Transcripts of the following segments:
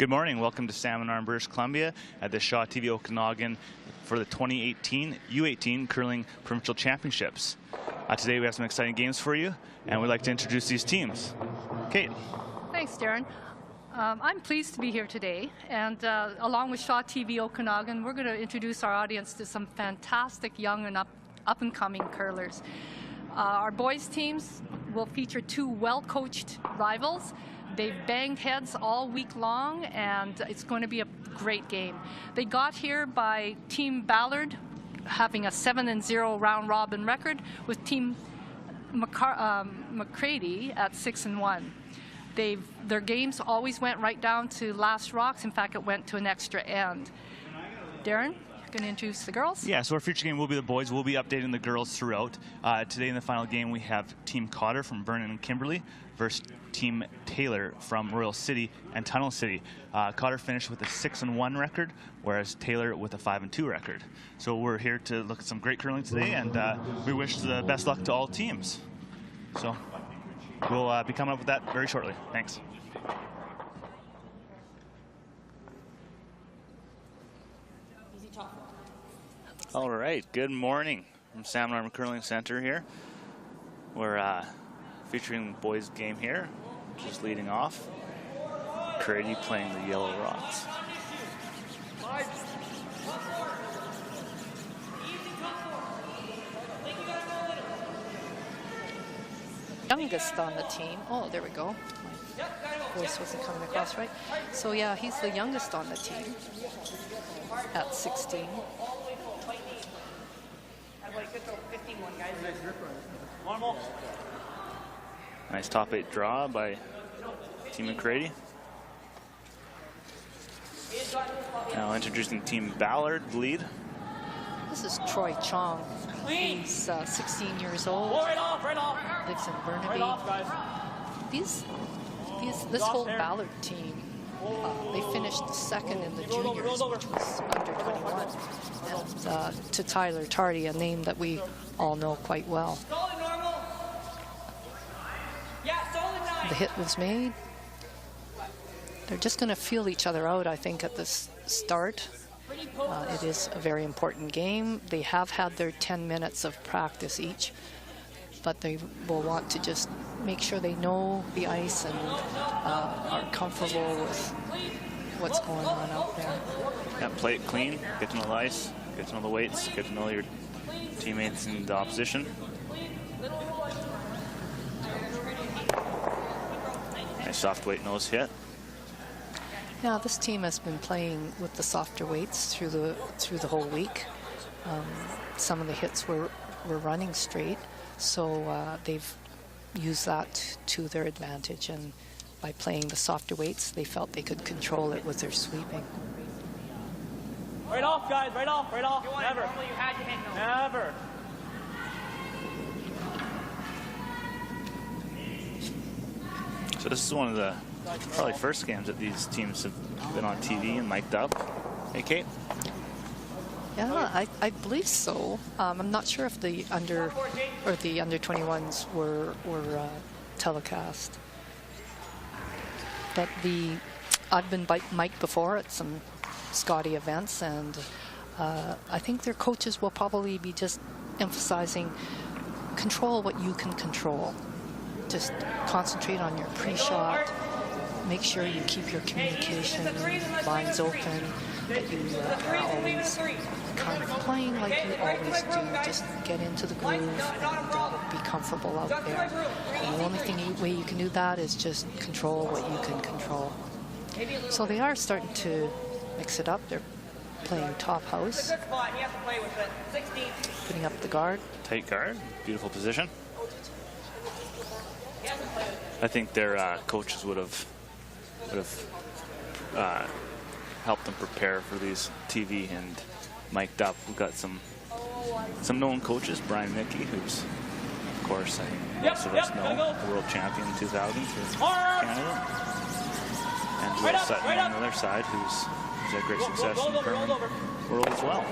Good morning. Welcome to Salmon Arm, British Columbia at the Shaw TV Okanagan for the 2018 U18 Curling Provincial Championships. Today we have some exciting games for you, and we'd like to introduce these teams. Kate. Thanks, Darren. I'm pleased to be here today, and along with Shaw TV Okanagan, we're going to introduce our audience to some fantastic young and up-and-coming curlers. Our boys teams will feature two well-coached rivals. They've banged heads all week long, and it's going to be a great game. They got here by Team Ballard having a 7-0 round-robin record, with Team McCrady at 6-1. Their games always went right down to last rocks. In fact, it went to an extra end. Darren, you're going to introduce the girls? Yeah, so our future game will be the boys. We'll be updating the girls throughout. Today in the final game, we have Team Cotter from Vernon and Kimberley versus Team Taylor from Royal City and Tunnel City. Cotter finished with a 6-1 record, whereas Taylor with a 5-2 record. So we're here to look at some great curling today, and we wish the best luck to all teams. So we'll be coming up with that very shortly. Thanks. All right, good morning from Salmon Arm Curling Center here. We're featuring the boys game here, just leading off. McCrady playing the Yellow Rocks. Youngest on the team. Oh, there we go. My voice wasn't coming across right. So yeah, he's the youngest on the team at 16. Nice top 8 draw by Team McCrady. Now introducing Team Ballard lead. This is Troy Chong. He's 16 years old. Lives in Burnaby. This whole Ballard team, they finished second in the juniors, which was under 21. And to Tyler Tardy, a name that we all know quite well. The hit was made. They're just going to feel each other out, I think, at the start. It is a very important game. They have had their 10 minutes of practice each, but they will want to just make sure they know the ice and are comfortable with what's going on out there. Yeah, play it clean, get to know the ice, get to know the weights, get to know your teammates in the opposition. Nice soft weight nose hit. Yeah, this team has been playing with the softer weights through the whole week. Some of the hits were running straight, so they've used that to their advantage, and by playing the softer weights, they felt they could control it with their sweeping. Right off, guys, right off, right off. Never. Never. So this is one of the probably first games that these teams have been on TV and mic'd up. Hey, Kate? Yeah, I believe so. I'm not sure if the under 21s were telecast. But I've been mic'd before at some Scotty events, and I think their coaches will probably be just emphasizing control what you can control. Just concentrate on your pre-shot. Make sure you keep your communication lines open, that you are always kind of playing like you always do. Just get into the groove and be comfortable out there. And the only way you can do that is just control what you can control. So they are starting to mix it up. They're playing top house, putting up the guard. Tight guard, beautiful position. I think their coaches would have helped them prepare for these TV and mic'd up. We've got some known coaches. Brian Mickey, who's, of course, I think most of us know, the world champion in 2000 for Canada. And Will Sutton on the other side, who's had great success in the curling world as well.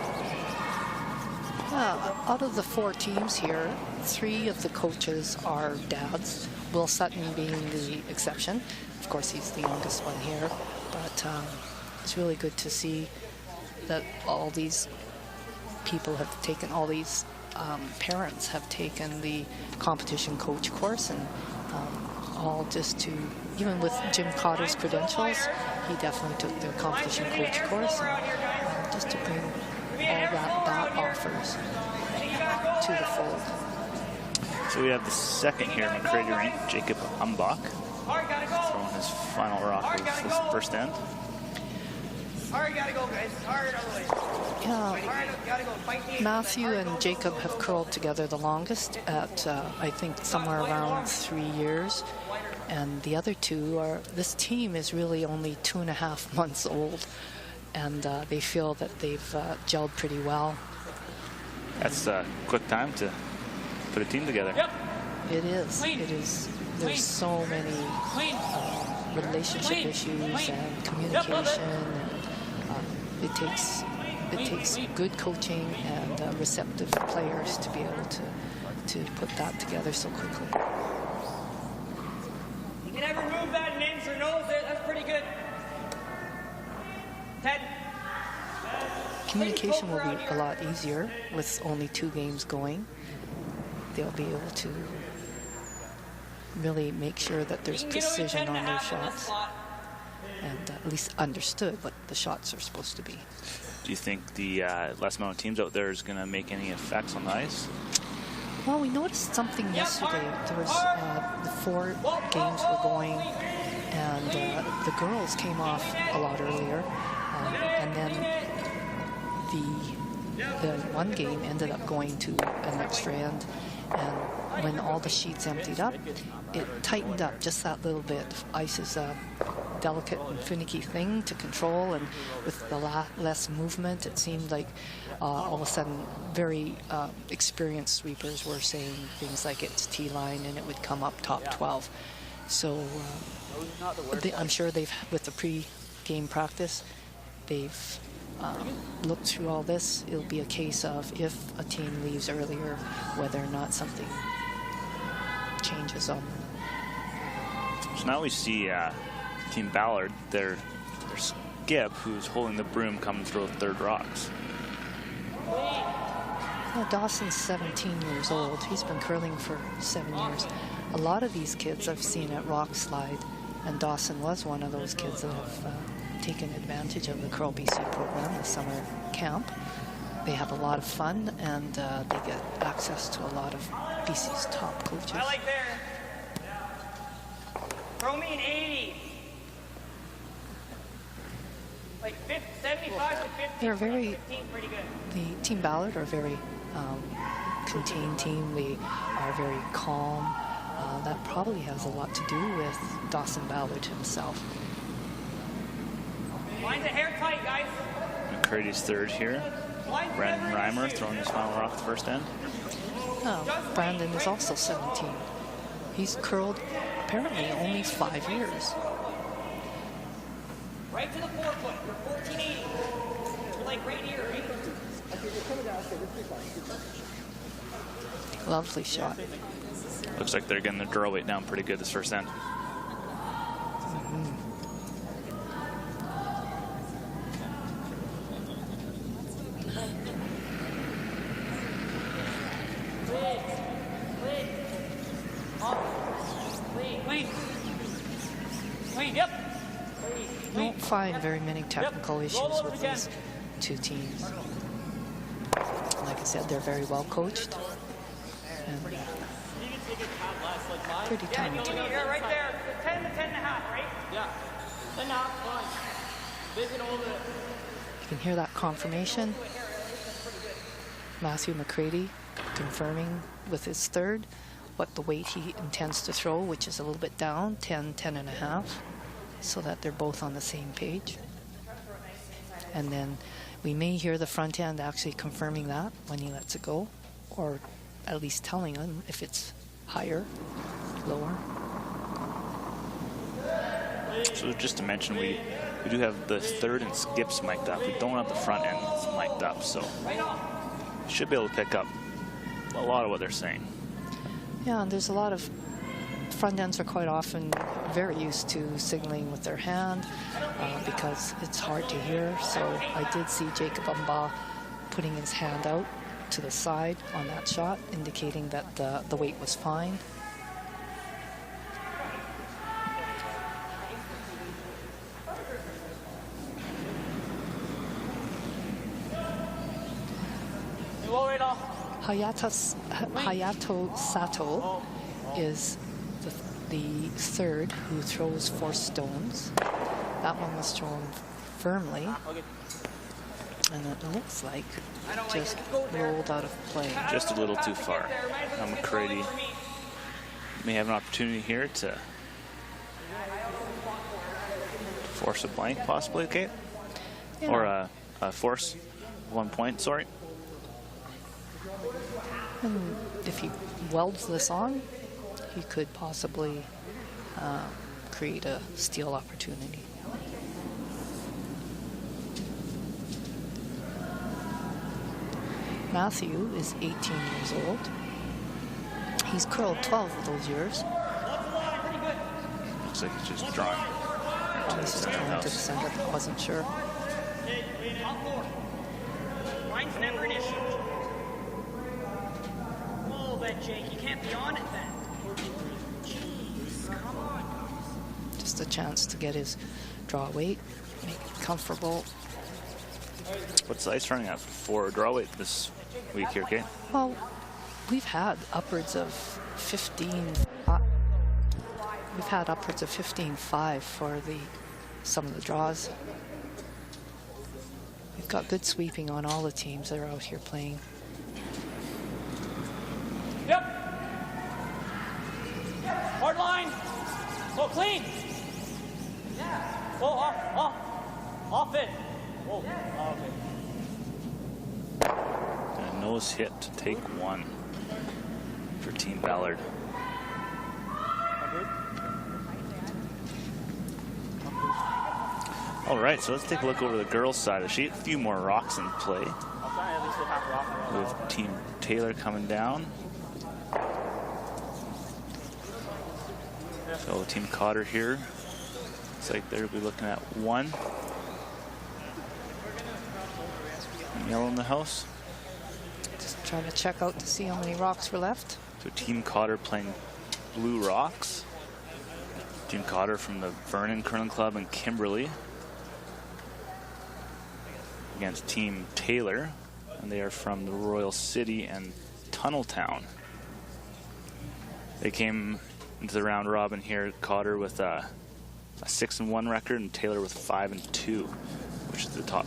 Out of the 4 teams here, 3 of the coaches are dads, Will Sutton being the exception. Of course, he's the youngest one here. But it's really good to see that all these people have taken, all these parents have taken the competition coach course, and all just to, even with Jim Cotter's credentials, he definitely took the competition coach course, and just to bring all that offers to the fold. So we have the second here, McCrady rink, Jacob Umbach, throwing his final rock of his first end. Hard, gotta go, guys. Hard all the way. Yeah, Matthew and Jacob have curled together the longest at, I think, somewhere around 3 years. And the other two are, this team is really only 2.5 months old. And they feel that they've gelled pretty well. That's a quick time to put a team together. Yep. It is. It is. There's so many relationship issues and communication. And it takes good coaching and receptive players to be able to put that together so quickly. You can never move that and inch your nose there. That's pretty good. 10. Communication will be a lot easier with only 2 games going. They'll be able to really make sure that there's precision on their shots and at least understood what the shots are supposed to be. Do you think the less amount of teams out there is going to make any effects on the ice? Well, we noticed something yesterday. There was the 4 games were going, and the girls came off a lot earlier, and then the one game ended up going to an extra end, and when all the sheets emptied up, it tightened up just that little bit. Ice is a delicate and finicky thing to control, and with the less movement, it seemed like all of a sudden very experienced sweepers were saying things like it's T-line and it would come up top 12. So I'm sure they've, with the pre-game practice, they've looked through all this. It'll be a case of if a team leaves earlier, whether or not something changes on them. So now we see Team Ballard, their skip, who's holding the broom, coming through 3rd rocks. Well, Dawson's 17 years old. He's been curling for 7 years. A lot of these kids I've seen at Rock Slide, and Dawson was one of those kids that have taken advantage of the Curl BC program, the summer camp. They have a lot of fun, and they get access to a lot of BC's top coaches. I like there. Throw me an 80. Like 75 to 50. They're very, 15, pretty good. the Team Ballard are a very contained team. They are very calm. That probably has a lot to do with Dawson Ballard himself. Mine's a hair tight, guys. McCrady's 3rd here. Brandon Reimer throwing his final rock the first end. Brandon is also 17. He's curled apparently only 5 years. Right to the 4-foot. You're 1480. You're like right here, right? Lovely shot. Looks like they're getting the draw weight down pretty good this first end. Yep. Don't find very many technical issues with these 2 teams. Like I said, they're very well coached and pretty talented. You're right there. 10 to 10 and a half, right? Yeah. 10 and a half, fine. Visit all the... You can hear that confirmation. Matthew McCrady confirming with his 3rd what the weight he intends to throw, which is a little bit down, 10, 10 and a half, so that they're both on the same page. And then we may hear the front end actually confirming that when he lets it go, or at least telling him if it's higher, lower. So just to mention, we do have the 3rd and skips mic'd up. We don't have the front end mic'd up, so should be able to pick up a lot of what they're saying. Yeah, and there's a lot of front ends are quite often very used to signaling with their hand. because it's hard to hear. So I did see Jacob Umbaugh putting his hand out to the side on that shot, indicating that the weight was fine. Hayato Sato is the third who throws 4 stones. That one was thrown firmly, and it looks like just rolled out of play. Just a little too far. McCrady may have an opportunity here to force a blank, possibly, Kate? Yeah. Or a force 1 point, sorry. And if he welds this on, he could possibly create a steal opportunity. Matthew is 18 years old. He's curled 12 of those years. Looks like he's just drawing. He's just going to the center. I wasn't sure. Line's never an issue. Jake, you can't be on it then. Jeez, come on. Just a chance to get his draw weight, make it comfortable. What's the ice running at for draw weight this week here, Kate? Well, we've had upwards of 15. We've had upwards of 15.5 for some of the draws. We've got good sweeping on all the teams that are out here playing. Yep. Hard line. Go clean. Yeah. Oh, off it. Oh, okay. And a nose hit to take 1 for Team Ballard. All right, so let's take a look over the girls' side of the sheet. A few more rocks in play. With Team Taylor coming down. So Team Cotter here. Looks like they'll be looking at 1. Yellow in the house. Just trying to check out to see how many rocks were left. So Team Cotter playing blue rocks. Team Cotter from the Vernon Curling Club in Kimberley against Team Taylor, and they are from the Royal City and Tunneltown. They came into the round robin here. Cotter with a 6-1 record, and Taylor with 5-2, which is the top.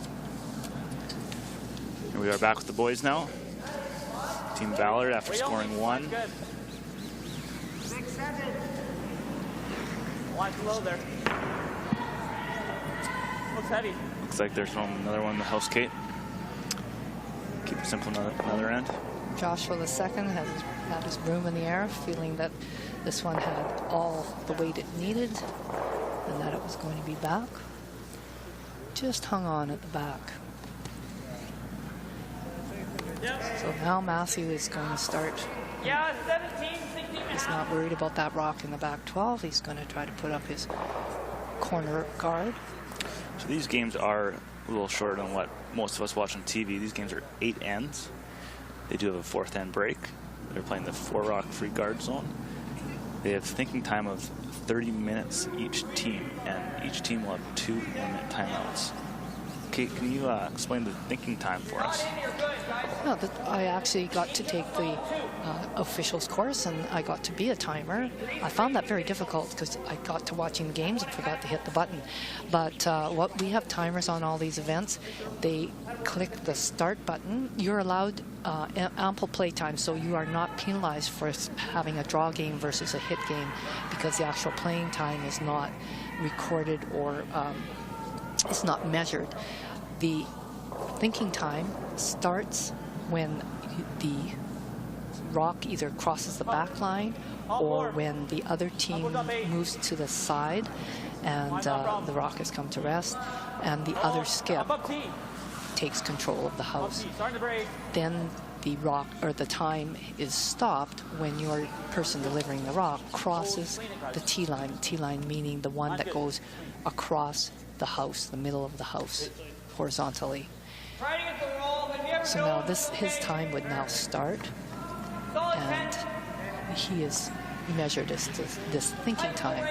Here we are back with the boys now. Team Ballard after scoring 1. 6-7. Watch low there. Looks heavy. Looks like they're throwing another one in the house, Kate. Keep it simple another end. Joshua II had his broom in the air, feeling that this one had all the weight it needed and that it was going to be back. Just hung on at the back. So now Matthew is going to start. Yeah, 17, 16. He's not worried about that rock in the back 12. He's going to try to put up his corner guard. So these games are a little shorter than what most of us watch on TV. These games are 8 ends. They do have a 4th end break. They're playing the 4-rock free guard zone. They have thinking time of 30 minutes each team, and each team will have 2 1-minute timeouts. Kate, can you explain the thinking time for us? No, I actually got to take the officials course, and I got to be a timer. I found that very difficult because I got to watching the games and forgot to hit the button. But what we have timers on all these events. They click the start button. You're allowed ample play time, so you are not penalized for having a draw game versus a hit game because the actual playing time is not recorded or it's not measured. The thinking time starts when the rock either crosses the back line or when the other team moves to the side and the rock has come to rest and the other skip takes control of the house. Then the rock or the time is stopped when your person delivering the rock crosses the T line. T line meaning the one that goes across the house, the middle of the house, horizontally. Try to get the roll, but if you ever So go now over his time would now start, and he is measured as this thinking time.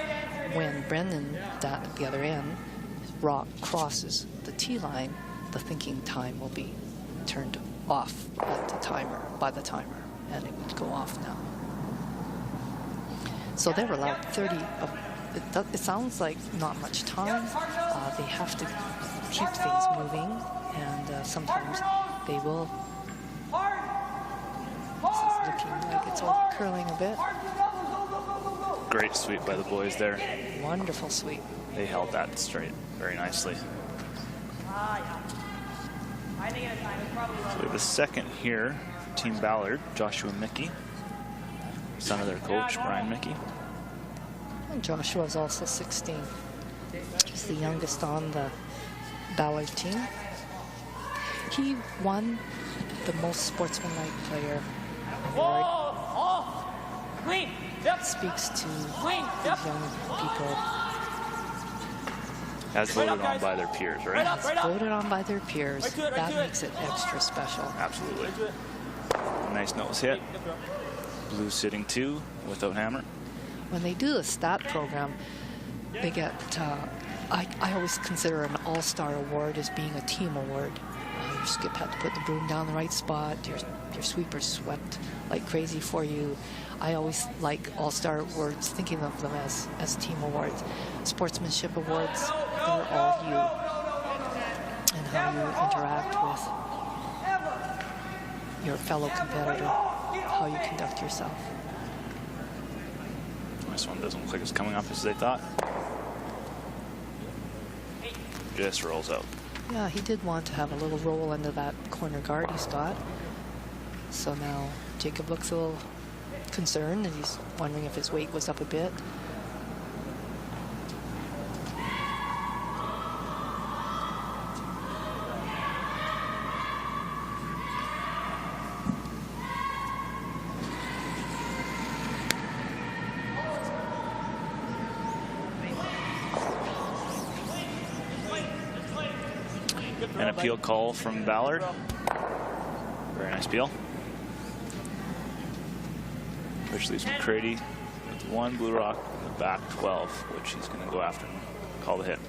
When Brendan, down at the other end, rock crosses the tee line, the thinking time will be turned off at the timer, by the timer, and it would go off now. So they're allowed 30 of, it sounds like not much time. They have to keep things moving, and sometimes they will. This is looking like it's all curling a bit. Great sweep by the boys there. Wonderful sweep. They held that straight very nicely. So we have a second here for Team Ballard, Joshua Mickey, son of their coach, Brian Mickey. And Joshua is also 16. He's the youngest on the Ballard team. He won the most sportsmanlike player award. Clean. Yep. Speaks to Clean. these young people. As voted on by their peers, right? Voted on by their peers. Right to it, right That to it. makes it extra special. Absolutely. Nice nose hit. Blue sitting 2 without hammer. When they do a stat program, they get, I always consider an all-star award as being a team award. Your skip had to put the broom down the right spot. Your sweeper swept like crazy for you. I always like all-star awards, thinking of them as team awards. Sportsmanship awards, they're all you. And how you interact with your fellow competitor, how you conduct yourself. This one doesn't look like it's coming off as they thought. Just rolls out. Yeah, he did want to have a little roll into that corner guard he's got. So now Jacob looks a little concerned, and he's wondering if his weight was up a bit. An appeal call from Ballard. Very nice appeal. Which leaves McCrady with 1 blue rock in the back 12, which he's going to go after and call the hit.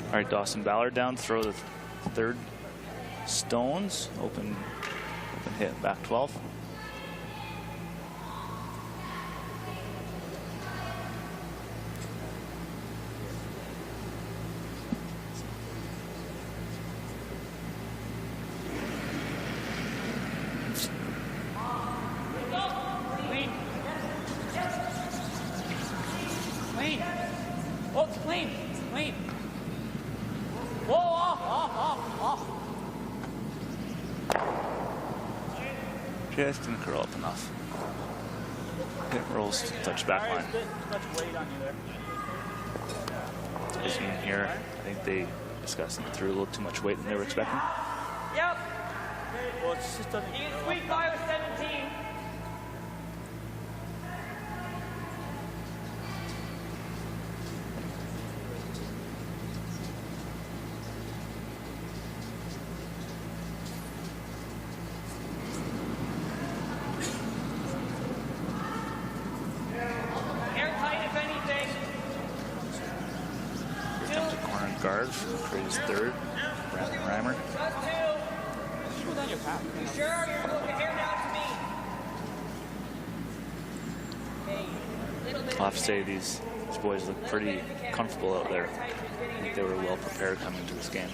All right, Dawson Ballard down, throw the third stones, open hit, back 12. Just didn't curl up enough. Hit rolls to touch back line. This one here, I think they discussed it through a little too much weight than they were expecting. Yep. Well, it's just doesn't. You can squeak by with 17. Guard, McCrady's third, Brandon Reimer. You sure? You're looking here down to me. I'll have to say these These boys look pretty comfortable out there. I think they were well prepared coming into this game.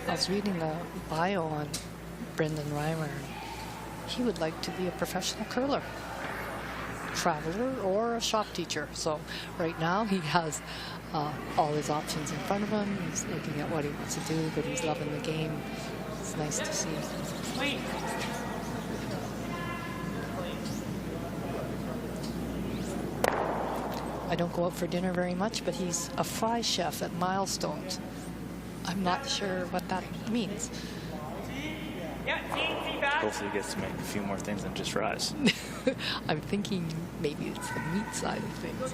I was reading the bio on Brendan Reimer. He would like to be a professional curler, traveler, or a shop teacher. So right now he has all his options in front of him. He's looking at what he wants to do, but he's loving the game. It's nice to see. I don't go out for dinner very much, but he's a fry chef at Milestones. I'm not sure what that means. Hopefully he gets to make a few more things than just fries. I'm thinking maybe it's the meat side of things.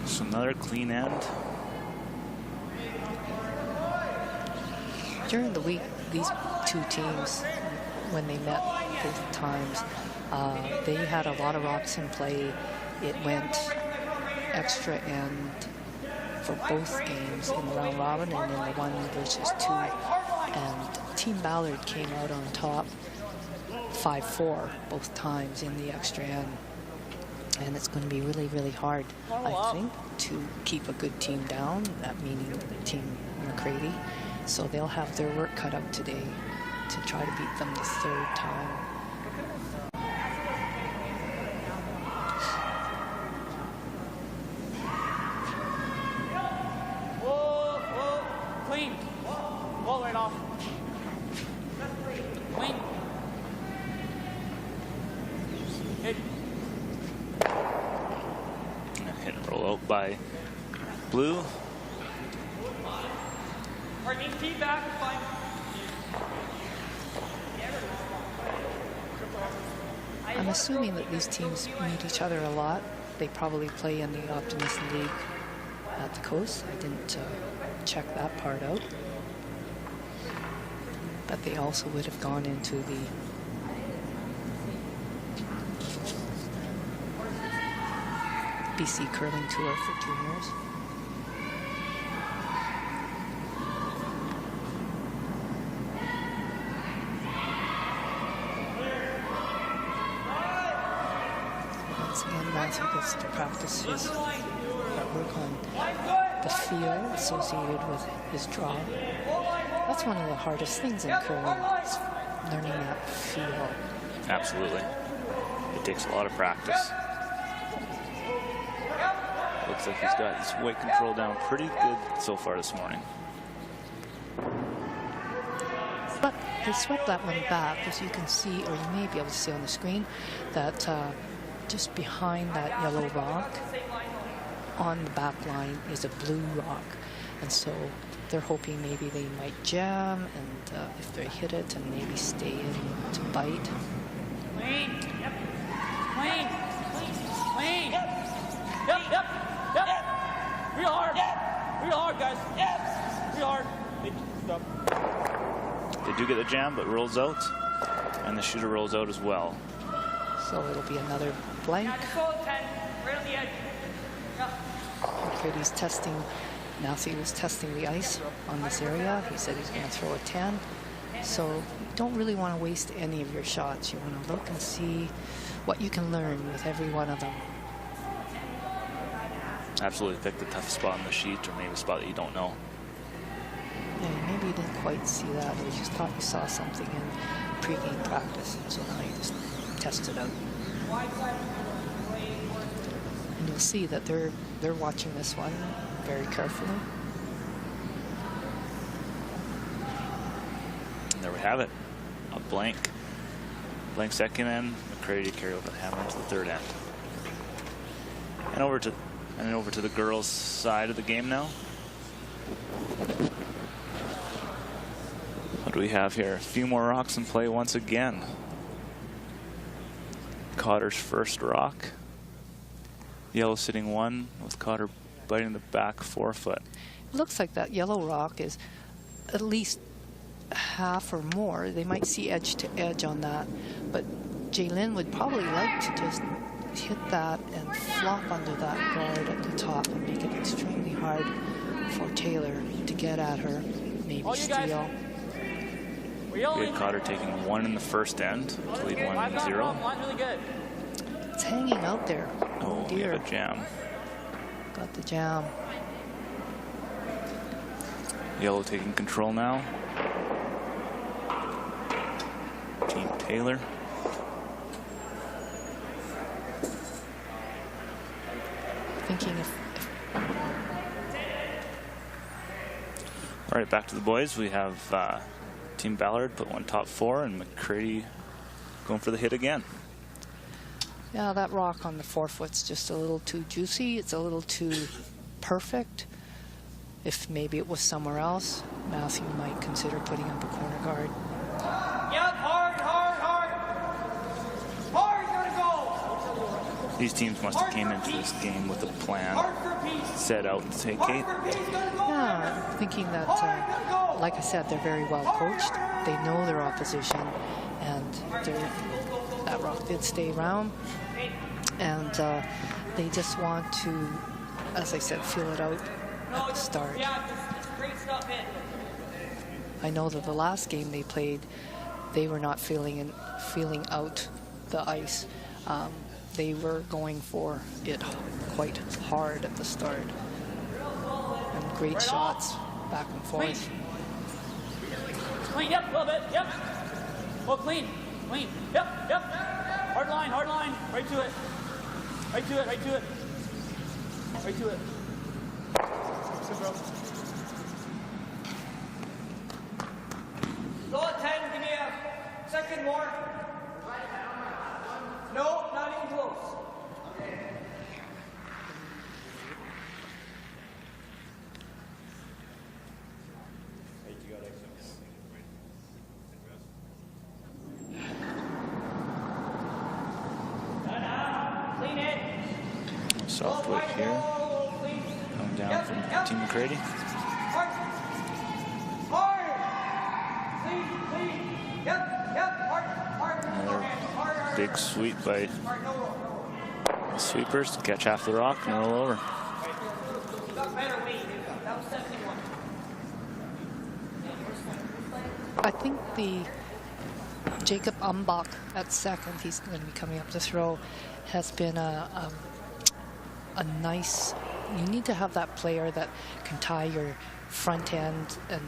So another clean end. During the week, these two teams, when they met both times, they had a lot of rocks in play. It went extra end for both games in the round robin and in the 1 versus 2. And Team Ballard came out on top 5-4 both times in the extra end. And it's going to be really, really hard, I think, to keep a good team down, that meaning Team McCrady. So they'll have their work cut out today to try to beat them the third time. Whoa, whoa, clean. Wall right off. Clean. Hit. Hit and roll out by Blue. Feedback, fine. I'm assuming that these teams meet each other a lot. They probably play in the Optimist League at the coast. I didn't check that part out. But they also would have gone into the BC Curling Tour for juniors. Matthew gets to practice his work on the feel associated with his draw. That's one of the hardest things in curling, is learning that feel. Absolutely. It takes a lot of practice. Looks like he's got his weight control down pretty good so far this morning. But he swept that one back, as you can see, or you may be able to see on the screen, that just behind that yellow rock on the back line is a blue rock. And so they're hoping maybe they might jam, and if they hit it, and maybe stay in to bite. Clean. Yep. Clean. Clean. Yep. Yep. Yep. Real hard. Yep. Real hard, guys. Yep. Real hard. Stop. They do get the jam, but rolls out, and the shooter rolls out as well. So it'll be another blank. Right on the edge. McCrady's testing. Matthew was testing the ice on this area. He said he's going to throw a 10. So you don't really want to waste any of your shots. You want to look and see what you can learn with every one of them. Absolutely pick the tough spot on the sheet, or maybe a spot that you don't know. Yeah, maybe you didn't quite see that, or you just thought you saw something in pre-game practice, and so now you just test it out. And you'll see that they're watching this one very carefully. And there we have it. A blank. Blank second end. McCrady to carry over the hammer into the third end. And over to the girls' side of the game now. What do we have here? A few more rocks in play once again. Cotter's first rock. Yellow sitting 1 with Cotter biting the back forefoot. It looks like that yellow rock is at least half or more. They might see edge to edge on that, but Jaylin would probably like to just hit that and flop under that guard at the top and make it extremely hard for Taylor to get at her, maybe steal. We had Cotter taking 1 in the first end to lead 1-0. Really good. It's hanging out there. Oh, dear. We have a jam. Got the jam. Yellow taking control now. Team Taylor. Thinking if All right, back to the boys. We have Team Ballard put 1 top 4, and McCrady going for the hit again. yeah, that rock on the 4-foot's just a little too juicy. It's a little too perfect. If maybe it was somewhere else, Matthew might consider putting up a corner guard. Yep, hard, hard, hard. Hard, gotta go. These teams must have came into this game with a plan, Hard for a piece. set out to take Hard Kate. for a piece, gotta go. Yeah, I'm thinking that, like I said, they're very well coached. They know their opposition, and that rock did stay around. And they just want to, as I said, feel it out at the start. Yeah, it's great stuff in. I know that the last game they played, they were not feeling out the ice. They were going for it quite hard at the start. And great shots back and forth. Clean, yep, a little bit, yep. Oh, clean, clean, yep, yep. Hard line, right to it. Right to it, right to it. Right to it. Good, bro. Go at 10, give me a second more. No, not even close. Clean it. Soft weight here. Coming down from Team McCrady. Hard. Hard. Clean, clean. Yep, hard. Another big sweep by the sweepers to catch half the rock and roll over. Got better weight. That was 71. I think the Jacob Umbach at second, he's going to be coming up to throw, has been a nice, you need to have that player that can tie your front end and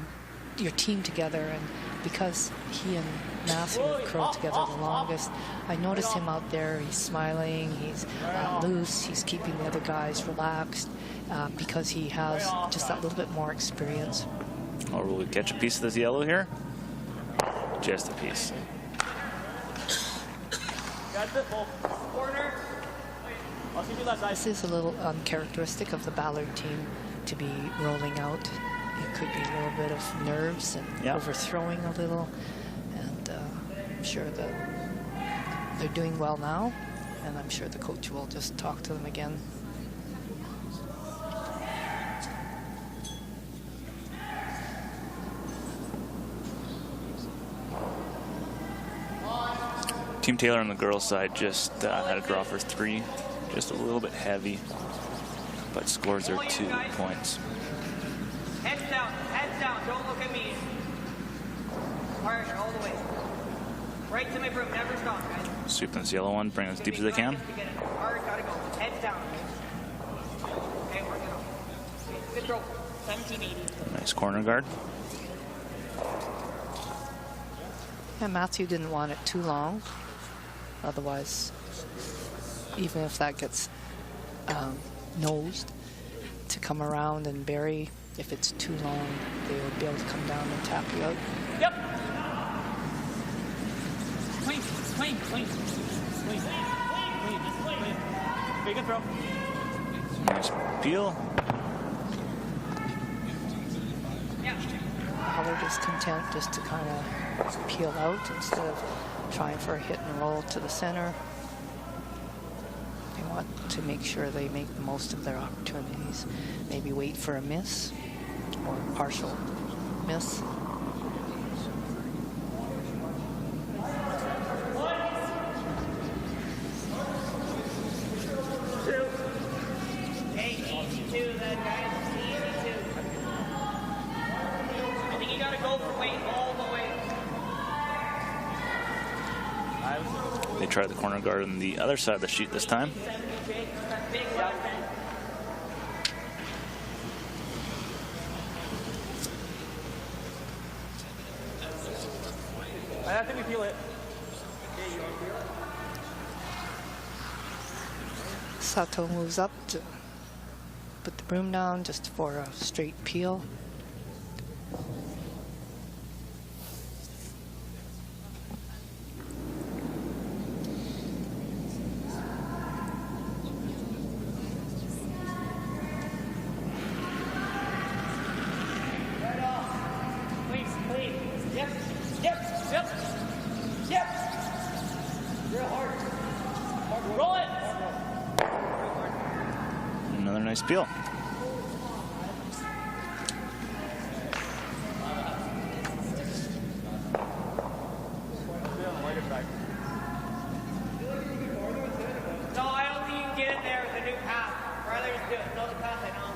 your team together, and because he and Matthew have curled together the longest, I noticed him out there, he's smiling, he's loose, he's keeping the other guys relaxed because he has just that little bit more experience. Or will we catch a piece of this yellow here? Just a piece. Got the corner. I'll see you last side. This is a little uncharacteristic of the Ballard team to be rolling out. It could be a little bit of nerves and overthrowing a little. And I'm sure that they're doing well now. And I'm sure the coach will just talk to them again. Team Taylor on the girls' side just had a draw for 3. Just a little bit heavy, but scores their 2 points. Heads down, don't look at me. Hard, all the way. Right to my broom, never stop, guys. Sweeping this yellow one, bring it as deep as they can. Hard, gotta go. Heads down. Okay, work it out. Good throw. 17-80. Nice corner guard. Yeah, Matthew didn't want it too long. Otherwise, even if that gets nosed, to come around and bury, if it's too long, they would be able to come down and tap you out. Yep. Clean. Big throw. Nice peel. Ballard is content just to kind of peel out instead of trying for a hit and roll to the center. They want to make sure they make the most of their opportunities. Maybe wait for a miss or a partial miss. They try the corner guard on the other side of the sheet this time. I think we feel it. Sato moves up to put the broom down just for a straight peel. Another nice peel. No, I don't think you can get in there with a new path. Rather just do it. Know the path, I know.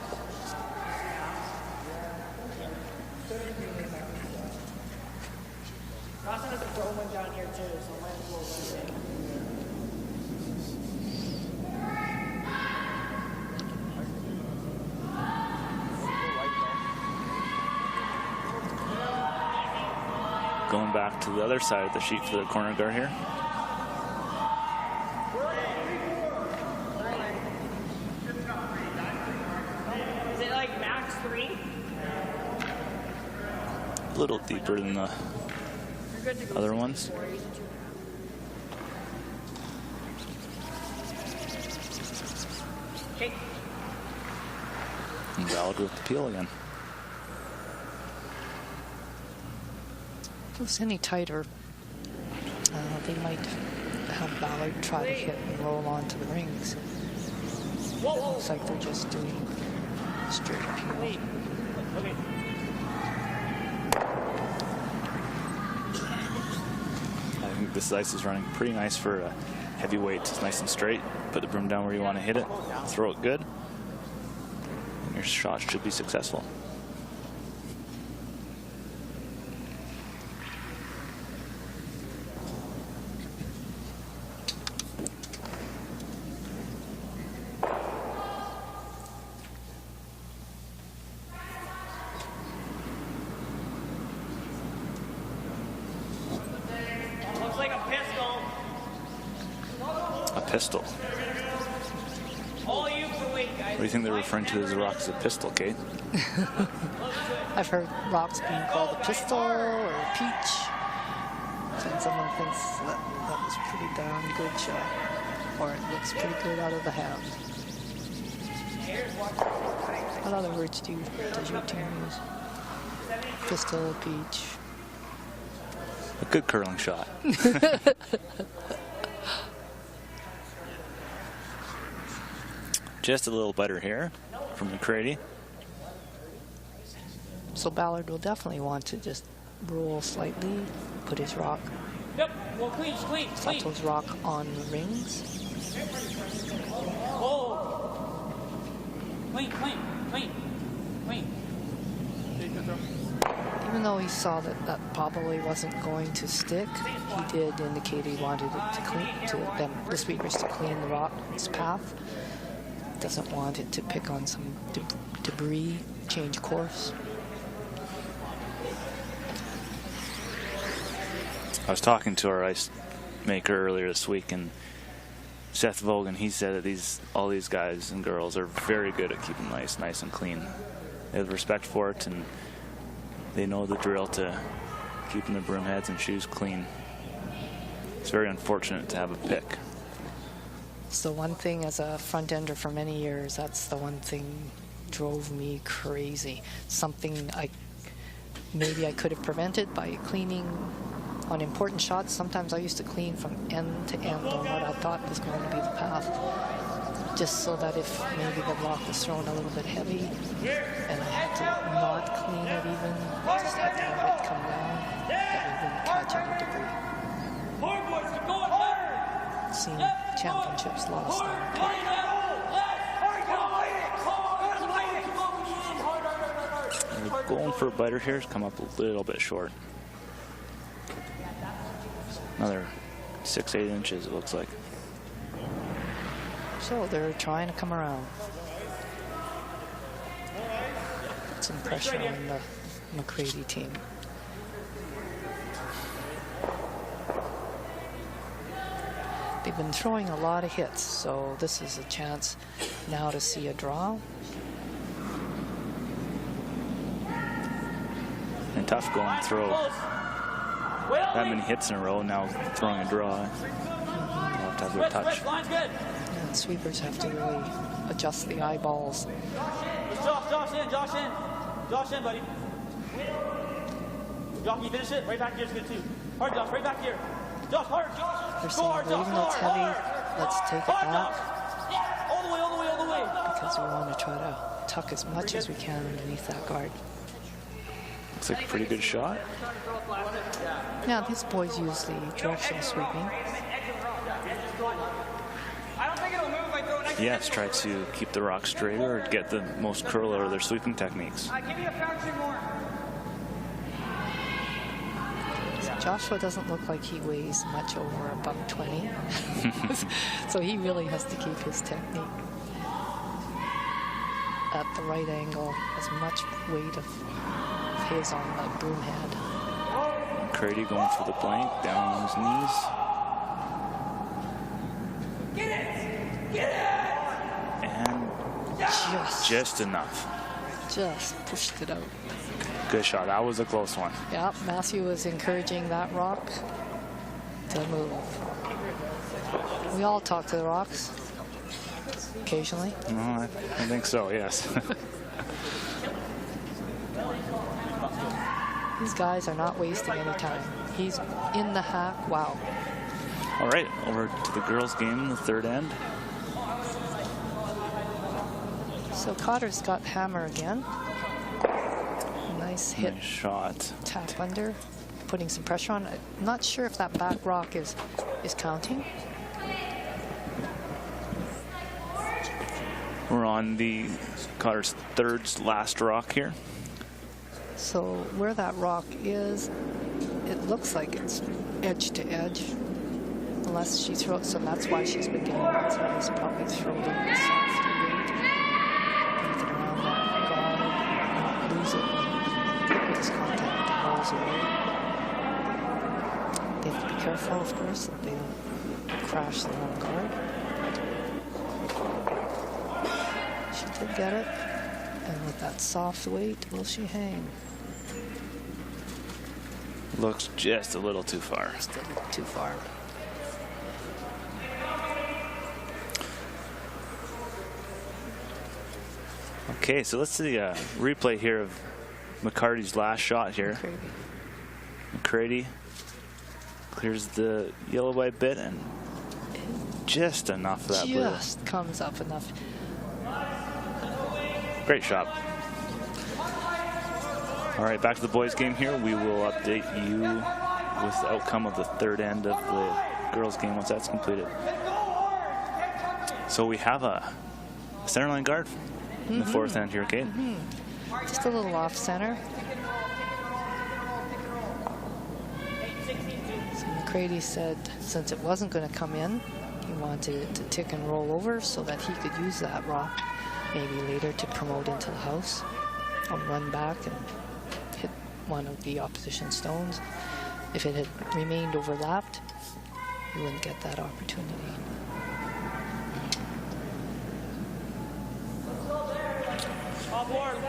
Dawson has a pro one down here too, so might as well run it. Going back to the other side of the sheet for the corner guard here. Is it like max 3? A little deeper than the other ones. Okay. And Ballard with the peel again. If it was any tighter, they might have Ballard try to hit and roll onto the rings. It looks like they're just doing straight peel. Okay. I think this ice is running pretty nice for a heavyweight. It's nice and straight. Put the broom down where you want to hit it. Throw it good. And your shot should be successful. Looks like a pistol. A pistol. All you for weight, guys. What do you think they're referring to as the rock as a pistol, Kate? I've heard rocks being called a pistol or a peach. And someone thinks that was a pretty darn good shot. Or it looks pretty good out of the hand. What other words does your team use? Pistol, peach. A good curling shot. Just a little better here from McCrady. So Ballard will definitely want to just roll slightly, put his rock, Yep. Well, clean. Sato's rock on the rings. Whoa. Clean. Even though he saw that probably wasn't going to stick, he did indicate he wanted it to clean, the sweepers to clean the rock's path. Doesn't want it to pick on some debris, change course. I was talking to our ice maker earlier this week, and Seth Vogan, he said that all these guys and girls are very good at keeping the ice nice and clean. They have respect for it, and they know the drill to keeping the broom heads and shoes clean. It's very unfortunate to have a pick. It's the one thing as a front ender for many years, that's the one thing drove me crazy. Something maybe I could have prevented by cleaning on important shots. Sometimes I used to clean from end to end on what I thought was going to be the path, just so that if maybe the block was thrown a little bit heavy and I had to not clean it even, just have to let it come down, that we wouldn't catch any debris. Seen championships lost on Going for a biter here has come up a little bit short. Another 6, 8 inches, it looks like. So they're trying to come around. Put some pressure on the McCrady team. They've been throwing a lot of hits, so this is a chance now to see a draw. And tough going throw. That many hits in a row, now throwing a draw. You'll have to have a touch. And sweepers have to really adjust the eyeballs. Josh in, Josh in. Josh in, buddy. Josh, can you finish it? Right back here is good too. Hard, Josh, right back here. Josh, hard, Josh. They're saying, well, even though it's heavy, let's take it back. All the way, all the way, all the way. Because we want to try to tuck as much as we can underneath that guard. Looks like a pretty good shot. Yeah, these boys use the directional sweeping. Yes, try to keep the rock straighter or get the most curl out of their sweeping techniques. Joshua doesn't look like he weighs much over a buck 20. So he really has to keep his technique at the right angle, as much weight of his on the broom head. McCrady going for the blank, down on his knees. Get it! Get it! And just enough. Just pushed it out. Good shot. That was a close one. Yeah, Matthew was encouraging that rock to move. We all talk to the rocks occasionally. No, I think so, yes. These guys are not wasting any time. He's in the hack. Wow. All right, over to the girls' game, the third end. So Cotter's got hammer again. Nice hit. Nice shot. Tap under, putting some pressure on. I'm not sure if that back rock is counting. We're on the Cotter's third last rock here. So where that rock is, it looks like it's edge to edge, unless she throws. So that's why she's been getting that. So he's probably thrown it with soft weight, make it around that guard, not lose it, put his contact balls away. They have to be careful, of course, that they don't crash the long guard. She did get it, and with that soft weight, will she hang? Looks just a little too far. Just a little too far. Okay, so let's see a replay here of McCarty's last shot here. McCrady clears the yellow white bit and just enough of that blue. Just comes up enough. Great shot. All right, back to the boys' game here. We will update you with the outcome of the third end of the girls' game once that's completed. So we have a centerline guard in the fourth end here, Kate. Just a little off center. So McCrady said since it wasn't going to come in, he wanted it to tick and roll over so that he could use that rock maybe later to promote into the house or run back and hit one of the opposition stones. If it had remained overlapped, you wouldn't get that opportunity.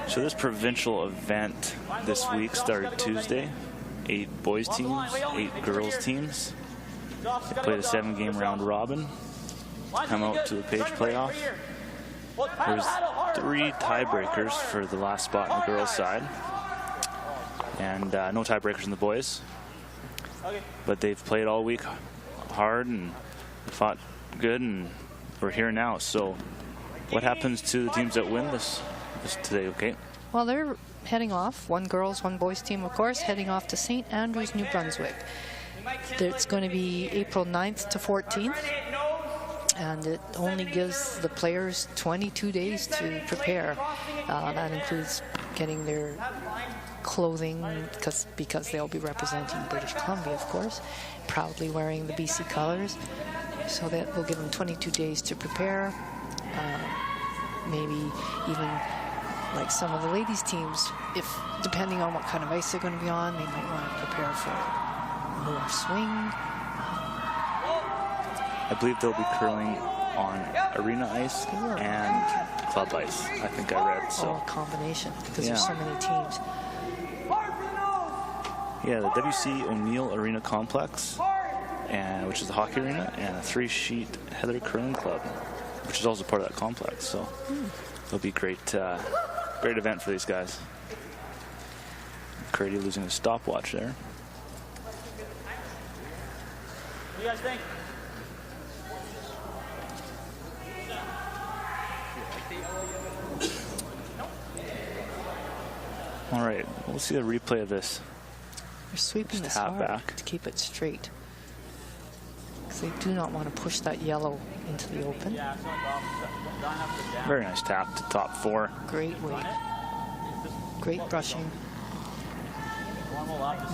So this provincial event this week started Tuesday. 8 boys teams, 8 girls teams. They played a 7-game round robin. Come out to the page playoff. There's 3 tiebreakers for the last spot on the girls' side. And no tiebreakers in the boys. But they've played all week hard and fought good, and we're here now. So what happens to the teams that win this today, okay? Well, they're heading off. 1 girls, 1 boys team, of course, heading off to St. Andrews, New Brunswick. It's going to be April 9th to 14th. And it only gives the players 22 days to prepare. That includes getting their clothing because they'll be representing British Columbia, of course, proudly wearing the BC colors. So that will give them 22 days to prepare. Maybe even like some of the ladies' teams, if depending on what kind of ice they're going to be on, they might want to prepare for more swing. I believe they'll be curling on arena ice and club ice. I think I read. So a combination, because there's so many teams. Yeah, the W.C. O'Neill Arena Complex, which is the hockey arena, and a 3-sheet Heather Curling Club, which is also part of that complex. So it'll be great event for these guys. McCrady losing his stopwatch there. What do you guys think? All right, we'll see a replay of this. They're sweeping this hard back to keep it straight, because they do not want to push that yellow into the open. Very nice tap to top 4. Great weight. Great brushing.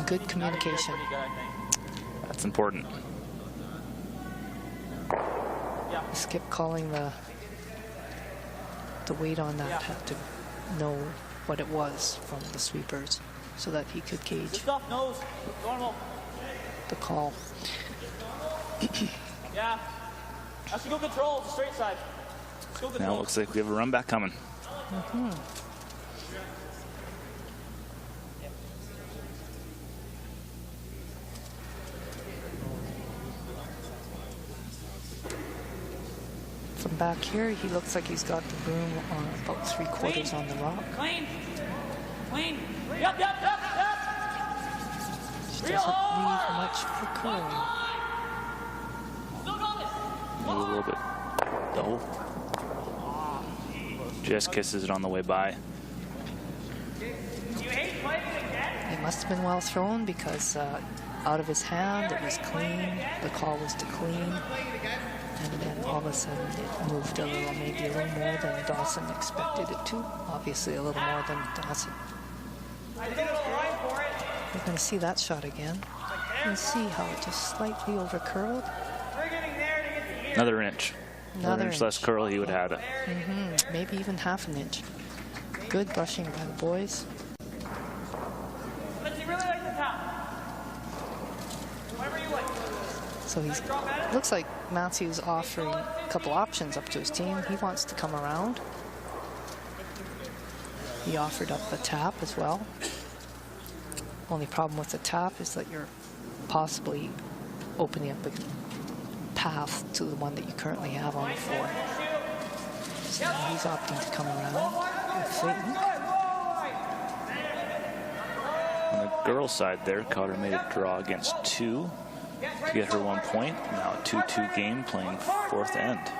Good communication. That's important. Skip calling the weight on that, had to know what it was from the sweepers so that he could gauge the call. Yeah. Actually, go control the straight side. Go control. Now it looks like we have a run back coming. From back here, he looks like he's got the broom on about 3/4 on the rock. Clean. Clean. Yep. Just doesn't leave much for curling. A little bit. No. Just kisses it on the way by. It must have been well thrown, because out of his hand, it was clean. The call was to clean. And then all of a sudden it moved a little, maybe a little more than Dawson expected it to. Obviously a little more than Dawson. We're going to see that shot again. You can see how it just slightly over curled. Another inch. Another inch less curl, he would have it. Maybe even half an inch. Good brushing by the boys. So he's, looks like Matthew's offering a couple options up to his team. He wants to come around. He offered up a tap as well. Only problem with the tap is that you're possibly opening up a path to the one that you currently have on the floor. So he's opting to come around with Clayton. On the girls' side there, Cotter made a draw against 2 to get her 1 point. Now a 2-2 game, playing 4th end.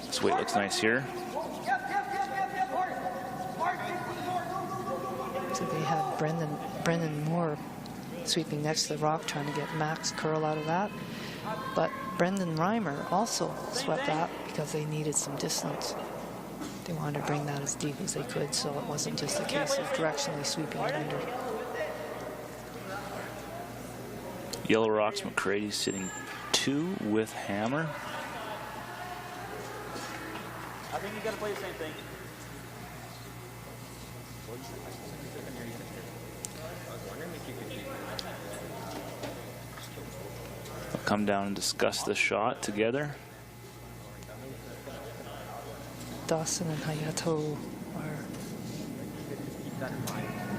This weight looks nice here. So they had Brendan Moore sweeping next to the rock, trying to get max curl out of that. But Brendan Reimer also swept that because they needed some distance. They wanted to bring that as deep as they could, so it wasn't just a case of directionally sweeping it under. Yellow Rocks, McCrady sitting 2 with hammer. I think you got to play the same thing. They'll come down and discuss the shot together. Dawson and Hayato are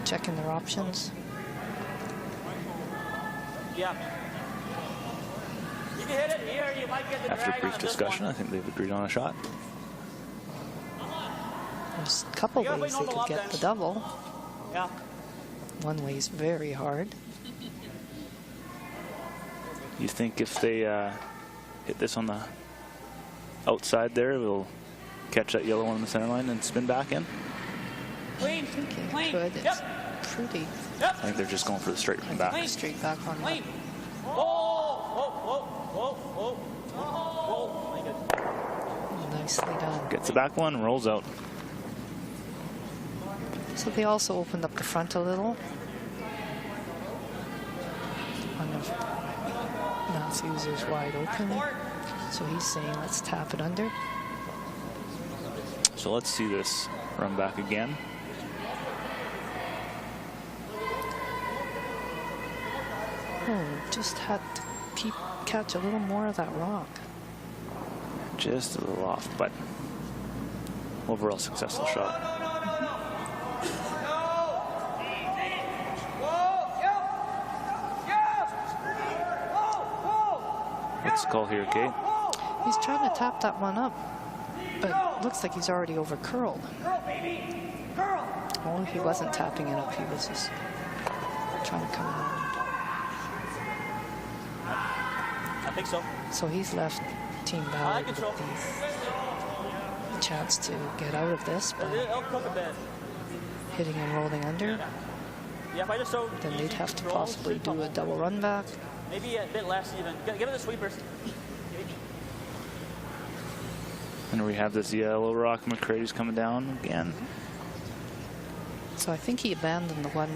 checking their options. Yeah. You can hit it here. You might get the After a brief discussion, I think they've agreed on a shot. There's a couple ways they could get the double. Yeah. One way is very hard. You think if they hit this on the outside there, we'll catch that yellow one in the center line and spin back in? Clean. I think it Clean. could. It's Yep. pretty. Yep. I think they're just going for the straight one back. Straight back on that. Clean. Whoa. Nicely done. Gets the back one, rolls out. So they also opened up the front a little. One of Matthews is wide open. So he's saying, let's tap it under. So let's see this run back again. Oh, just had to catch a little more of that rock. Just a little off, but overall successful shot. What's the call here, Kate? He's trying to tap that one up, but it looks like he's already over curled. Oh, he wasn't tapping it up, he was just trying to come around. I think so. So he's left Team Ballard with the chance to get out of this by It'll cook a bit. hitting and rolling under. Yeah, if I just Then they'd have to possibly do a double run back. Maybe a bit less even. Give it the sweepers. And we have this yellow rock. McCrady's coming down again. So I think he abandoned the one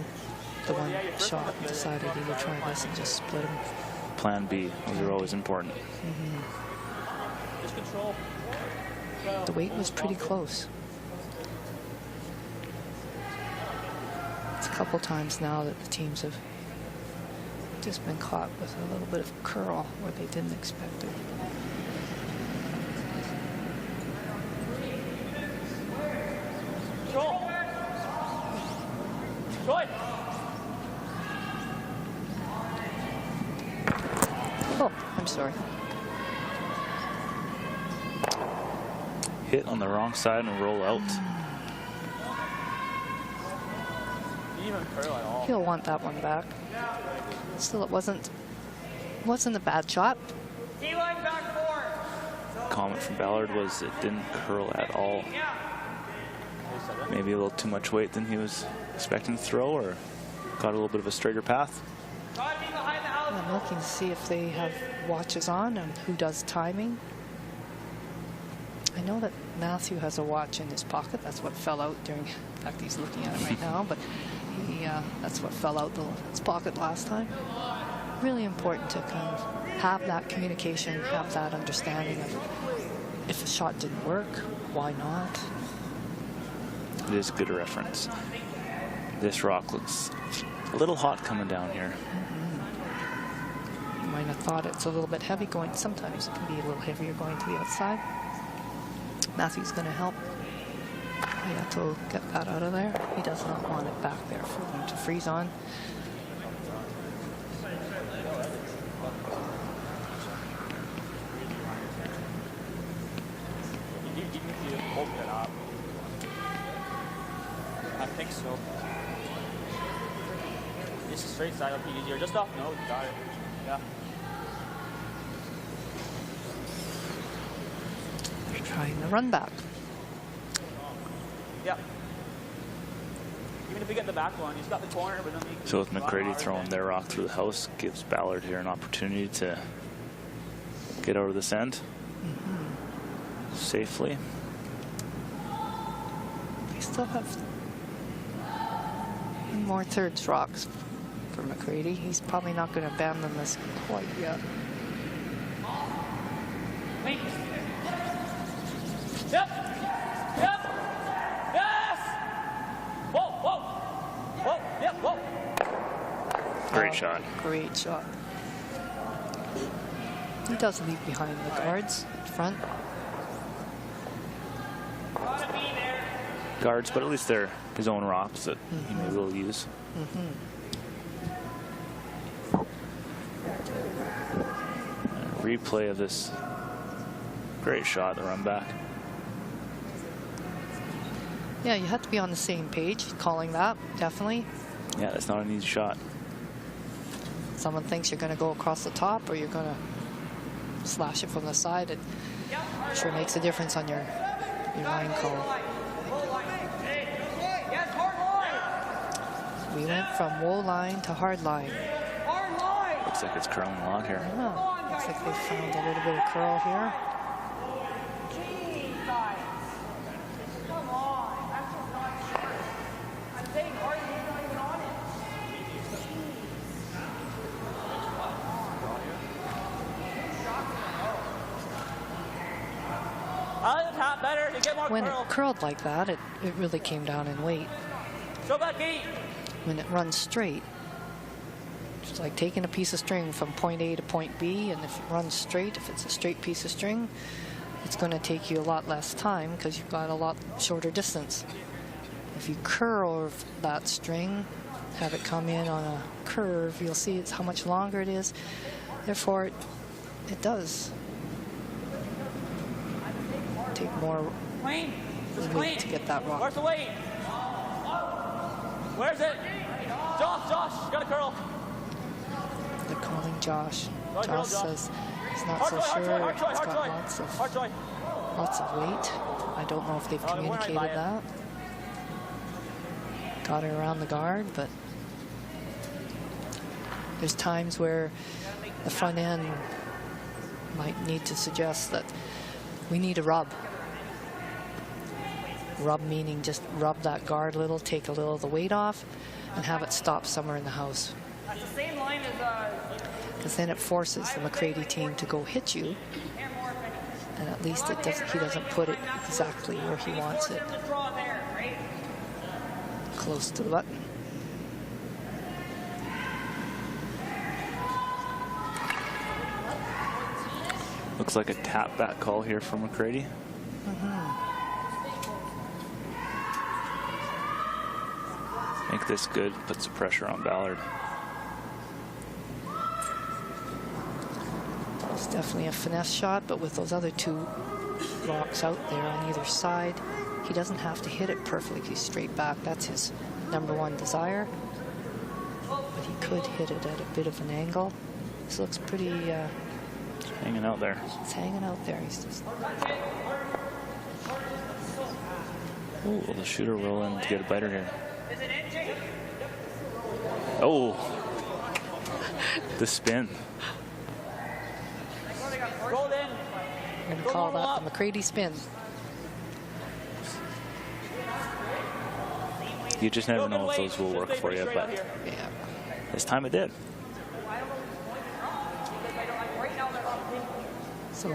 shot and decided he would try this and just split him. Plan B. Those are always important. Just control. The weight was pretty close. It's a couple times now that the teams have just been caught with a little bit of curl where they didn't expect it. Control. Good. Oh, I'm sorry. Hit on the wrong side and roll out. Didn't even curl at all. He'll want that one back. Still, it wasn't a bad shot. T-line back 4. Comment from Ballard was it didn't curl at all. Maybe a little too much weight than he was expecting to throw, or got a little bit of a straighter path. I'm looking to see if they have watches on and who does timing. I know that Matthew has a watch in his pocket. That's what fell out during, in fact, he's looking at it right now, but that's what fell out his pocket last time. Really important to kind of have that communication, have that understanding of if a shot didn't work, why not? It is a good reference. This rock looks a little hot coming down here. You might have thought it's a little bit heavy going. Sometimes it can be a little heavier going to the outside. Matthew's going to help. We have to get that out of there. He does not want it back there for them to freeze on. You open it up. I think so. This is straight side will be easier. Just off nose, got it. Yeah. Trying the run back. Yeah. Even if we get the back one, he's got the corner, but then he So with McCrady throwing their rock through the house, gives Ballard here an opportunity to get over this end safely. They still have more thirds rocks for McCrady. He's probably not going to abandon this quite yet. Wait. Yep. Yep. Yes. Whoa. Whoa. Whoa. Yep. Whoa. Great shot. Great shot. He does leave behind the guards in front. Gotta be there. Guards, but at least they're his own rocks that he maybe will use. Replay of this great shot, the run back. Yeah, you have to be on the same page, calling that, definitely. Yeah, that's not an easy shot. Someone thinks you're going to go across the top or you're going to slash it from the side. It sure makes a difference on your line call. Yes, hard line. We went from whoa line to hard line. Hard line. Looks like it's curling a lot here. Oh, looks like they found a little bit of curl here. Gee, guys. Come on. That's just not that better. You get more When curl. it curled like that, it really came down in weight. Show back 8. When it runs straight, it's like taking a piece of string from point A to point B, and if it runs straight, if it's a straight piece of string, it's going to take you a lot less time because you've got a lot shorter distance. If you curve that string, have it come in on a curve, you'll see it's how much longer it is. Therefore, it does take more Clean. Just weight clean. to get that rock. Where's the weight? Where's it? Josh, you got a curl. They're calling Josh. Good girl, Josh Josh. says he's not Hard so joy, hard sure. joy, hard joy, It's hard got joy. lots Hard joy. of weight. I don't know if they've Oh, they weren't communicated by it. that. Got her around the guard, but there's times where the front end might need to suggest that we need a rub. Rub meaning just rub that guard a little, take a little of the weight off, and have it stop somewhere in the house. That's the same line as Because then it forces the McCrady team to go hit you, and at least it doesn't. He doesn't put it exactly where he wants it, to draw there, right? close to the button. Looks like a tap back call here from McCrady. Make this good, put some pressure on Ballard. It's definitely a finesse shot, but with those other two rocks out there on either side, he doesn't have to hit it perfectly straight back. That's his #1 desire. But he could hit it at a bit of an angle. This looks pretty, Hanging out there. it's hanging out there. He's just, Ooh, will the shooter roll in to get a biter here? Oh, the spin. Roll in. I'm going to call that the McCrady spin. You just never know if those will work for you, but Yeah. this time it did. So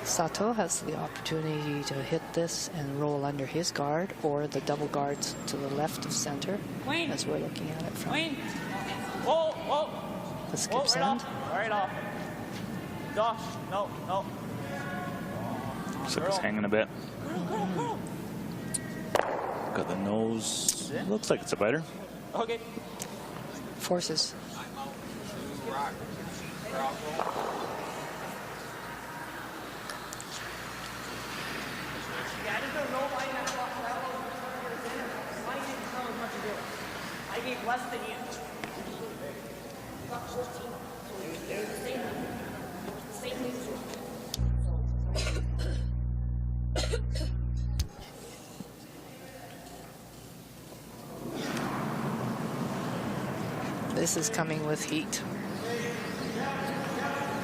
Sato has the opportunity to hit this and roll under his guard, or the double guards to the left of center, Clean. as we're looking at it from Clean. Whoa, whoa. the Whoa, skip's right end. off. Right off. Josh, no, no. Looks like it's hanging a bit. Got the nose. Looks like it's a biter. Okay. Forces. I gave less than you. This is coming with heat.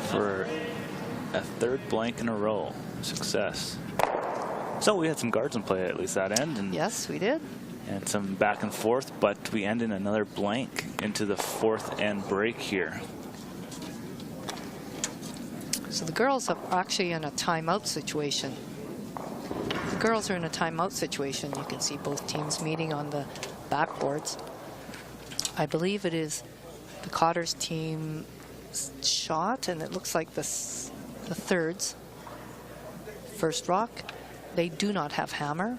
For a third blank in a row. Success. So we had some guards in play at least that end, and Yes, we did. and some back and forth, but we end in another blank into the fourth end break here. So the girls are actually in a timeout situation. The girls are in a timeout situation. You can see both teams meeting on the backboards. I believe it is the Cotter's team shot, and it looks like the thirds. First rock. They do not have hammer.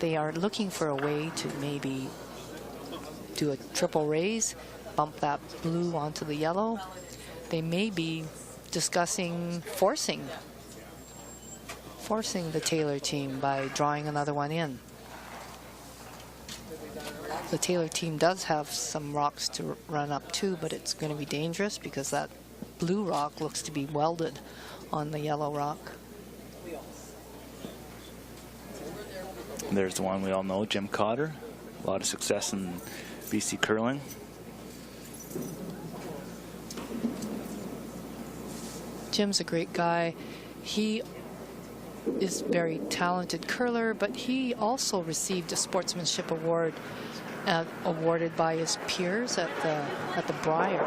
They are looking for a way to maybe do a triple raise, bump that blue onto the yellow. They may be discussing forcing the Taylor team by drawing another one in. The Taylor team does have some rocks to run up to, but it's going to be dangerous because that blue rock looks to be welded on the yellow rock. There's the one we all know, Jim Cotter. A lot of success in BC curling. Jim's a great guy. He is a very talented curler, but he also received a sportsmanship award awarded by his peers at the Briar.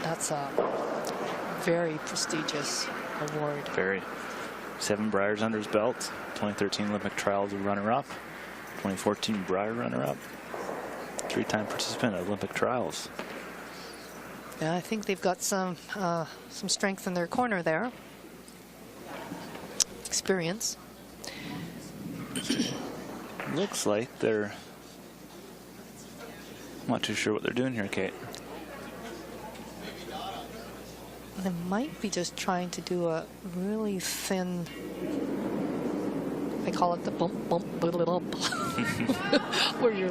That's a very prestigious award. Very. 7 Briars under his belt. 2013 Olympic Trials runner-up. 2014 Briar runner-up. 3-time participant at Olympic Trials. Yeah, I think they've got some strength in their corner there. Experience. Looks like they're... I'm not too sure what they're doing here, Kate. They might be just trying to do a really thin, I call it the bump, bump, bump, bump. Where you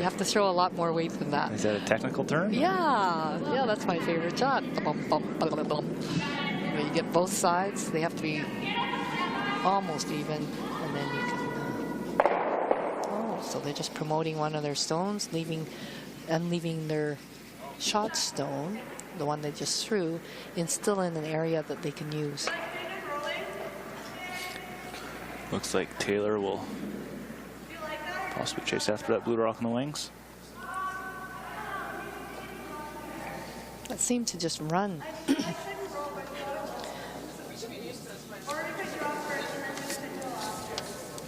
have to throw a lot more weight than that. Is that a technical term? Yeah, that's my favorite shot. The bump, bump, bump, bump. Where you get both sides, they have to be almost even, and then you can. So they're just promoting one of their stones, leaving their shot stone, the one they just threw, still in an area that they can use. Looks like Taylor will possibly chase after that blue rock in the wings. That seemed to just run.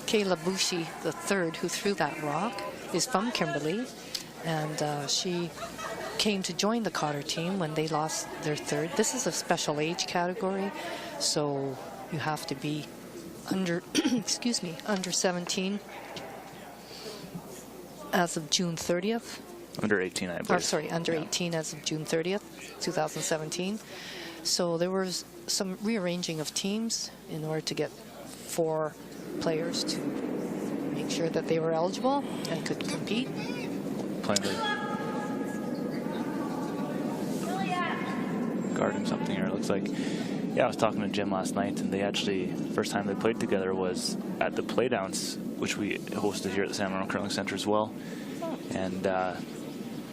Kayla Bushi, the third, who threw that rock, is from Kimberley, and she came to join the Cotter team when they lost their third. This is a special age category, so you have to be under, excuse me, under 17 as of June 30th. Under 18, I believe. Or sorry, under 18 as of June 30th, 2017. So there was some rearranging of teams in order to get 4 players to make sure that they were eligible and could compete. Guarding something here, it looks like. Yeah, I was talking to Jim last night, and they actually, first time they played together was at the Playdowns, which we hosted here at the Salmon Arm Curling Center as well. And that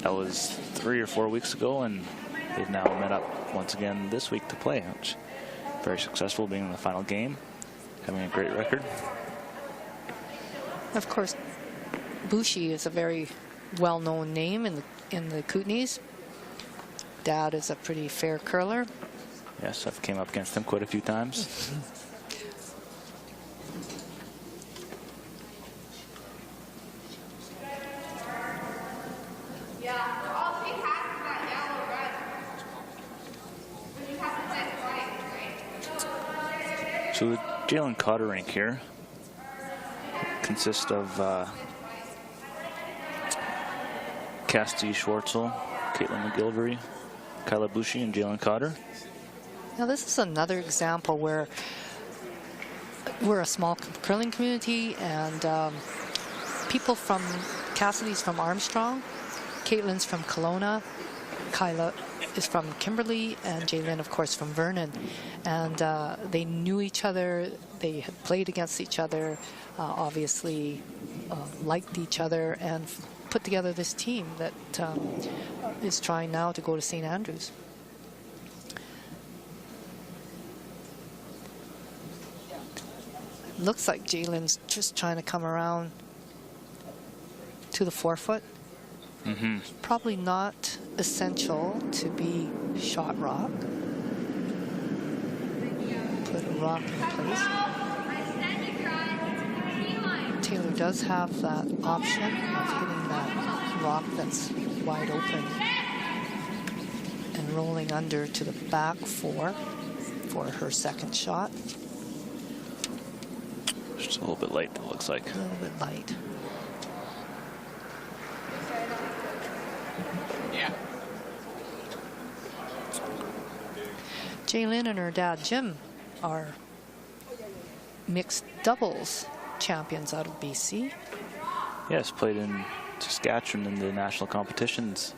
was 3 or 4 weeks ago, and they've now met up once again this week to play, which very successful, being in the final game, having a great record. Of course, Bushi is a very well-known name in the Kootenays. Dad is a pretty fair curler. Yes, I've came up against him quite a few times. So the Jalen Cotter rink here consists of Cassidy Schwartzel, Caitlin McGilvery, Kyla Bushi, and Jalen Cotter. Now this is another example where we're a small curling community, and people from Cassidy's from Armstrong, Caitlin's from Kelowna, Kyla is from Kimberley, and Jalen, of course, from Vernon. And they knew each other, they had played against each other, obviously liked each other, and put together this team that is trying now to go to St. Andrews. Looks like Jalen's just trying to come around to the forefoot. Probably not essential to be shot rock. Put a rock in place. Taylor does have that option of hitting that rock that's wide open and rolling under to the back 4 for her second shot. Just a little bit light, it looks like. A little bit light. Jaylin and her dad Jim are mixed doubles champions out of BC. Yes, played in Saskatchewan in the national competitions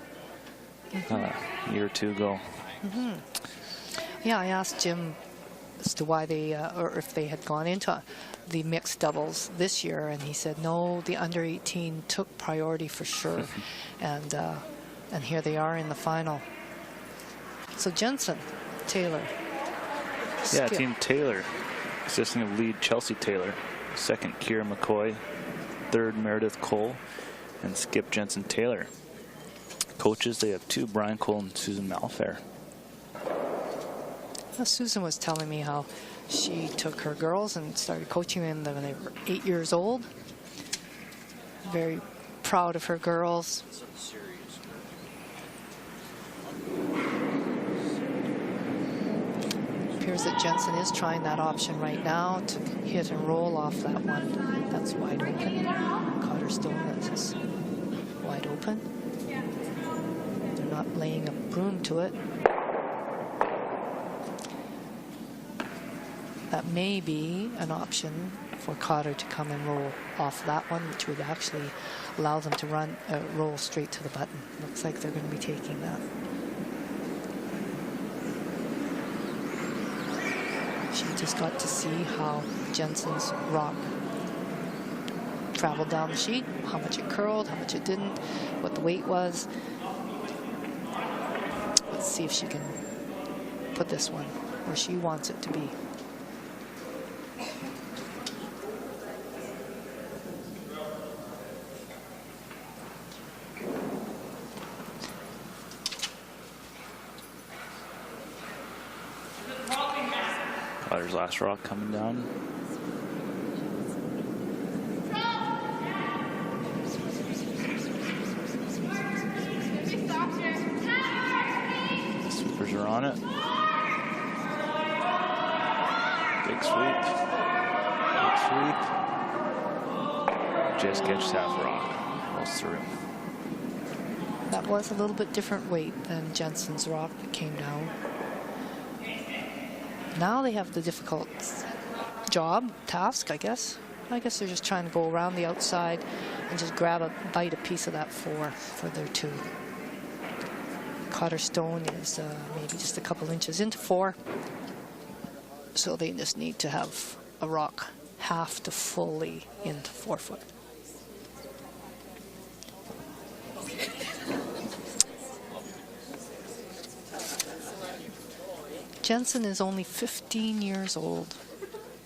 a year or 2 ago. Yeah, I asked Jim as to why they, or if they had gone into the mixed doubles this year, and he said no, the under 18 took priority for sure, and here they are in the final. So Jensen, Taylor, Yeah, Skip. Team Taylor, consisting of lead Chelsea Taylor, second Kira McCoy, third Meredith Cole, and Skip Jensen Taylor. Coaches, they have 2, Brian Cole and Susan Malfair. Susan was telling me how she took her girls and started coaching them when they were 8 years old. Very proud of her girls. It appears that Jensen is trying that option right now to hit and roll off that one. That's wide open. Cotter Stone, that's wide open. They're not laying a broom to it. That may be an option for Cotter to come and roll off that one, which would actually allow them to roll straight to the button. Looks like they're going to be taking that. She just got to see how Jensen's rock traveled down the sheet, how much it curled, how much it didn't, what the weight was. Let's see if she can put this one where she wants it to be. Cotter's last rock coming down. The sweepers are on it. Big sweep. Big sweep. Just catches half rock. Rolls through. That was a little bit different weight than Jensen's rock that came down. Now they have the difficult task, I guess. I guess they're just trying to go around the outside and just bite a piece of that four for their two. Cotter Stone is maybe just a couple inches into four. So they just need to have a rock half to fully into 4 foot. Jensen is only 15 years old.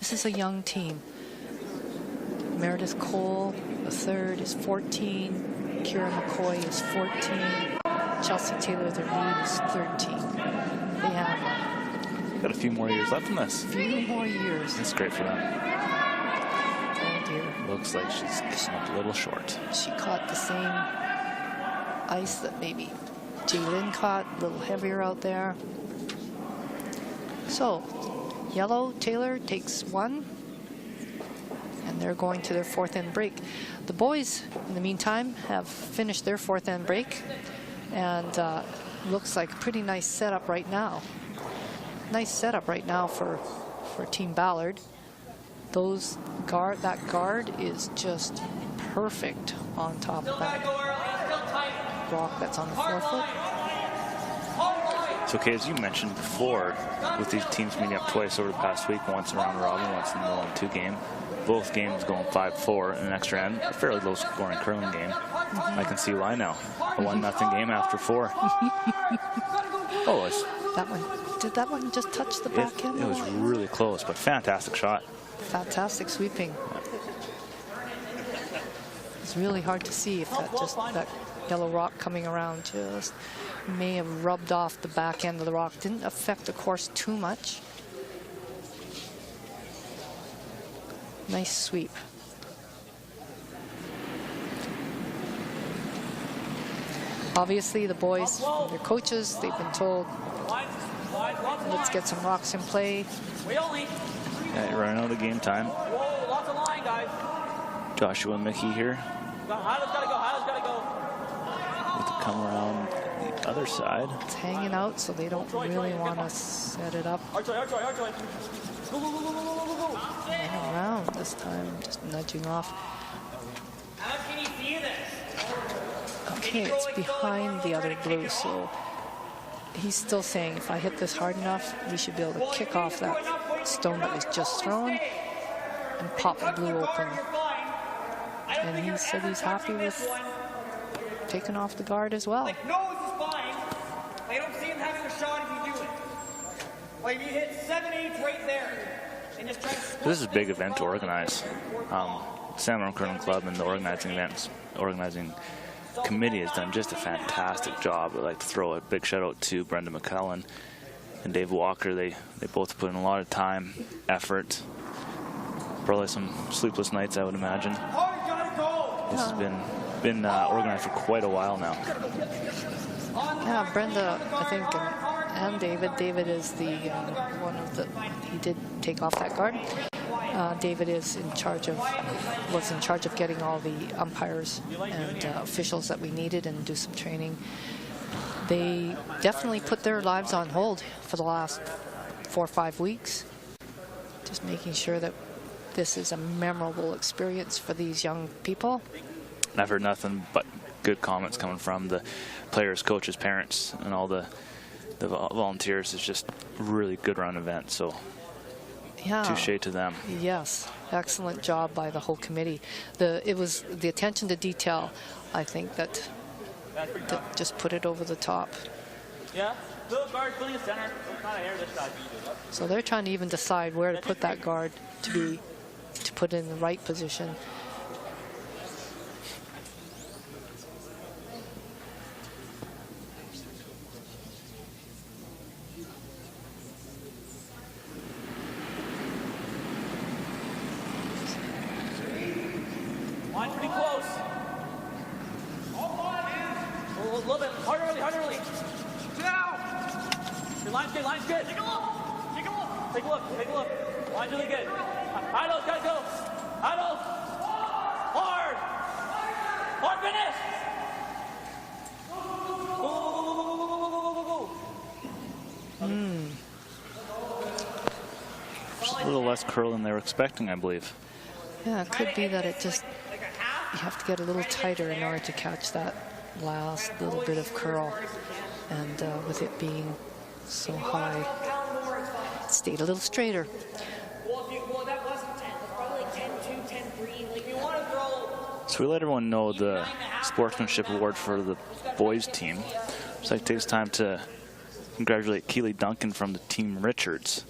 This is a young team. Meredith Cole, the third, is 14. Kira McCoy is 14. Chelsea Taylor, their lead, is 13. They have got a few more years left in this. A few more years. That's great for them. Oh dear. Looks like she's getting up a little short. She caught the same ice that maybe Jaylin caught, a little heavier out there. So, yellow, Taylor takes one, and they're going to their fourth end break. The boys, in the meantime, have finished their fourth end break, and looks like a pretty nice setup right now. Nice setup right now for Team Ballard. That guard is just perfect on top of that rock that's on the 4 foot. It's okay, as you mentioned before, with these teams meeting up twice over the past week, once in round robin, once in the 1-2 game. Both games going 5-4 in an extra end. A fairly low-scoring curling game. I can see why now. A 1-0 game after 4. Did that one just touch the back end? It was really close, but fantastic shot. Fantastic sweeping. It's really hard to see if that yellow rock coming around just may have rubbed off the back end of the rock. Didn't affect the course too much. Nice sweep. Obviously, the boys, their coaches, they've been told, let's get some rocks in play. Yeah, you're running out of game time. Joshua Mickey here. With the come around the other side. It's hanging out, so they don't really want to set it up. Hang around this time, just nudging off. Okay, it's behind the other blue, so he's still saying if I hit this hard enough, we should be able to kick off that stone that was just thrown and pop the blue open. And he said he's happy with taking off the guard as well. Like, nose is fine. I don't see him having a shot if you do it. Like, you hit 7/8 right there. And just try to This is a big event to organize. Salmon Arm Curling Club and the organizing committee has done just a fantastic job. I'd like to throw a big shout out to Brenda McCullen and Dave Walker, they both put in a lot of time, effort, probably some sleepless nights, I would imagine. This has been organized for quite a while now. Yeah, Brenda, I think, and David. David is the one of the. He did take off that guard. David was in charge of getting all the umpires and officials that we needed and do some training. They definitely put their lives on hold for the last 4 or 5 weeks, just making sure that this is a memorable experience for these young people. And I've heard nothing but good comments coming from the players, coaches, parents, and all the volunteers. It's just a really good run event, so yeah, touche to them. Yes, excellent job by the whole committee. It was the attention to detail, I think, that just put it over the top. Yeah, little guard filling the center. Not a hair this side. So they're trying to even decide where to put that guard to put it in the right position. Line's pretty close. A little bit. Hard early. Your line's good. Take a look. Line's really good. Idle, gotta go. Idle. Hard finish. Go. Just a little less curl than they were expecting, I believe. Yeah, it could be that you have to get a little tighter in order to catch that last little bit of curl. And with it being so high, it stayed a little straighter. Well, that wasn't 10. It's probably like 10-2, 10-3. Like, we want to throw. So we let everyone know the sportsmanship award for the boys team. So I take this time to congratulate Keely Duncan from the team Richards.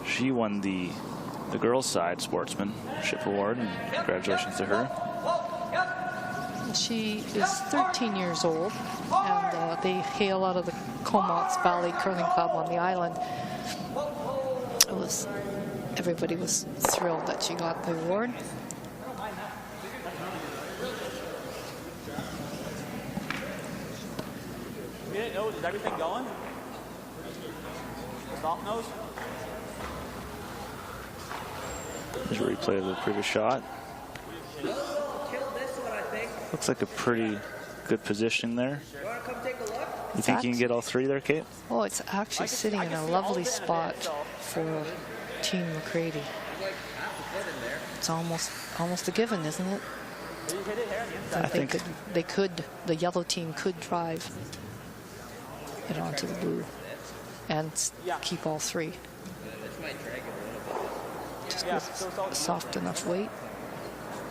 She won the girls' side sportsmanship award, and congratulations to her. She is 13 years old, and they hail out of the Comox Valley Curling Club on the island. Everybody was thrilled that she got the award. Is everything going? Soft nose? There's a replay of the previous shot. Looks like a pretty good positioning there. You think you can get all three there, Kate? Oh, it's actually sitting in a lovely spot for Team McCrady. It's almost a given, isn't it? I think the yellow team could drive it onto the blue and keep all three. Just with a soft enough weight.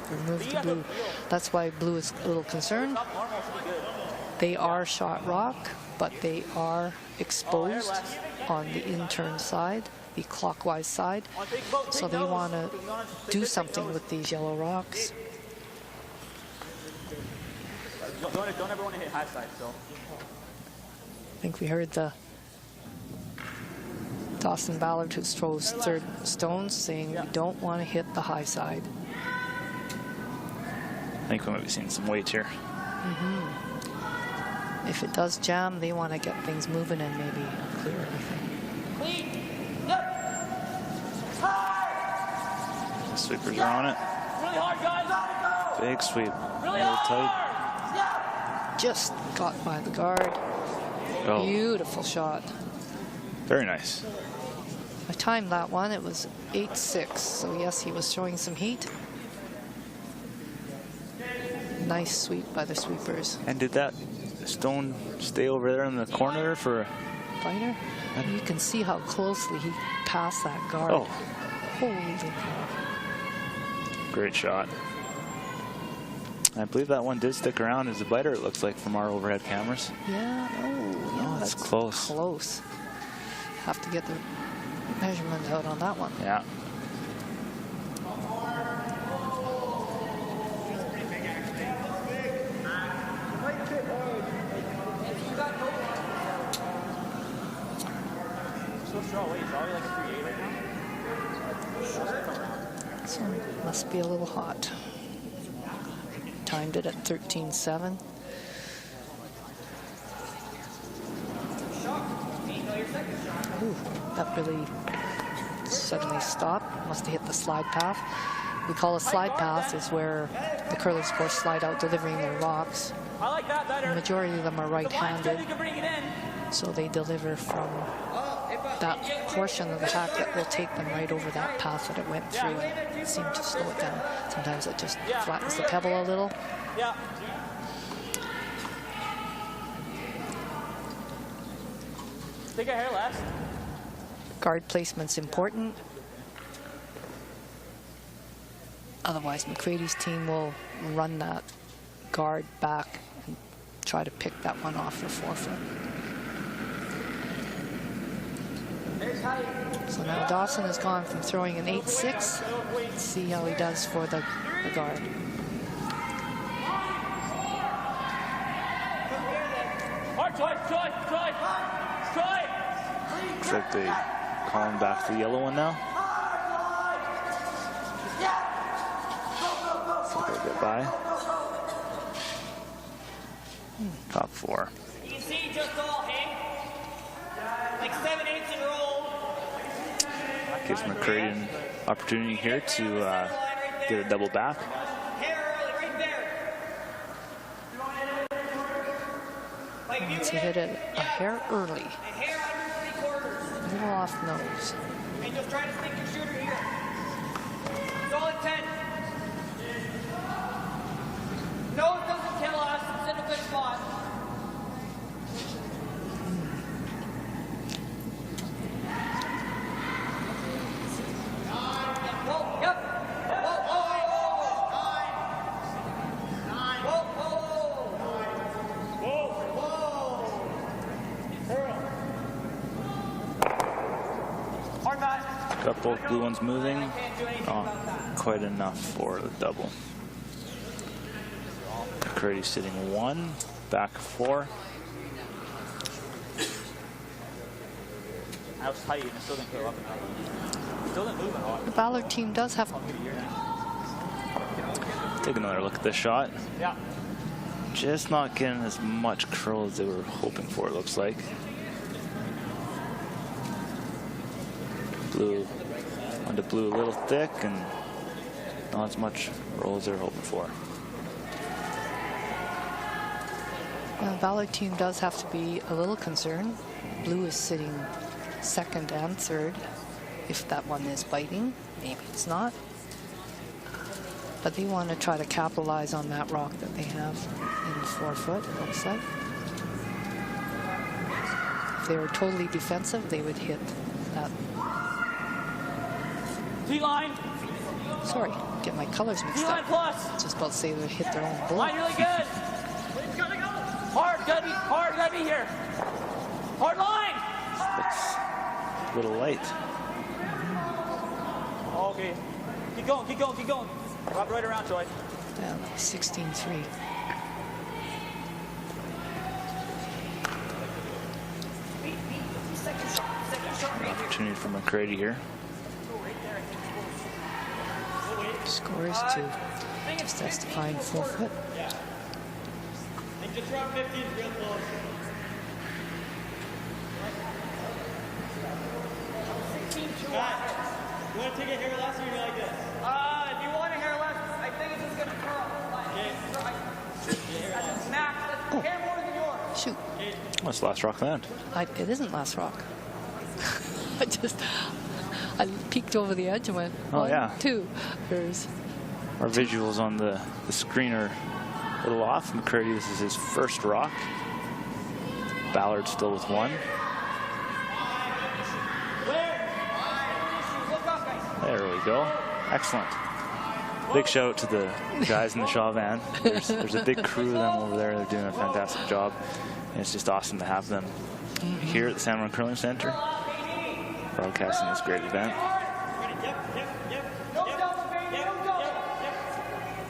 Remove the blue. That's why blue is a little concerned. They are shot rock, but they are exposed on the in-turn side, the clockwise side. So they want to do something with these yellow rocks. Don't ever want to hit high side, so. I think we heard the Dawson Ballard, who throws third stones, saying we don't want to hit the high side. I think we might be seeing some weight here. If it does jam, they want to get things moving and maybe clear everything. The sweepers are on it. Really hard, guys. Big sweep. Really a little hard. tight. Just got by the guard. Oh. Beautiful shot. Very nice. I timed that one. It was 8-6. So yes, he was showing some heat. Nice sweep by the sweepers. And did that stone stay over there in the corner for a fighter? You can see how closely he passed that guard. Oh. Holy cow. Great shot. I believe that one did stick around as a biter, it looks like, from our overhead cameras. Yeah, yeah, that's close. Close. Have to get the measurement out on that one. Yeah. This one must be a little hot. Timed it at 13.7. Ooh, that really suddenly stopped. Must have hit the slide path. We call a slide path is where the curlers, of course, slide out delivering their rocks. I like that better. The majority of them are right-handed, You can bring it in. so they deliver from that portion of the hack that will take them right over that path that it went through and seem to slow it down. Sometimes it just flattens the pebble a little. Yeah. Take a hair less. Guard placement's important. Otherwise, McCrady's team will run that guard back and try to pick that one off for forfeit. So now Dawson has gone from throwing an 8-6. Let's see how he does for the guard. Looks like they calling back the yellow one now. See if they'll get by. Top 4. You can see just all hang. Like 7/8 in a row. Gives McCrady an opportunity here to get a double back. Hair early, right there. Like if you Once he hit it a hair early, a hair under 3/4. a little off nose. And just try to stick your shooter here. Solid 10. Nose doesn't kill us. It's in a good spot. Whoa, yep. Whoa, whoa, whoa, whoa. Hard back. Got both blue ones moving. Not quite enough for the double. McCrady sitting 1, back 4. That was tight and it still didn't go up enough. Still didn't move enough. The Ballard team does have Take another look at this shot. Yeah. Just not getting as much curl as they were hoping for, it looks like. Blue, onto blue a little thick and not as much roll as they were hoping for. Now, the Ballard team does have to be a little concerned. Blue is sitting 2nd and 3rd. If that one is biting, maybe it's not. But they want to try to capitalize on that rock that they have in the 4-foot, it looks like. If they were totally defensive, they would hit that. T-line. Sorry, get my colors mixed T-line up. plus. Just about to say they would hit their own bull. Line really good. Hard, gotta be here. Hard line. Looks a little light. Okay. Keep going. Drop right around, Troy. Yeah, 16-3. Opportunity for McCrady here. Score is 2. Just has to find 4-foot. Just around 15 is real close. 16 too wide. You want to take a hair less or you like this? If you want a hair less, I think it's just going to curl. Okay. Max, hair more than yours. Shoot. What's the last rock land? It isn't last rock. I peeked over the edge and went, Oh, 1, yeah. 2. There's Our visuals on the screen are a little off. McCrady, this is his first rock. Ballard still with 1. There we go. Excellent. Big shout out to the guys in the Shaw van. There's a big crew of them over there. They're doing a fantastic job. And it's just awesome to have them here at the Salmon Arm Curling Center, broadcasting this great event.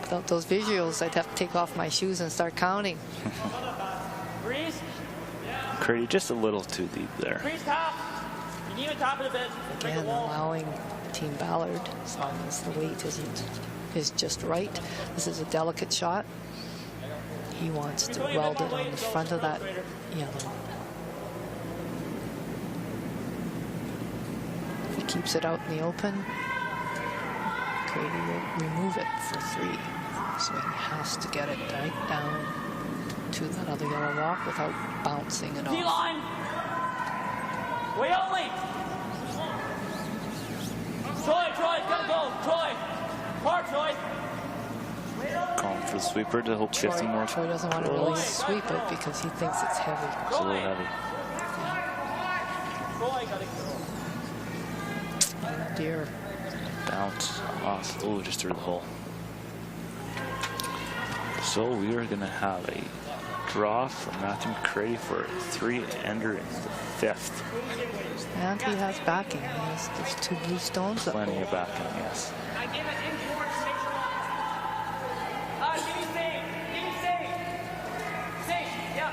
without those visuals, I'd have to take off my shoes and start counting. Breeze. McCrady just a little too deep there. Breeze top. You can even tap it a bit. Break Again, the wall. allowing Team Ballard, as long as the weight is just right. This is a delicate shot. He wants to weld it on the front of that yellow. If he keeps it out in the open, McCrady will remove it for 3. So he has to get it right down to that other yellow rock without bouncing it off. T-line. Way only. Troy, gotta go. Troy. Park, Troy. Calling for the sweeper to hope 50 more. Troy doesn't want to really sweep it because he thinks it's heavy. It's a little heavy. Troy, gotta go. Oh dear. Bounce off. Oh, just through the hole. So we are going to have a draw from Matthew McCrady for a 3-ender in the 5th. And he has backing. He has those 2 blue stones. Plenty of backing, yes. I give it in towards to make sure. Give me save. Give me save. Save. Yep.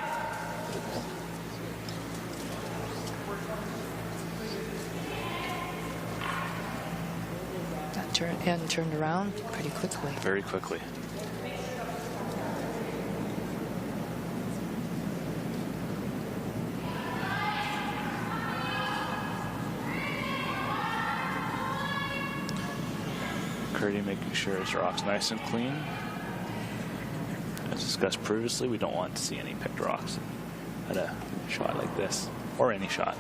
That end turned around pretty quickly. Very quickly. McCrady making sure his rock's nice and clean. As discussed previously, we don't want to see any picked rocks at a shot like this, or any shot.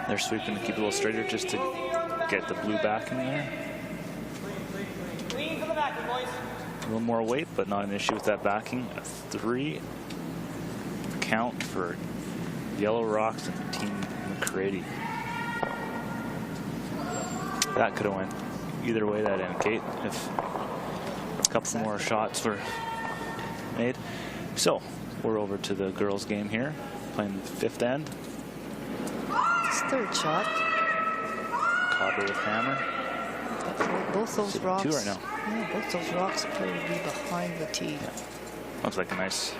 They're sweeping to keep it a little straighter just to get the blue backing there. Clean for the backing, boys. A little more weight, but not an issue with that backing. A 3 count for yellow rocks and Team McCrady. That could have went either way, that end, Kate, if a couple more shots were made. So we're over to the girls' game here, playing the 5th end. His 3rd shot. Cotter with hammer. Both those rocks. 2 right now. Yeah, both those rocks appear to be behind the tee. Yeah. Looks like a nice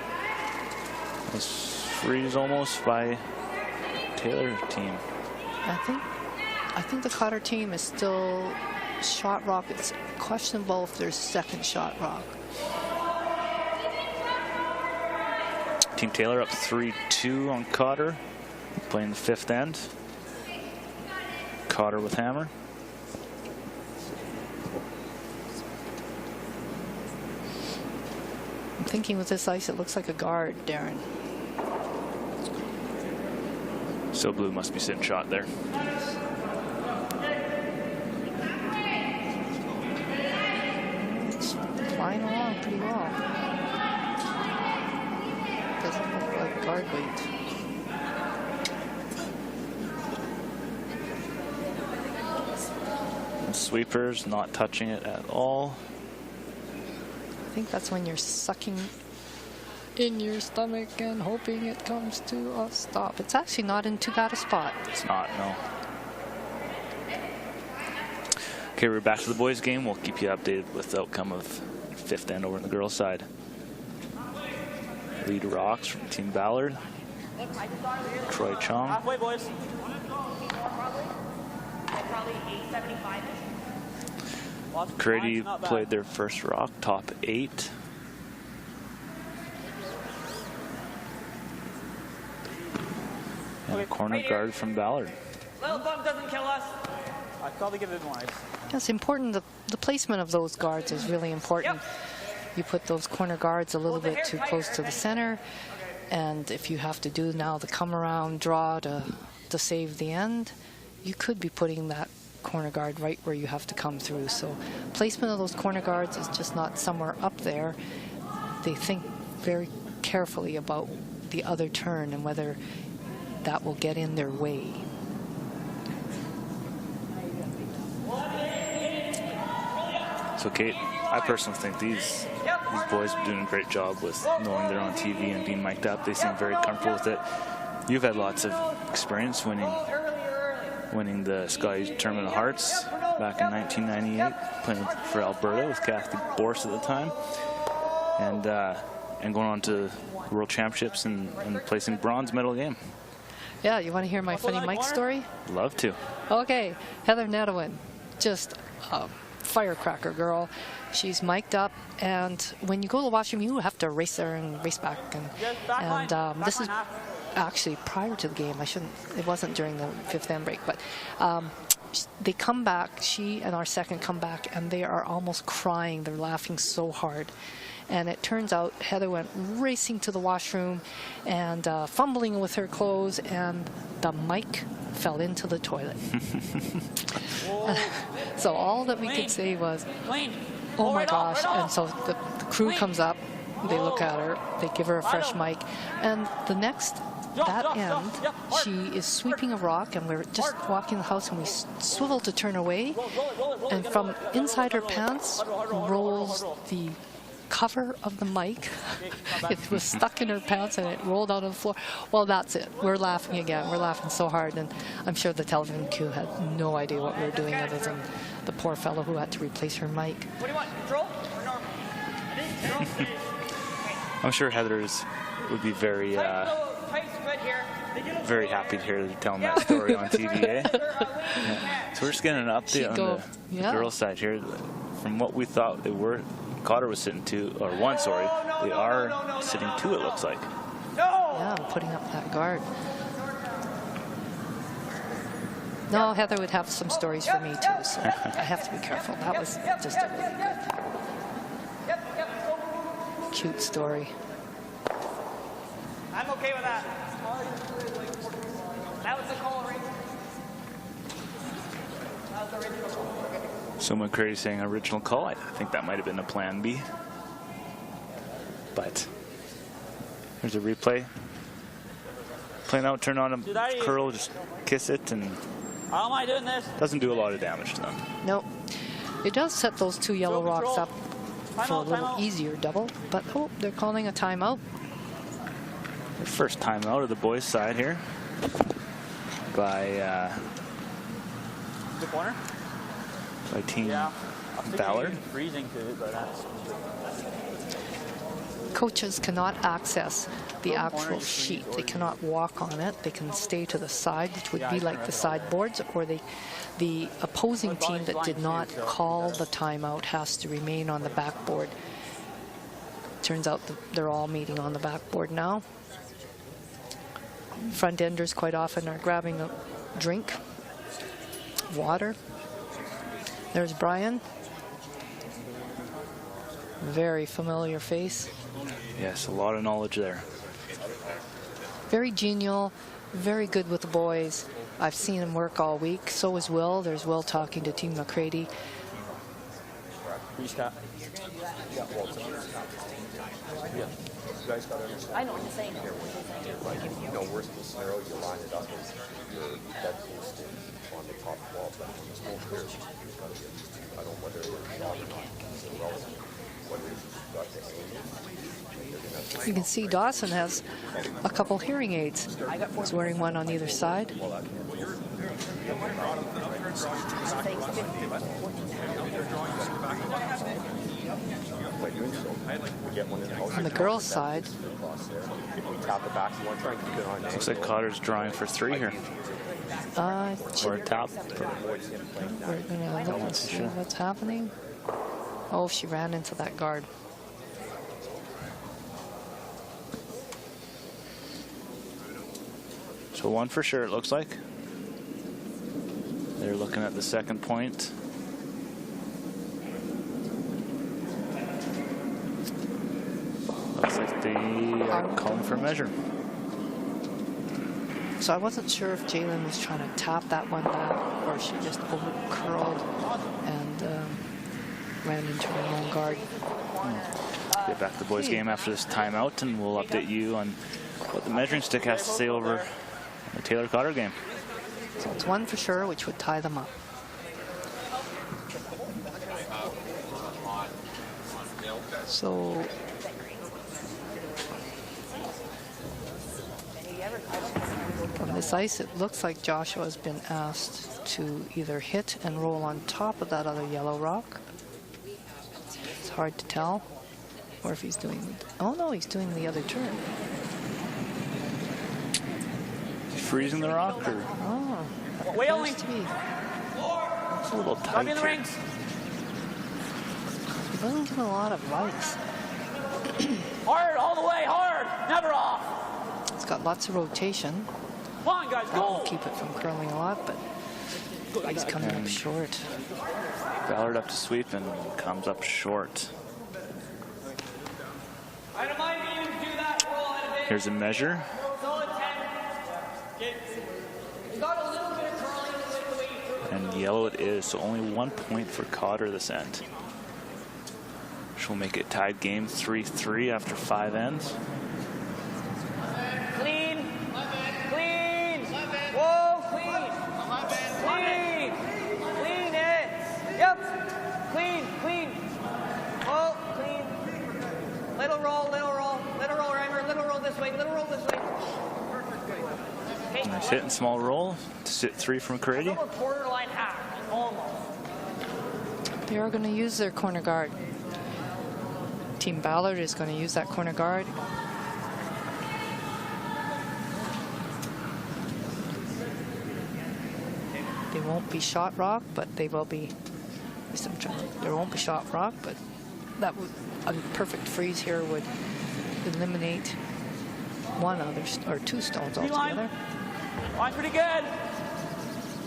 freeze almost by Taylor's team. I think the Cotter team is still shot rock. It's questionable if there's 2nd shot rock. Team Taylor up 3-2 on Cotter, playing the 5th end. Cotter with hammer. I'm thinking with this ice, it looks like a guard, Darren. So blue must be sitting shot there. It's flying along pretty well. Doesn't look like guard weight. And sweepers not touching it at all. I think that's when you're sucking in your stomach and hoping it comes to a stop. It's actually not in too bad a spot. It's not, no. Okay, we're back to the boys' game. We'll keep you updated with the outcome of 5th end over on the girls' side. Lead rocks from Team Ballard. Troy Chong. Halfway, boys. Probably 875-ish. McCrady played their first rock, top 8. And a corner guard from Ballard. Little bump doesn't kill us. I'd probably give it more ice. It's important. The placement of those guards is really important. You put those corner guards a little bit too close to the center. And if you have to do now the come around draw to save the end, you could be putting that corner guard right where you have to come through. So placement of those corner guards is just not somewhere up there. They think very carefully about the other turn and whether that will get in their way. So Kate, I personally think these These boys are doing a great job with knowing they're on TV and being mic'd up. They seem very comfortable with it. You've had lots of experience winning the Scotty Tournament of Hearts back in 1998, playing for Alberta with Kathy Borse at the time, and going on to World Championships and placing bronze medal game. Yeah, you want to hear my funny Mike story? Love to. Okay, Heather Nedowin, just a firecracker girl. She's mic'd up, and when you go to the washroom, you have to race there and race back. And this is actually prior to the game. It wasn't during the 5th end break, but they come back, she and our second come back, and they are almost crying. They're laughing so hard. And it turns out Heather went racing to the washroom and fumbling with her clothes, and the mic fell into the toilet. So all that we could say was, oh my gosh. And so the crew comes up, they look at her, they give her a fresh mic, and that end, she is sweeping a rock, and we're just walking the house, and we swivel to turn away, and from inside her pants rolls the cover of the mic. It was stuck in her pants and it rolled out on the floor. Well, that's it. We're laughing again. We're laughing so hard, and I'm sure the television crew had no idea what we were doing other than the poor fellow who had to replace her mic. What do you want? Control or normal? I'm sure Heather's would be very happy to hear you telling that story on TV. Yeah. So we're just getting an update on the girls' side here. From what we thought they were, Cotter was sitting 2, or 1, sorry. They are sitting 2, it looks like. Yeah, putting up that guard. No, Heather would have some stories for me too, so I have to be careful. That was just a really good, cute story. I'm okay with that. That was the call, right? That was the original call. So McCrady saying original call. I think that might have been a plan B. But here's a replay. Playing out, turn on a curl, just kiss it, and How am I doing this? doesn't do a lot of damage to them. Nope. It does set those 2 yellow rocks up for a little easier double, but oh, they're calling a timeout. The first timeout of the boys' side here by The corner? by Team Yeah. Ballard. Freezing to it, but that's... Coaches cannot access the actual sheet. They cannot walk on it. They can stay to the side, which would be like the sideboards, or the opposing team that did not call the timeout has to remain on the backboard. Turns out that they're all meeting on the backboard now. Front enders quite often are grabbing a drink, water. There's Brian. Very familiar face. Yes, a lot of knowledge there. Very genial, very good with the boys. I've seen him work all week. So is Will. There's Will talking to Team McCrady. I know what you're saying. You know, worst case scenario, you line it up as your dead post on the top wall, but when it's more clear, you've got to get used to, I don't know whether it's shot or not, it's irrelevant. Whether you've got the aim. You can see Dawson has a couple hearing aids. He's wearing one on either side. On the girls' side, Looks like Cotter's drawing for 3 here. Or a tap. We're going to look and see what's happening. Oh, she ran into that guard. So 1 for sure, it looks like. They're looking at the second point. Looks like they are calling for a measure. So I wasn't sure if Jalen was trying to tap that one down or she just over curled and ran into her own guard. Get back to the boys' game after this timeout, and we'll update you on what the measuring stick has to say over the Taylor Cotter game. So it's 1 for sure, which would tie them up. So from this ice, it looks like Joshua's been asked to either hit and roll on top of that other yellow rock. It's hard to tell. Or if he's doing, oh no, he's doing the other turn. Freezing the rock, or? Oh, Whaling. appears to be. It's a little Drop tight in the here. rings. He doesn't get a lot of ice. Hard, all the way, hard. Never off. It's got lots of rotation. Come on, guys, That will go. keep it from curling a lot, but he's coming up short. Ballard up to sweep and comes up short. I don't mind being able to do that. Roll out of it. Here's a measure. Solid 10. You got a little bit of curling with the way you threw it. And yellow it is, so only 1 point for Cotter this end. Which will make it tied game 3-3 after 5 ends. Clean. Clean. Whoa, clean. Clean. Clean it. Yep. Clean, clean. Whoa, clean. Little roll, little roll. Little roll, Reimer. Little roll this way. Little roll this way. Okay. Nice hit and small roll to sit 3 from McCrady. Over quarter line half. Almost. They are going to use their corner guard. Team Ballard is going to use that corner guard. They won't be shot rock, but they will be. At least I'm trying. There won't be shot rock, but that would a perfect freeze here would eliminate one other or 2 stones altogether. Line's pretty good.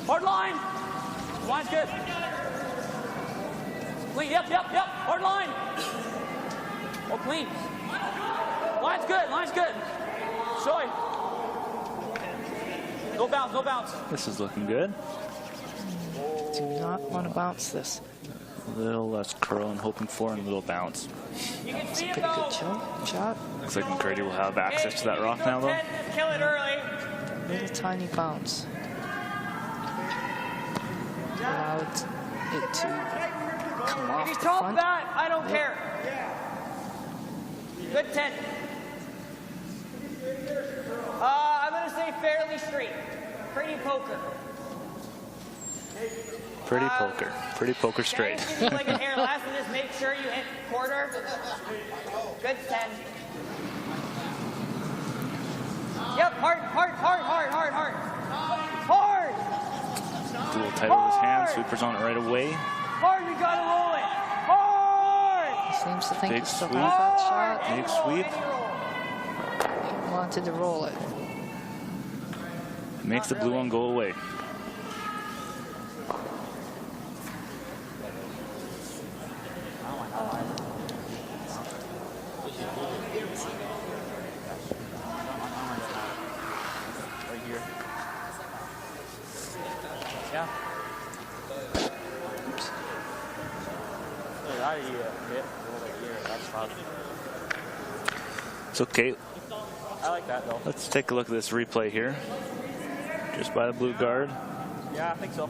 Hard line. Line's good. Clean. Yep. Hard line. Oh, clean. Line's good. Line's good. Show it. No bounce. No bounce. This is looking good. Do not want to bounce this. A little less curl and hoping for, and a little bounce. You can see it Pretty go. good shot. Looks like McCrady will have access to that rock now, though. Just kill it early. Little tiny bounce. Allowed it to come off If you the top front. that, I don't care. Good 10. I'm going to say fairly straight. Pretty poker. Pretty poker straight. Give you like a hair last and just make sure you hit quarter. Good 10. Yep, hard. Hard. A little tight with his hand. Sweeper's on it right away. Hard, we got to roll it. Hard. He seems to think Big he still sweep. has that shot. Big sweep. He wanted to roll it. Makes the blue one go away. Right here. Yeah. Oops. That hit over here. That's fine. It's okay. I like that though. Let's take a look at this replay here. Just by the blue guard. Yeah, I think so.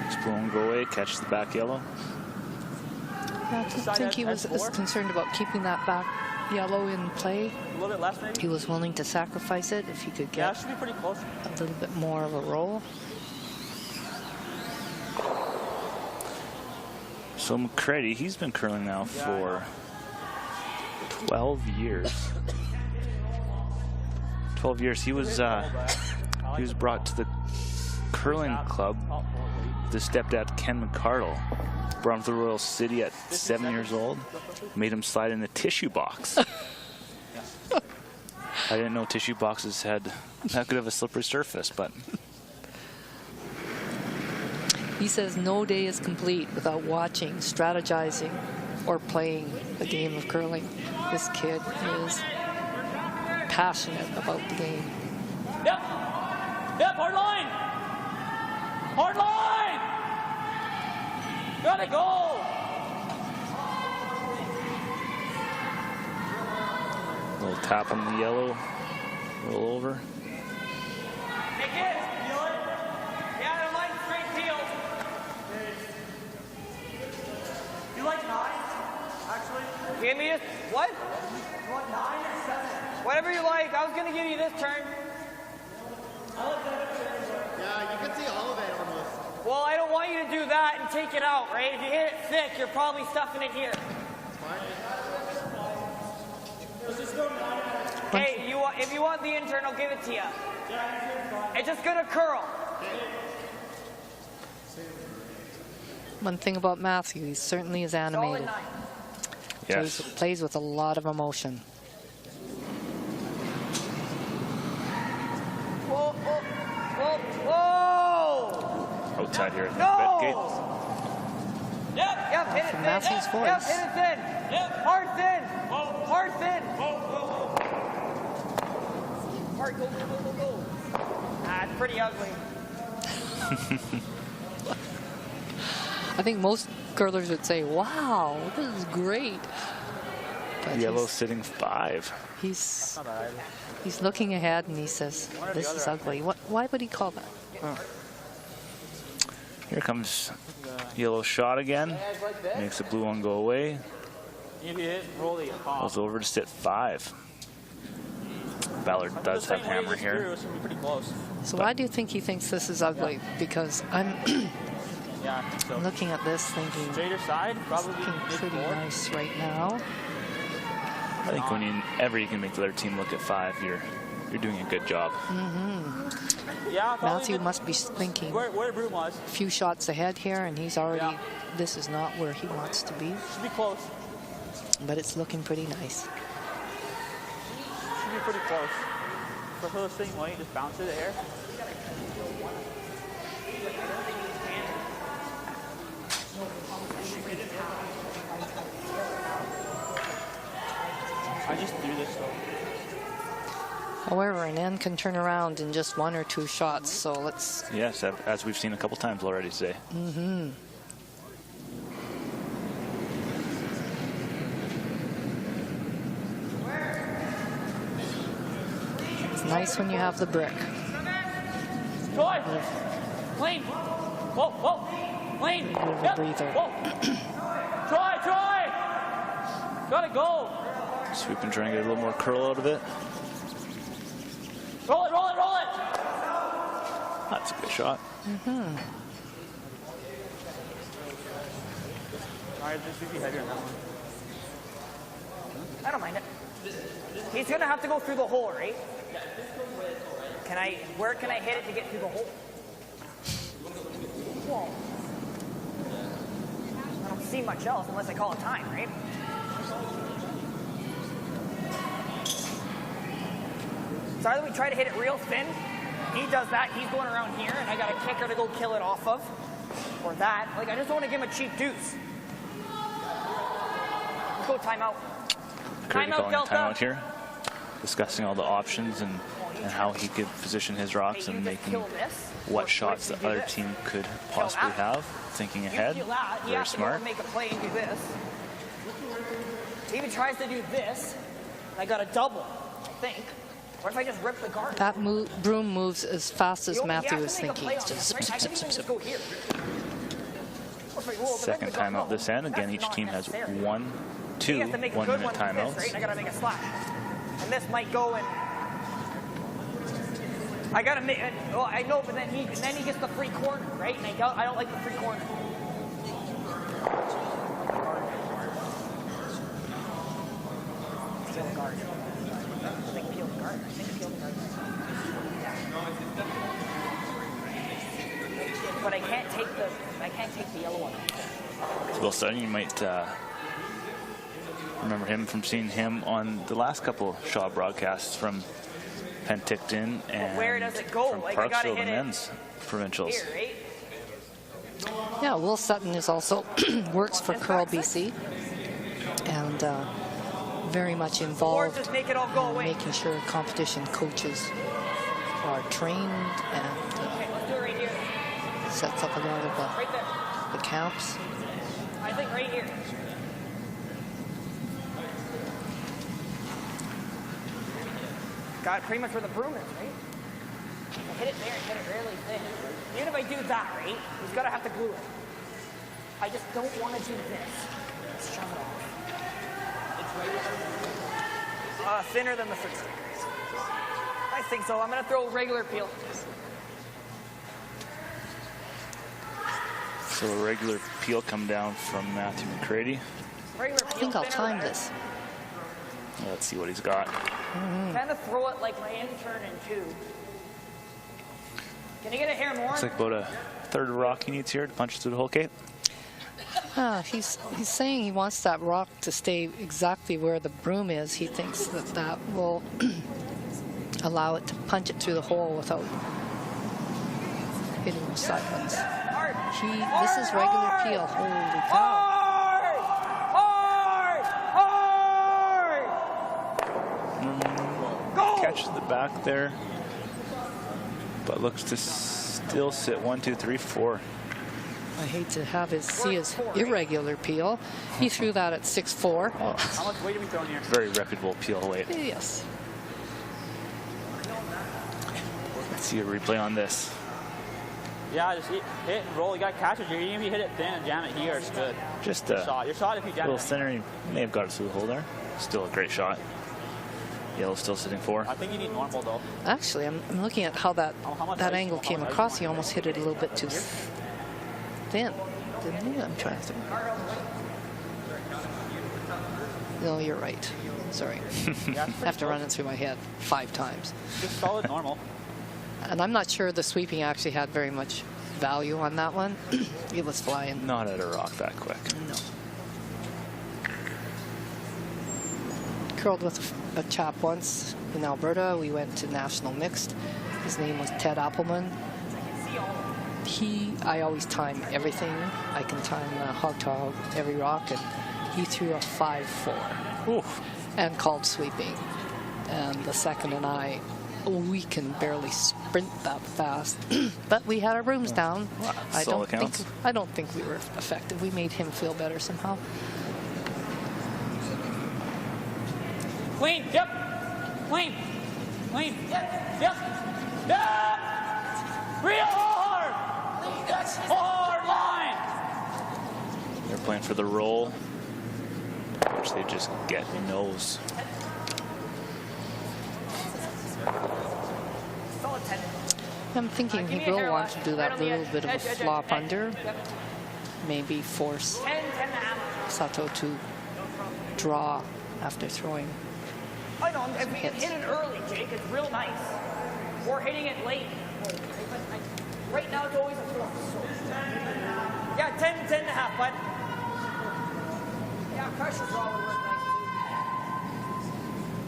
Just blue one go away, catches the back yellow. I don't think he was as concerned about keeping that back yellow in play. A little bit less maybe. He was willing to sacrifice it if he could Yeah, it get should be pretty close. a little bit more of a roll. So McCrady, he's been curling now for 12 years. 12 years. He was brought to the curling club with his stepdad Ken McCardle. Brought him to the Royal City at 7 years old. Made him slide in the tissue box. I didn't know tissue boxes had that good of a slippery surface, but He says no day is complete without watching, strategizing, or playing the game of curling. This kid is passionate about the game. Yep, hard line. Hard line. Gotta go. little tap on the yellow, roll over. Take it. Feel it. Yeah, the line's straight field. You like nine? Give me this. What? Whatever you like. I was going to give you this turn. Yeah, you can see all of it almost. Well, I don't want you to do that and take it out, right? If you hit it thick, you're probably stuffing it here. Hey, if you want the intern, I'll give it to you. It's just going to curl. One thing about Matthew, he certainly is animated. Yes. Plays with a lot of emotion. Whoa, whoa, whoa, whoa! Outside here at the No! gate. Yep, hit it From thin. Matthew's voice. Yep, hit it thin. Hard thin. Hard thin. Hard, go, go, go, go, go. Ah, it's pretty ugly. I think most curlers would say, wow, this is great. But Yellow sitting 5. he's looking ahead and he says, this is ugly. Why would he call that? Oh. Here comes yellow shot again. Makes the blue one go away. Goes over to sit 5. Ballard does have hammer here. So why do you think he thinks this is ugly? Because I'm looking at this thinking, Straighter side, probably looking pretty nice right now. I think whenever you can make the other team look at 5, you're doing a good job. Yeah, Matthew must be thinking where Broom was. a few shots ahead here, and he's already, this is not where he wants to be. Should be close. But it's looking pretty nice. Should be pretty close. For the same way, just bounce through the air. I just do this though. However, an end can turn around in just 1 or 2 shots, so let's... Yes, as we've seen a couple times already today. It's nice when you have the brick. Troy! Clean! Whoa, whoa! Clean! Bit of a Yep. breather. Whoa! Troy! Gotta go! Swoop and try and get a little more curl out of it. Roll it! That's a good shot. Alright, this should be heavier on that one. I don't mind it. He's going to have to go through the hole, right? Where can I hit it to get through the hole? Whoa. I don't see much else unless I call it time, right? So either we try to hit it real thin, he does that, he's going around here, and I got a kicker to go kill it off of. Or that. Like, I just don't want to give him a cheap deuce. Let's go timeout. McCrady calling a Delta. timeout here. Discussing all the options and how he could position his rocks and making what shots the other team could possibly have. Thinking ahead. Very smart. Make a play and do this. He even tries to do this. I got a double, I think. What if I just rip the guard? That broom moves as fast as Matthew is thinking. It's just zip, zip, zip, zip. Second timeout this end. Again, each team has 1, 2 1-minute timeouts. Right? I gotta make a slash. And this might go and I gotta make it. Oh, I know, but then he gets the free corner, right? And I don't like the free corner. Peel the guard. I think peel the guard. But I can't take the yellow one. Will Sutton, you might remember him from seeing him on the last couple Shaw broadcasts from Penticton and where does it go? from Like, I gotta Parksville, hit the it men's provincials. Here, right? Yeah, Will Sutton is also works for Curl BC and very much involved just make it all go in away. making sure competition coaches are trained and Okay, let's do it right here. sets up a lot of Right there. the camps. I think right here. Got pretty much where the broom is, right? I hit it there and hit it really thin. Even if I do that, right, he's gonna have to glue it. I just don't want to do this. Let's shove it off. Thinner than the first. I think so. I'm going to throw regular peel. So a regular peel come down from Matthew McCrady. Regular peel. I think I'll time this. Let's see what he's got. Kind of throw it like my intern in 2. Can I get a hair more? Looks like about a third of rock he needs here to punch through the hole, Kate. He's saying he wants that rock to stay exactly where the broom is. He thinks that that will allow it to punch it through the hole without hitting the side ones. This is regular peel. Holy cow. Catches the back there, but looks to still sit 1, 2, 3, 4. I hate to have see his irregular peel. He threw that at 6'4". How much weight are we throwing here? Very reputable peel weight. Yes. Let's see a replay on this. Yeah, just hit and roll. You got catches here. Even if you hit it thin and jam it here, it's good. Just Your a shot. Your shot if you jam little it. thinner. He may have got it through the hole there. Still a great shot. Yellow still sitting 4. I think you need normal though. Actually, I'm looking at how that much that ice- angle how came much ice across. you He want? almost hit it a little bit too thin, didn't he? I'm trying to. No, you're right. Sorry. Yeah, I have to run it through my head 5 times. just solid normal. And I'm not sure the sweeping actually had very much value on that one. It was flying. Not at a rock that quick. No. Curled with a chap once in Alberta. We went to National Mixed. His name was Ted Appleman. I always time everything. I can time hog to hog every rock, and he threw a 5-4 Oof. and called sweeping. And the second and we can barely sprint that fast, but we had our brooms down. Wow, I that's all that counts. don't think we were effective. We made him feel better somehow. Clean. Yep. Clean. Clean. Yep. Yep. Yep. Real hard. Hard line. They're playing for the roll, which they just get nose. I'm thinking he will want to do that little bit of a flop under, maybe force 10, 10.5. Sato to draw after throwing. I know, if we can hit it early, Jake, it's real nice. Or hitting it late. Right now, it's always a 4. Yeah, 10, 10.5, bud. Yeah, pressure draw would work nice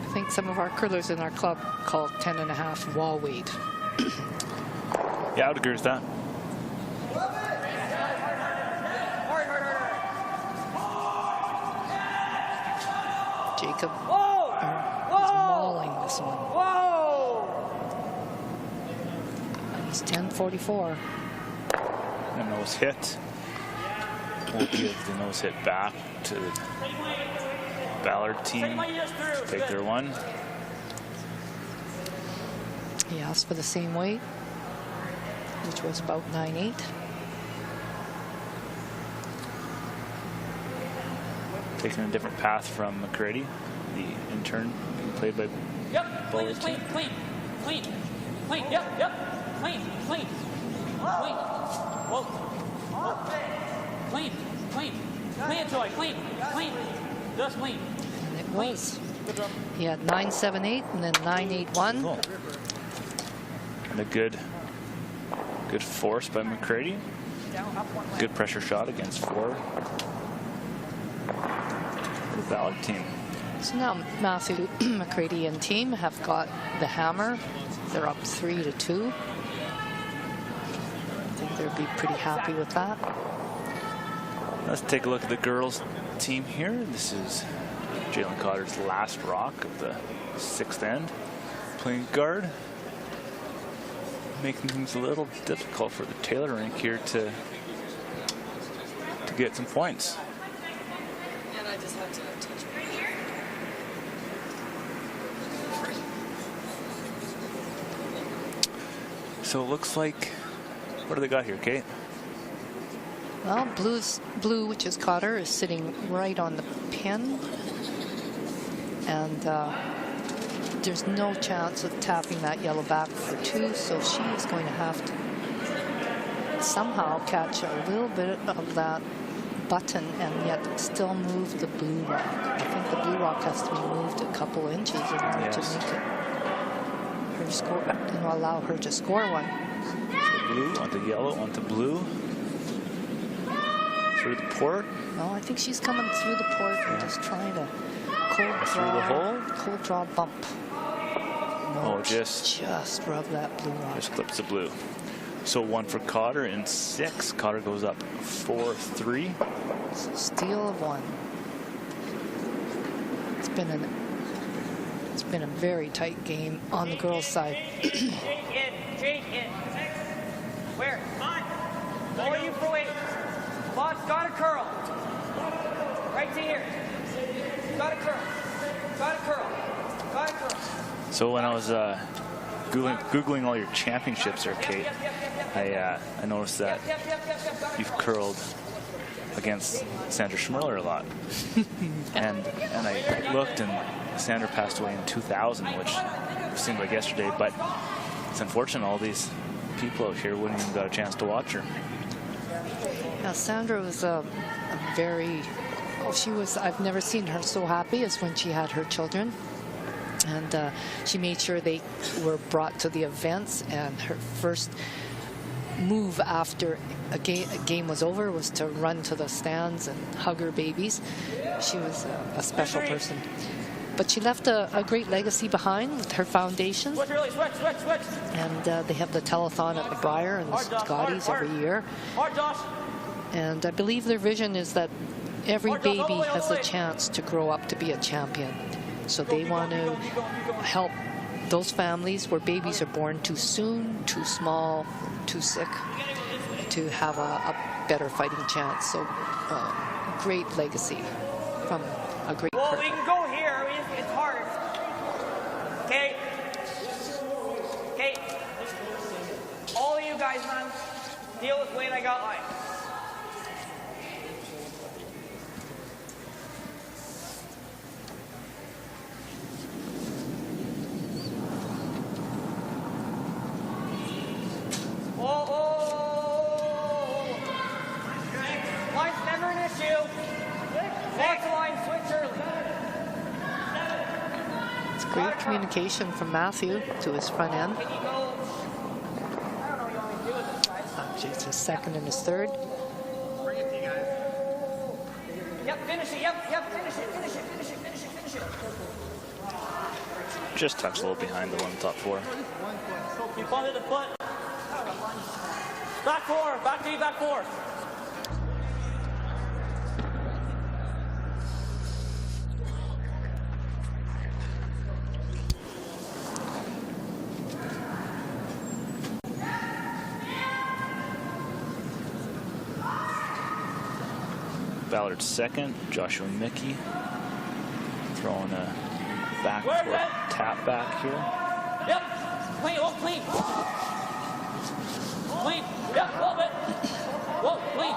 I think some of our curlers in our club call 10.5 wall weight. Yeah, I would agree with that. Jacob Whoa! is mauling this one. Whoa! And he's 10.44. A nose hit. We'll give the nose hit back to the Ballard team to take their one. He asked for the same weight, which was about 9.8. Taking a different path from McCrady, the intern being played by Yep. Clean. Ballard Clean. team. Clean. Clean. Clean. Yep. Yep. Clean. Clean. Clean. Whoa. Whoa. Clean. Clean. Clean, Joy. Clean. Clean. Just clean. And it was. He had 9.78 and then 9.81. Cool. And a good force by McCrady. Good pressure shot against 4. The Ballard team. So now Matthew McCrady and team have got the hammer. They're up 3-2. I think they'll be pretty happy with that. Let's take a look at the girls team here. This is Jalen Cotter's last rock of the 6th end. Playing guard. Making things a little difficult for the Taylor rink here to get some points. And I just have to touch it. So it looks like, what do they got here, Kate? Well, blue, which is Cotter, is sitting right on the pin. And there's no chance of tapping that yellow back for 2, so she is going to have to somehow catch a little bit of that button and yet still move the blue rock. I think the blue rock has to be moved a couple inches in order to make it her score, and allow her to score one. So blue onto yellow onto blue. Through the port. No, I think she's coming through the port and just trying to cold draw bump. No, just rub that blue rock. Just clips the blue. So 1 for Cotter in 6. Cotter goes up 4-3. So steal of 1. It's been a very tight game on the girls' side. Jake in. Where? All you for weight. Bot's got a curl. Right to here. Got a curl. So when I was Googling all your championships there, Kate, I noticed that you've curled against Sandra Schmirler a lot. and I looked, and Sandra passed away in 2000, which seemed like yesterday, but it's unfortunate all these people out here wouldn't even got a chance to watch her. Now, Sandra was a very, I've never seen her so happy as when she had her children. And she made sure they were brought to the events, and her first move after a game was over was to run to the stands and hug her babies. She was a special person. But she left a great legacy behind with her foundation. Switch. And they have the telethon at the Briar and the Scotties every year. Hard, Josh. And I believe their vision is that every baby has a chance to grow up to be a champion. So they want to help those families where babies are born too soon, too small, too sick, to have a better fighting chance. So great legacy from a great Well, curler. we can go here. It's hard. Okay. All of you guys, man, deal with Wayne. I got line. Line's never an issue. Lots of line, switch early. It's great communication from Matthew to his front end. Can you go? I don't know what you want me to do with this, guys. It's his second and his third. Yep, finish it. Yep, finish it. Just touched a little behind the one top 4. Keep on to the foot. Back 4. Back 4. Ballard second. Joshua Mickey throwing a backfoot tap back here. Yep. Clean. Clean. Yep, a little bit. Whoa, clean.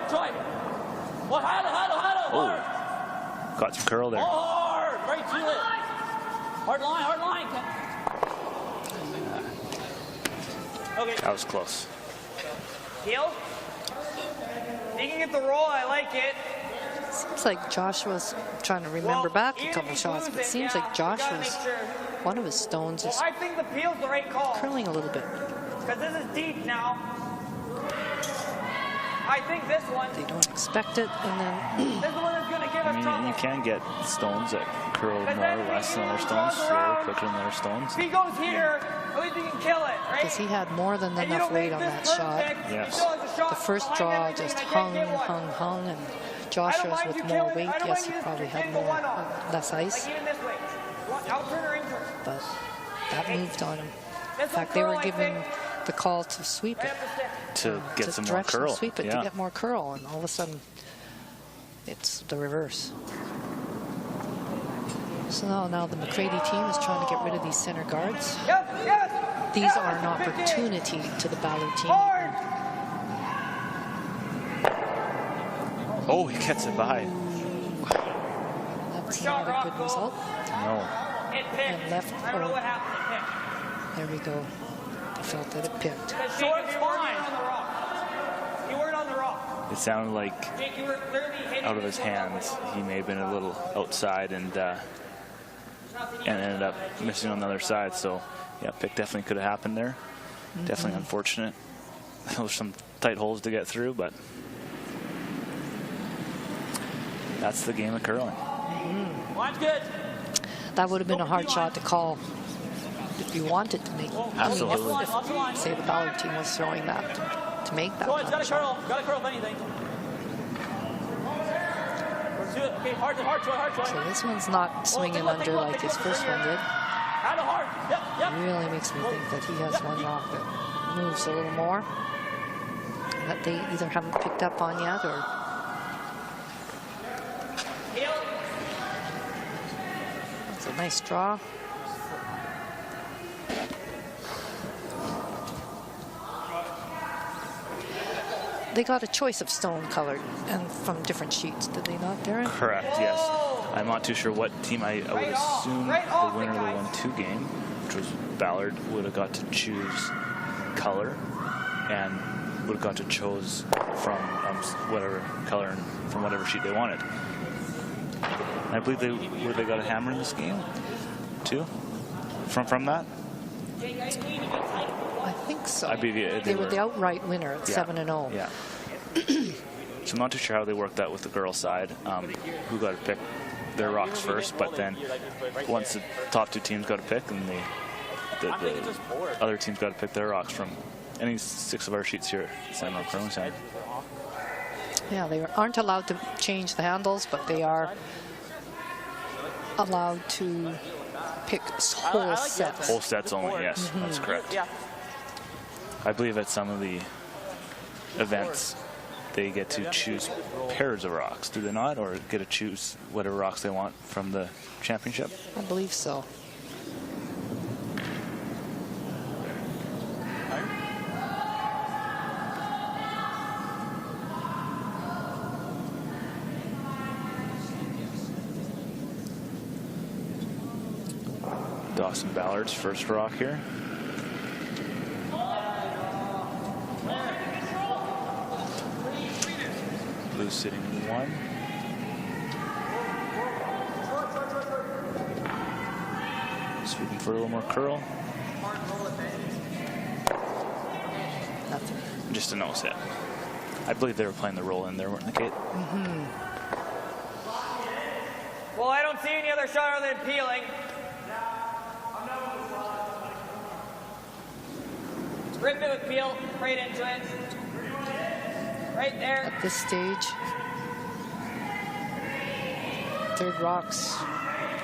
Troy. What? Hard. Oh, got some curl there. Hard. Right to it. Hard line. Okay. That was close. Deal? You can get the roll. I like it. Seems like Josh was trying to remember back a couple shots, but it seems like Josh was, one of his stones is I think the peel's the right call. curling a little bit. Because this is deep now. I think this one. They don't expect it, and then This is the one that's going to give us trouble. You can get stones that curl more or less than other stones, slower, quicker than other stones. If he goes here, at least he can kill it, right? because he had more than And you enough don't weight make on this that shot. perfect, Yes. you still have the shot The first behind draw everything, just and I can't get one. hung, and I don't Joshua's mind with you more killing it. weight. I don't Yes, mind he you probably had single one more, off. less ice, Like even this way. Out turn or in turn. but that moved on him. This In fact, they one were curl, I giving think. the call to sweep Right it, up the stick. To get to some more directional curl. sweep it Yeah. to get more curl, and all of a sudden, it's the reverse. So now the McCrady team is trying to get rid of these center guards. Yes. These are an opportunity to the Ballard team. Hard. Oh, he gets it by. That That's not a good result. No. It picked. And left. I don't know what happened. It picked. There we go. I felt that it picked. Short's fine. You weren't on the rock. It sounded like Jake, you were clearly hitting out of his hands. He may have been a little outside and ended up missing on the other side. So, yeah, pick definitely could have happened there. Definitely unfortunate. There was some tight holes to get through, but that's the game of curling. Line's good. That would have been a hard shot to call if you wanted to make. Absolutely. I mean, if, say the Ballard team was throwing that to make that Go on, it's kind got of a curl. shot. Got a curl if anything. Okay, hard, hard, So this one's not swinging under like his first one did. Out of hard. Yep, yep. Really makes me think that he has one rock that moves a little more, and that they either haven't picked up on yet, or it's a nice draw. They got a choice of stone colored and from different sheets, did they not, Darren? Correct, yes. I'm not too sure what team. I would assume the winner of the 1-2 game, which was Ballard, would have got to choose color and would have got to choose from whatever color and from whatever sheet they wanted. And I believe they got a hammer in this game too from that. I think so. I believe they were the outright winner at 7-0. Yeah. So I'm not too sure how they worked that with the girls' side, who got to pick their rocks first, but then once the top two teams got to pick, and the other teams got to pick their rocks from any 6 of our sheets here at Salmon Arm Curling Center. Yeah, they aren't allowed to change the handles, but they are allowed to pick whole sets. Whole sets only, yes, that's correct. Yeah. I believe at some of the events, they get to choose pairs of rocks, do they not? Or get to choose whatever rocks they want from the championship? I believe so. Dawson Ballard's first rock here. Blue sitting in 1. Sweeping for a little more curl. Nothing. Just a nose hit. I believe they were playing the roll in there, weren't they, Kate? Well, I don't see any other shot other than peeling. Rip it with peel, right into it. Right there. At this stage, third rocks,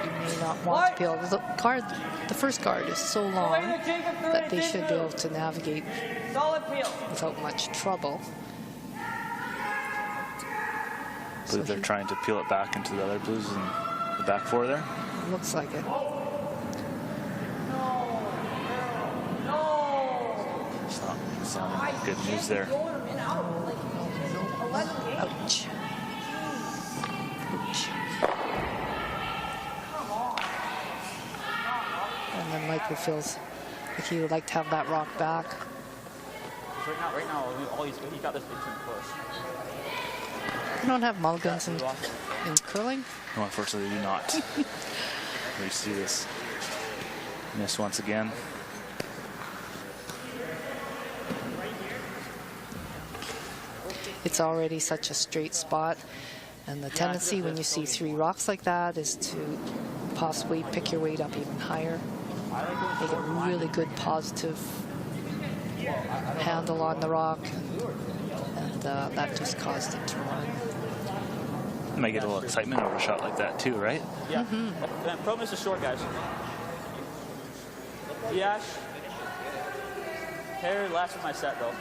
you may not want to peel. The first guard is so long that they should be able to navigate Solid peel. without much trouble. I believe they're trying to peel it back into the other blues in the back 4 there. Looks like it. It's not sounding like good news there. Ouch. Ouch. And then Michael feels like he would like to have that rock back. Right now, all he got this big push. You don't have mulligans in curling? No, unfortunately, we do not. We see this miss once again. It's already such a straight spot, and the tendency when you see 3 rocks like that is to possibly pick your weight up even higher. Make a really good positive handle on the rock, and that just caused it to run. You might get a little excitement over a shot like that too, right? Yeah. And Pro misses short, guys. Yash. Hair last with my set, though.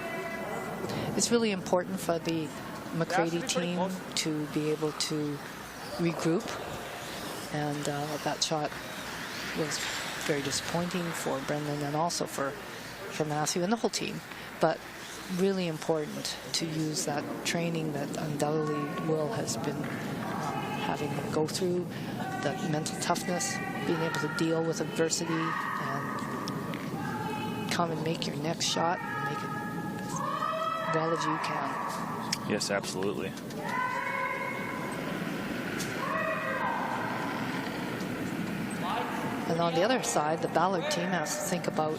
It's really important for the McCrady team to be able to regroup, and that shot was very disappointing for Brendan and also for Matthew and the whole team, but really important to use that training that undoubtedly Will has been having them go through that mental toughness, being able to deal with adversity and come and make your next shot and make it as well as you can. Yes, absolutely. And on the other side, the Ballard team has to think about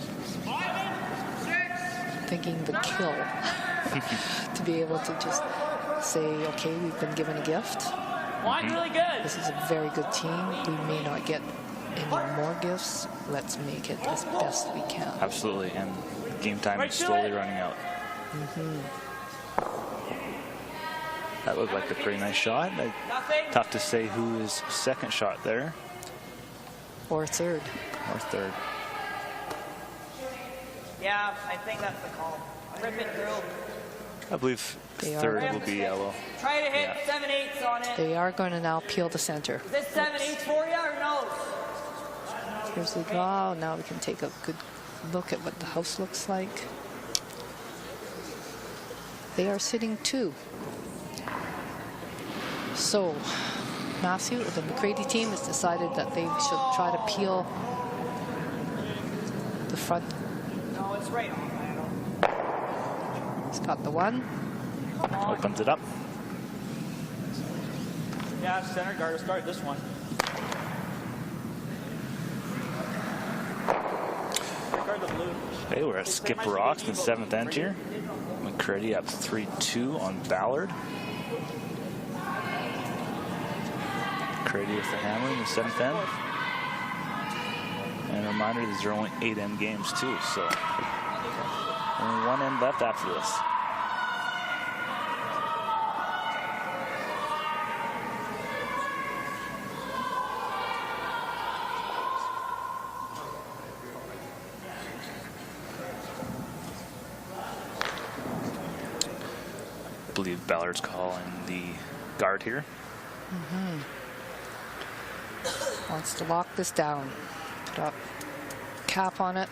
thinking the kill to be able to just say, okay, we've been given a gift. Really good. This is a very good team. We may not get any more gifts. Let's make it as best we can. Absolutely, and game time is slowly running out. That looked like a pretty nice shot. Tough to say who is second shot there. Or third. Or third. Yeah, I think that's the call. Rip it through. I believe third will be yellow. Try to hit 7/8 on it. They are going to now peel the center. Is this 7/8 for you or no? Here's the draw. Now we can take a good look at what the house looks like. They are sitting 2. So Matthew, the McCrady team, has decided that they should try to peel the front. No, it's right on. He's got the one. Opens it up. Yeah, center guard will start this one. Guard the blue. Okay, we're at Skip Rocks in the 7th end here. McCrady up 3-2 on Ballard. McCrady with the hammer in the 7th end. And a reminder, these are only 8 end games too, so only 1 end left after this. I believe Ballard's calling the guard here. Wants to lock this down. Put up cap on it.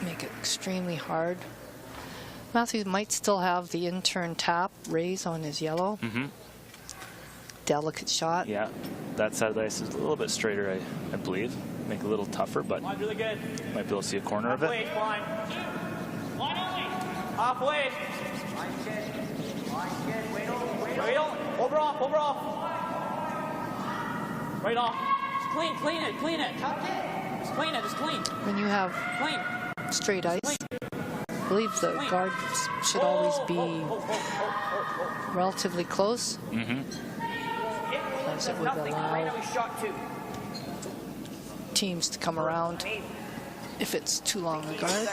Make it extremely hard. Matthews might still have the in-turn tap raise on his yellow. Delicate shot. Yeah, that side of the ice is a little bit straighter, I believe. Make it a little tougher, but Really good. might be able to see a corner of it. Halfway, blind. Halfway. Wait on. Over off. Right off. Just clean it. Just clean it. When you have Clean. straight ice, I believe the guard should always be relatively close. As it would allow teams to come around if it's too long a guard.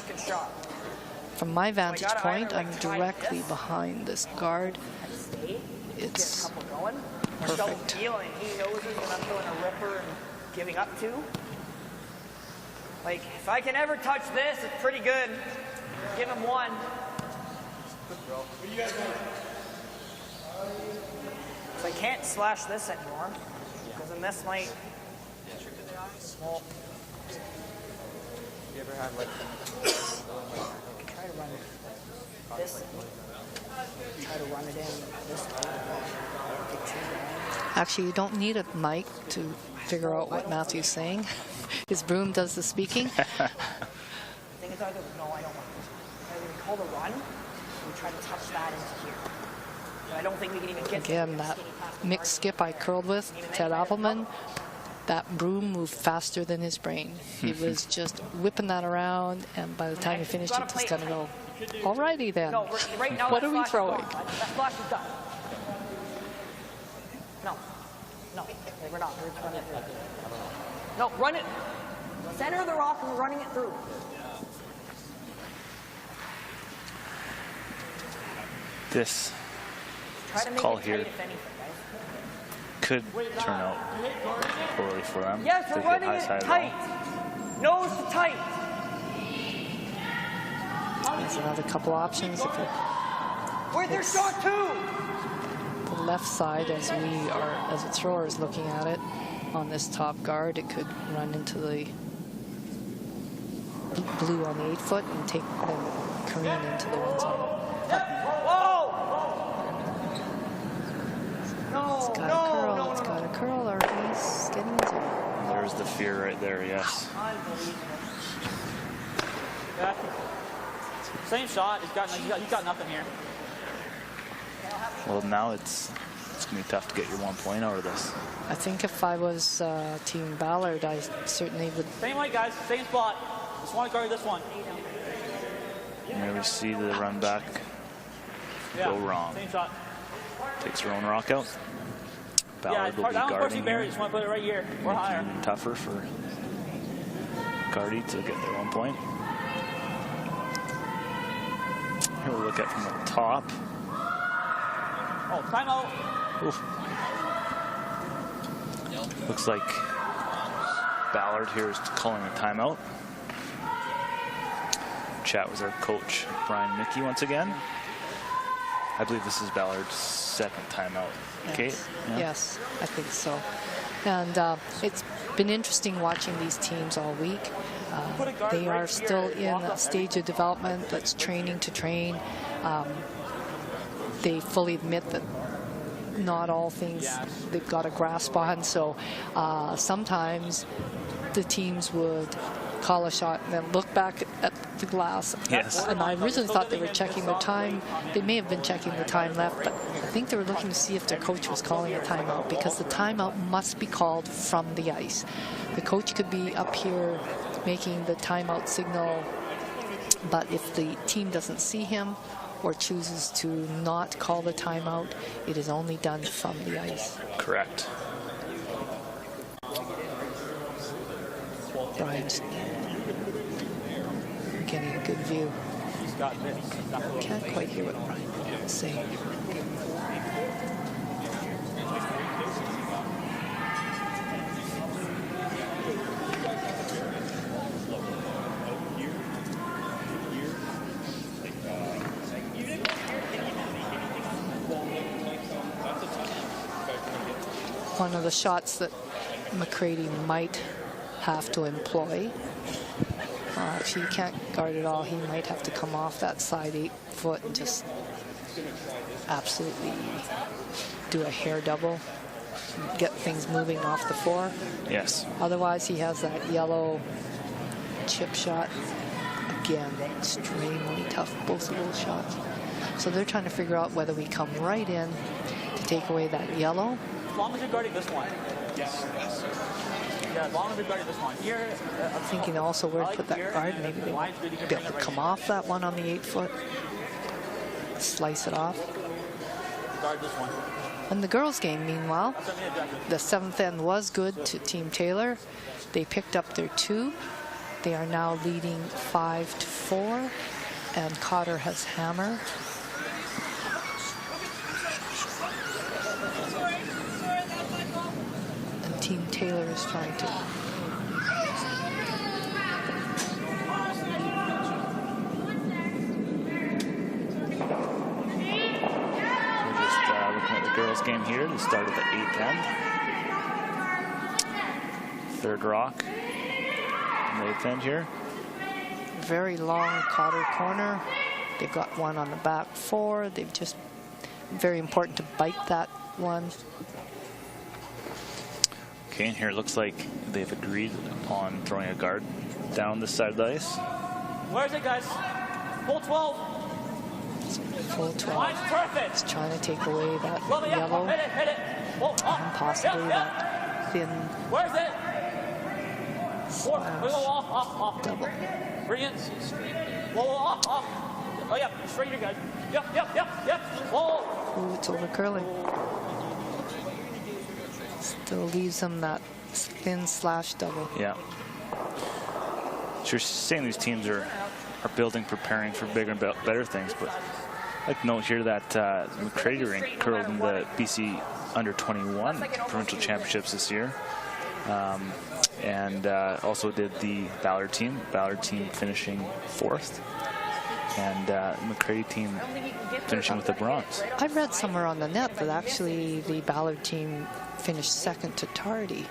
From my vantage point, I'm directly behind this guard. It's perfect. He knows when I'm throwing a ripper and giving up to. Like, if I can ever touch this, it's pretty good. Give him one. What are you guys doing? So I can't slash this anymore, because then this might. Well, you ever had like? Try to run this. Try to run it in this way. Actually, you don't need a mic to figure out what Matthew's saying. His broom does the speaking. The thing is, no, I don't want this. When we call the run, we try to touch that into here. But I don't think we can even get Again, that mixed skip I curled with Ted Appelman, that broom moved faster than his brain. He was just whipping that around, and by the time he finished, he just kind of go, alrighty then, No, right now, what are we throwing? That flash is done. No, we're not. We're running it through. No, run it. Center of the rock, and we're running it through. This Try to make call it here tight, if anything, guys. could turn out poorly for them. Yes, if we're they running hit it high side tight. Nose to tight. There's another couple options. If it, Where's their shot too? the left side, as we are, as a thrower is looking at it, on this top guard, it could run into the blue on the 8-foot and take them careen into the ones on the button. Whoa! No, It's got a curl, or he's getting into it. There's the fear right there, yes. Yeah. Same shot. He's got nothing here. Well, now it's going to be tough to get your 1 point out of this. I think if I was Team Ballard, I certainly would. Same way, guys. Same spot. Just want to guard this one. There we see the run back go wrong. Same shot. Takes her own rock out. Ballard will be guarding here. Just want to put it right here. We're higher. Making it tougher for McCarty to get their 1 point. Here we'll look at from the top. Oh, timeout. Oof. Looks like Ballard here is calling a timeout. Chat was our coach, Brian Mickey, once again. I believe this is Ballard's second timeout. Kate? Yes, Yeah. yes, I think so. And it's been interesting watching these teams all week. They are still in a stage of development that's training to train. They fully admit that not all things they've got a grasp on. So sometimes the teams would call a shot and then look back at the glass. Yes. And I originally thought they were checking the time. They may have been checking the time left, but I think they were looking to see if their coach was calling a timeout, because the timeout must be called from the ice. The coach could be up here making the timeout signal, but if the team doesn't see him or chooses to not call the timeout, it is only done from the ice. Correct. Brian's getting a good view. Can't quite hear what Brian is saying. One of the shots that McCrady might have to employ. Actually, you can't guard it all. He might have to come off that side 8 foot and just absolutely do a hair double, get things moving off the floor. Yes. Otherwise, he has that yellow chip shot. Again, extremely tough, both of those shots. So they're trying to figure out whether we come right in to take away that yellow. As long as you're guarding this one. Yes. Yeah, as long as you're guarding this one. Here, I'm thinking also where to put that guard. Maybe they might be able to come off that one on the 8 foot. Slice it off. Guard this one. In the girls' game, meanwhile, the 7th end was good to Team Taylor. They picked up their 2. They are now leading 5-4, and Cotter has hammer. And Team Taylor is trying to girls game here. They start at the 8th end. Third rock in the 8th end here. very long Cotter corner. They've got one on the back 4. They've just very important to bite that one. Okay, and here it looks like they've agreed upon throwing a guard down this side of the ice. Where's it, guys? Full 12. Full 12. Line's perfect. It's trying to take away that Love it, yeah. yellow Hit it, hit it. Oh, oh. and possibly Yep, yep. that thin Where's it? Four. slash Off. double. Brilliant. Whoa, off. Oh, yeah, straight here, guys. Yep. Whoa. Ooh, it's over curling. Still leaves them that thin slash double. Yeah. So you're saying these teams are building, preparing for bigger and better things, but I'd like to note here that McCrady rink curled in the BC Under-21 Provincial Championships this year. And also did the Ballard team finishing 4th, and McCrady team finishing with the bronze. I read somewhere on the net that actually the Ballard team finished 2nd to Tardy.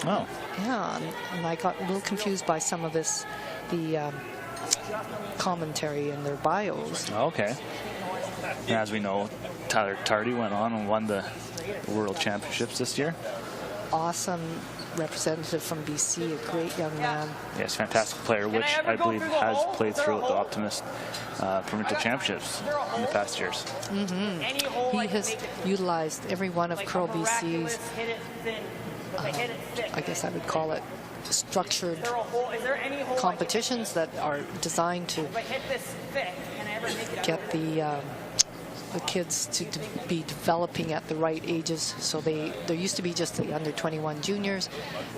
Oh. Yeah, and I got a little confused by some of this, the commentary in their bios. Okay. And as we know, Tyler Tardy went on and won the World Championships this year. Awesome representative from BC, a great young man. Yes, fantastic player, which I believe has played throughout the Optimist Provincial Championships in the past years. He has utilized every one of Curl BC's, I guess I would call it, structured competitions that are designed to get the kids to be developing at the right ages. So there used to be just the under 21 juniors,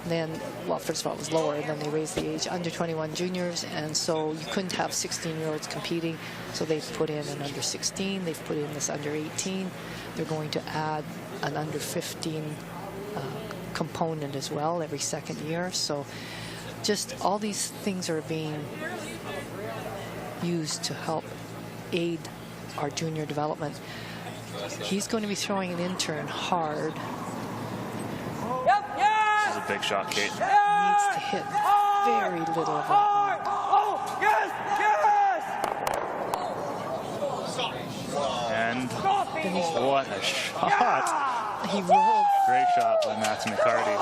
and then, well, first of all it was lower, and then they raised the age under 21 juniors, and so you couldn't have 16-year-olds competing, so they've put in an under 16, they've put in this under 18, they're going to add an under 15 component as well every second year. So just all these things are being used to help aid our junior development. He's going to be throwing an intern hard. This is a big shot, Kate. Needs to hit very little of it. And what a shot. He rolled. Great shot by Matthew McCarty.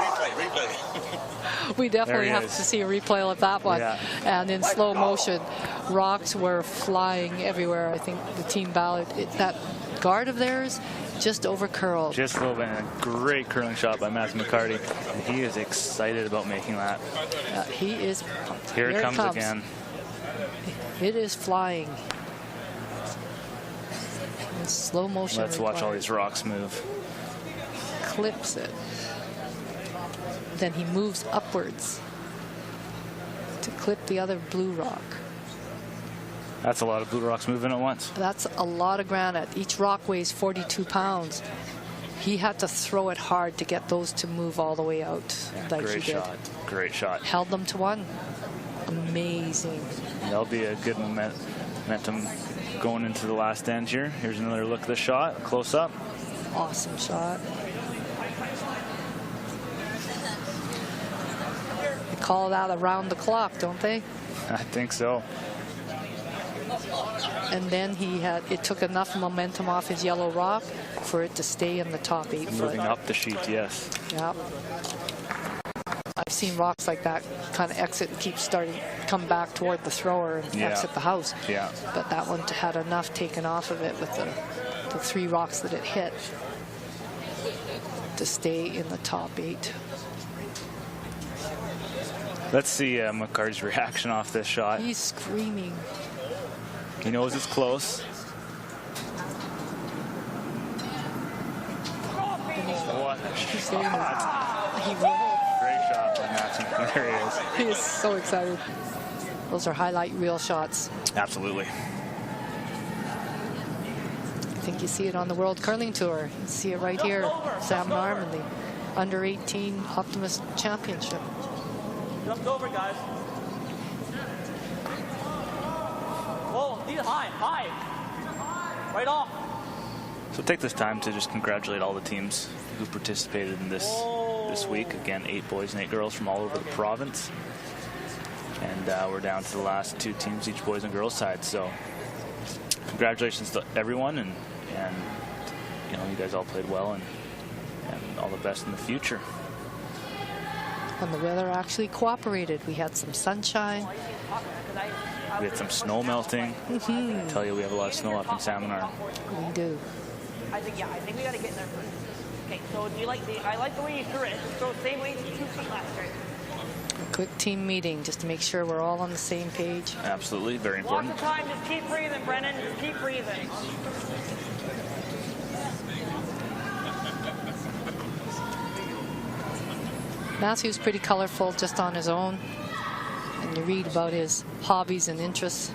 We definitely have to see a replay of that one. Yeah. And in slow motion, rocks were flying everywhere. I think the team Ballard, that guard of theirs just over curled. Just a little bit. A great curling shot by Matthew McCarty. And he is excited about making that. He is. Here it comes again. It is flying. In slow motion. Let's watch all these rocks move. Clips it. Then he moves upwards to clip the other blue rock. That's a lot of blue rocks moving at once. That's a lot of granite. Each rock weighs 42 pounds. He had to throw it hard to get those to move all the way out. Yeah, like great he did. shot. Great shot. Held them to one. Amazing. That'll be a good momentum going into the last end here. Here's another look at the shot, close up. Awesome shot. They call that around the clock, don't they? I think so. And then it took enough momentum off his yellow rock for it to stay in the top 8 foot. Moving up the sheet, yes. Yep. I've seen rocks like that kind of exit and come back toward the thrower and exit the house. Yeah. But that one had enough taken off of it with the 3 rocks that it hit to stay in the top 8. Let's see McCarty's reaction off this shot. He's screaming. He knows it's close. What a shot. He rolled. Great shot by Matthew. There he is. He is so excited. Those are highlight reel shots. Absolutely. I think you see it on the World Curling Tour. You see it right here. Salmon Arm in the Under 18 Optimist Championship. Jumped over, guys. Whoa, need it high. Right off. So take this time to just congratulate all the teams who participated in this week. Again, 8 boys and 8 girls from all over the province. And we're down to the last 2 teams, each boys and girls side. So congratulations to everyone, and you know, you guys all played well, and all the best in the future. And the weather actually cooperated. We had some sunshine. We had some snow melting. I tell you, we have a lot of snow up in Salmon Arm. We do. I think we got to get in there first. Okay, so do you like I like the way you threw it. Just throw the same way as 2 feet last, right? A quick team meeting just to make sure we're all on the same page. Absolutely, very important. Lots of time, just keep breathing, Brennan. Just keep breathing. Matthew's pretty colorful just on his own. And you read about his hobbies and interests.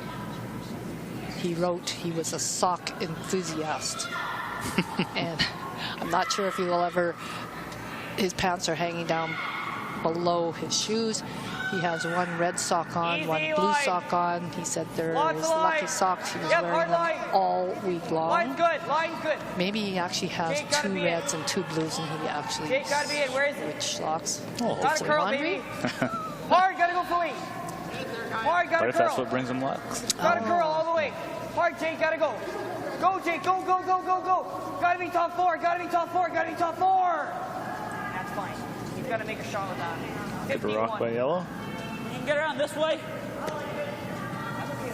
He wrote he was a sock enthusiast. And I'm not sure if he will ever, his pants are hanging down below his shoes. He has one red sock on, one blue sock on. He said they're his lucky socks. He was wearing them all week long. Line's good. Maybe he actually has 2 reds and 2 blues, and he actually Jake gotta be in. Where is it? which socks? Oh, Gotta curl, baby. Hard, gotta go fully. Hard, But gotta if that's curl. what brings them luck. Gotta curl all the way. Hard, Jake, gotta go. Go, Jake, go. Gotta be top 4, gotta be top 4. That's fine. You've got to make a shot with that. Good rock by Yellow. You can get around this way.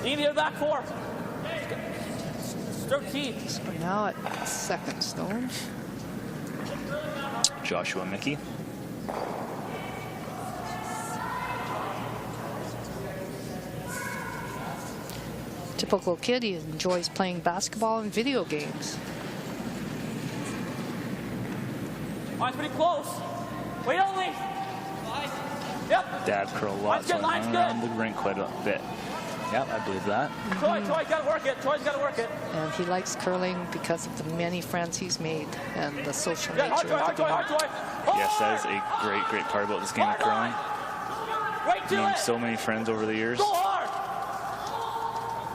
Leave your back four. Stroke T. So now at second stone. Joshua Mickey. Typical kid, he enjoys playing basketball and video games. Mine's pretty close. Wait only. Yep. Dad curl lots on around the rink quite a bit. Yep, I believe that. Troy got to work it. Troy's got to work it. And he likes curling because of the many friends he's made and the social nature of the game. Yes, that is a great, great part about this game of curling. Made so many friends over the years.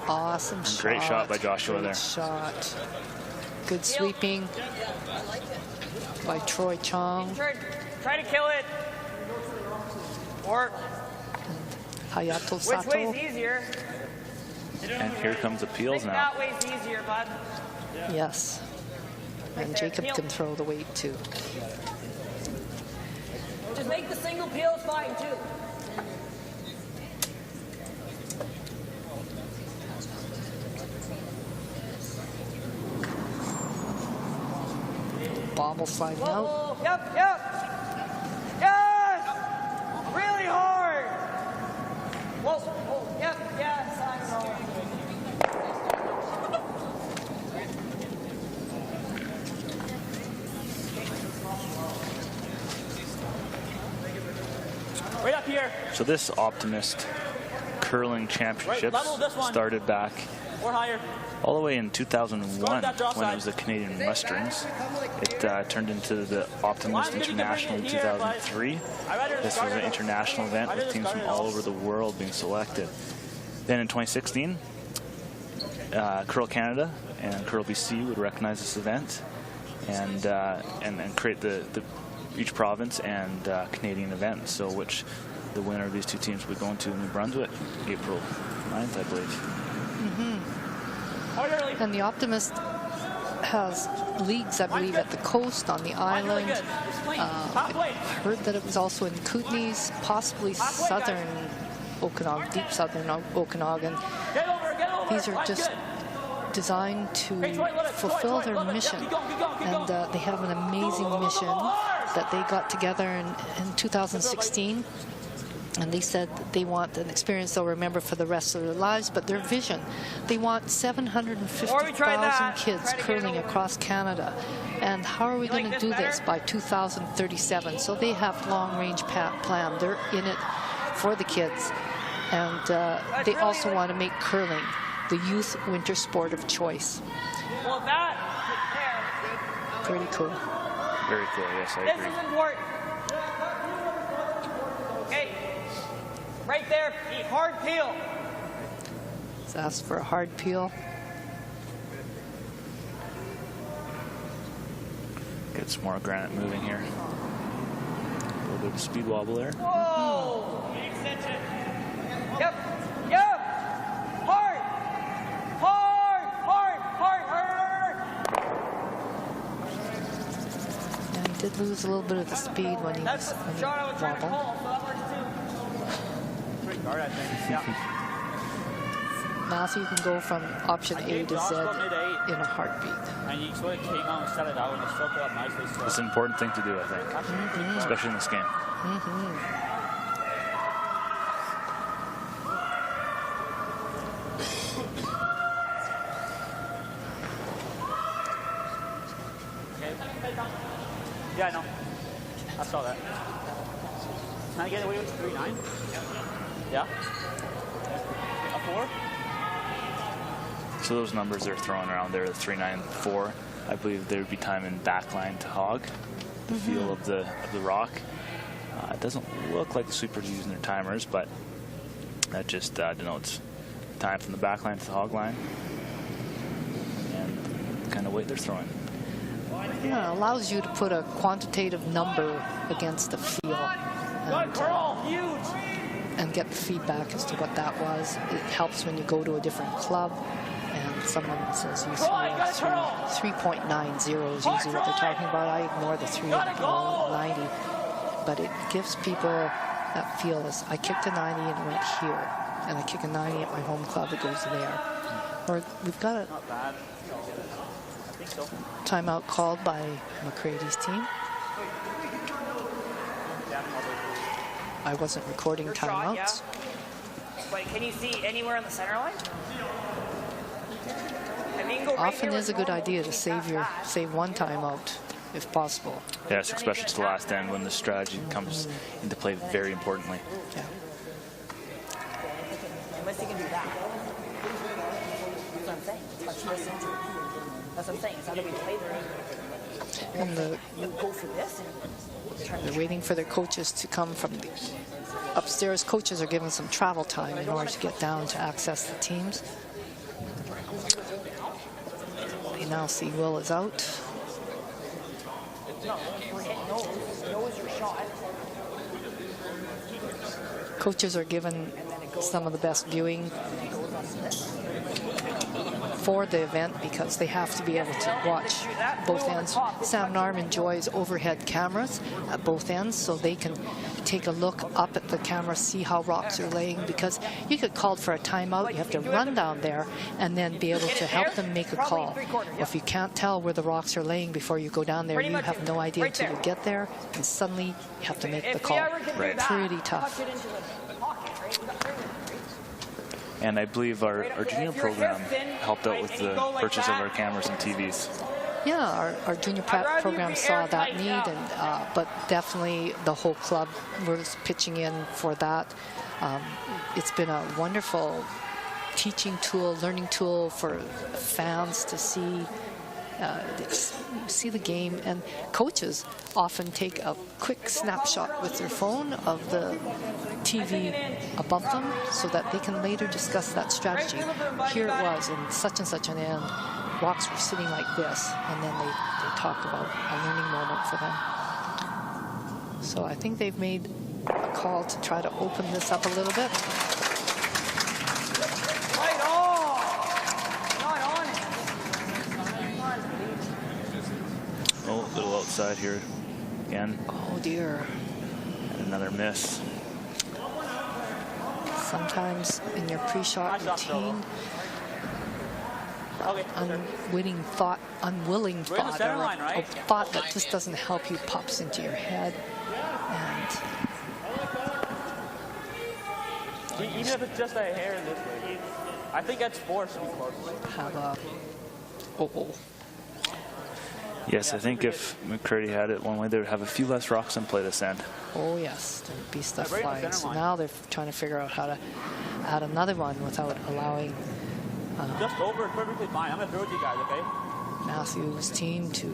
Awesome shot. Great shot by Joshua there. Shot. Good sweeping by Troy Chong. Try to kill it. Or Hayato which Sato. way's easier? And here comes appeals now. That way's easier, bud. Yes. And Jacob can throw the weight too. Just make the single peel fine too. Bobble sliding out. Yep. Yes! Really hard. Whoa. Yep. Yes. I know. Right up here. So this Optimist Curling Championships started back Or higher. all the way in 2001 when it was the Canadian Westerns. It turned into the Optimist International in 2003. This was an international event with teams from all over the world being selected. Then in 2016, Curl Canada and Curl BC would recognize this event and create each province and Canadian event. So which the winner of these two teams would go into New Brunswick, April 9th, I believe. And the Optimist has leagues, I believe, at the coast, on the island. I heard that it was also in Kootenays, possibly southern Okanagan, deep southern Okanagan. These are just designed to fulfill their mission. And they have an amazing mission that they got together in 2016. And they said that they want an experience they'll remember for the rest of their lives, but their vision, they want 750,000 kids curling across Canada. And how are we going to do this by 2037? So they have long-range plan. They're in it for the kids. And they also want to make curling the youth winter sport of choice. Well, that. Pretty cool. Very cool, yes, I agree. This is important. Okay. Right there, hard peel. Let's ask for a hard peel. Get some more granite moving here. A little bit of speed wobble there. Whoa! Yep. Hard. And he did lose a little bit of the speed when he was wobbled. Matthew can go from option A to Z in a heartbeat. And you sort of came out and set it out and you struck it up nicely. So. It's an important thing to do, I think, especially in this game. Yeah, I know. I saw that. Can I get away with 3-9? Yeah. A 4? So those numbers they're throwing around there, the 3.94, I believe there would be time in backline to hog, the feel of the rock. It doesn't look like the sweepers are using their timers, but that just denotes time from the backline to the hog line and the kind of weight they're throwing. Yeah, it allows you to put a quantitative number against the feel and get the feedback as to what that was. It helps when you go to a different club and someone says you 3.90 is usually what they're talking about. I ignore the 3.90. but it gives people that feel as I kicked a 90 and it went here, and I kick a 90 at my home club, it goes there. Or we've got a timeout called by McCrady's team. I wasn't recording timeouts. Wait, can you see anywhere on the center line? Often is a good idea to save one timeout if possible. Yes, especially to the last end when the strategy comes into play very importantly. Yeah. Unless you can do that. That's what I'm saying. That's what I'm saying. It's either we play the And you go for this and they're waiting for their coaches to come from the upstairs. Coaches are given some travel time in order to get down to access the teams. We now see Will is out. Coaches are given some of the best viewing for the event because they have to be able to watch both ends. Salmon Arm enjoys overhead cameras at both ends, so they can take a look up at the camera, see how rocks are laying, because you get called for a timeout, you have to run down there and then be able to help them make a call. If you can't tell where the rocks are laying before you go down there, you have no idea until you get there, and suddenly you have to make the call. Right. Pretty tough. And I believe our junior program helped out with the purchase of our cameras and TVs. Yeah, our junior prep program saw that need, and but definitely the whole club was pitching in for that. It's been a wonderful teaching tool, learning tool for fans to see the game, and coaches often take a quick snapshot with their phone of the TV above them so that they can later discuss that strategy. Here it was in such and such an end. Rocks were sitting like this, and then they talk about a learning moment for them. So I think they've made a call to try to open this up a little bit. Oh, a little outside here again. Oh dear. And another miss. Sometimes in your pre-shot routine, unwilling thought, or a thought that just doesn't help you pops into your head. And even if it's just a hair this way, I think that's force. Have a Yes, I think if McCrady had it one way, they would have a few less rocks in play this end. Oh yes, there'd be stuff flying. So now they're trying to figure out how to add another one without allowing just over perfectly fine. I'm gonna throw it to you guys, okay? Matthew's team to,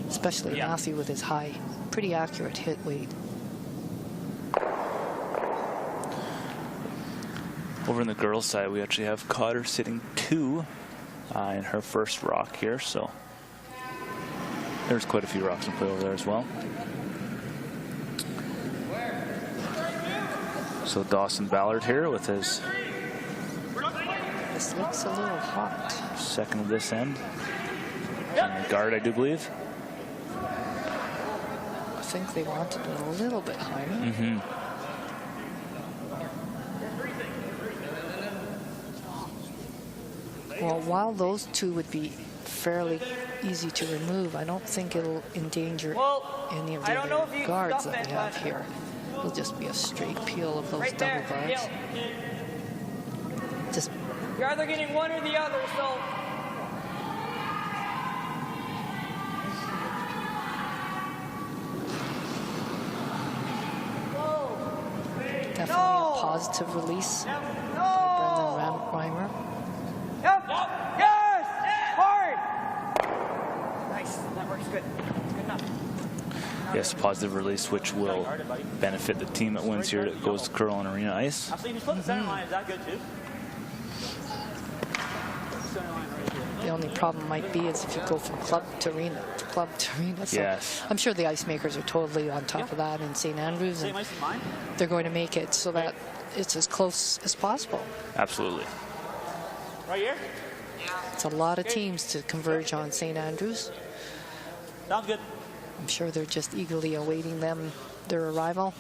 especially Matthew with his high, pretty accurate hit weight. Over in the girls' side, we actually have Cotter sitting 2 in her first rock here, so there's quite a few rocks in play over there as well. So Dawson Ballard here with his This looks a little hot. second of this end. And the guard, I do believe. I think they wanted it a little bit higher. Mm-hmm. Well, while those two would be fairly easy to remove, I don't think it'll endanger any of the other guards that we have here. It'll just be a straight peel of those double guards. Just You're either getting one or the other, so. definitely a positive release by Brendan Reimer. Yep. Yes. Hard. Nice. That works good. Good enough. Yes, positive release, which will benefit the team that wins here. It goes to curl on arena ice. Actually, if you split the center line, is that good too? The only problem might be is if you go from club to arena to club to arena. So yes. I'm sure the ice makers are totally on top of that in St. Andrews, and they're going to make it so that it's as close as possible. Absolutely. Right here? It's a lot of teams to converge on St. Andrews. Sounds good. I'm sure they're just eagerly awaiting their arrival.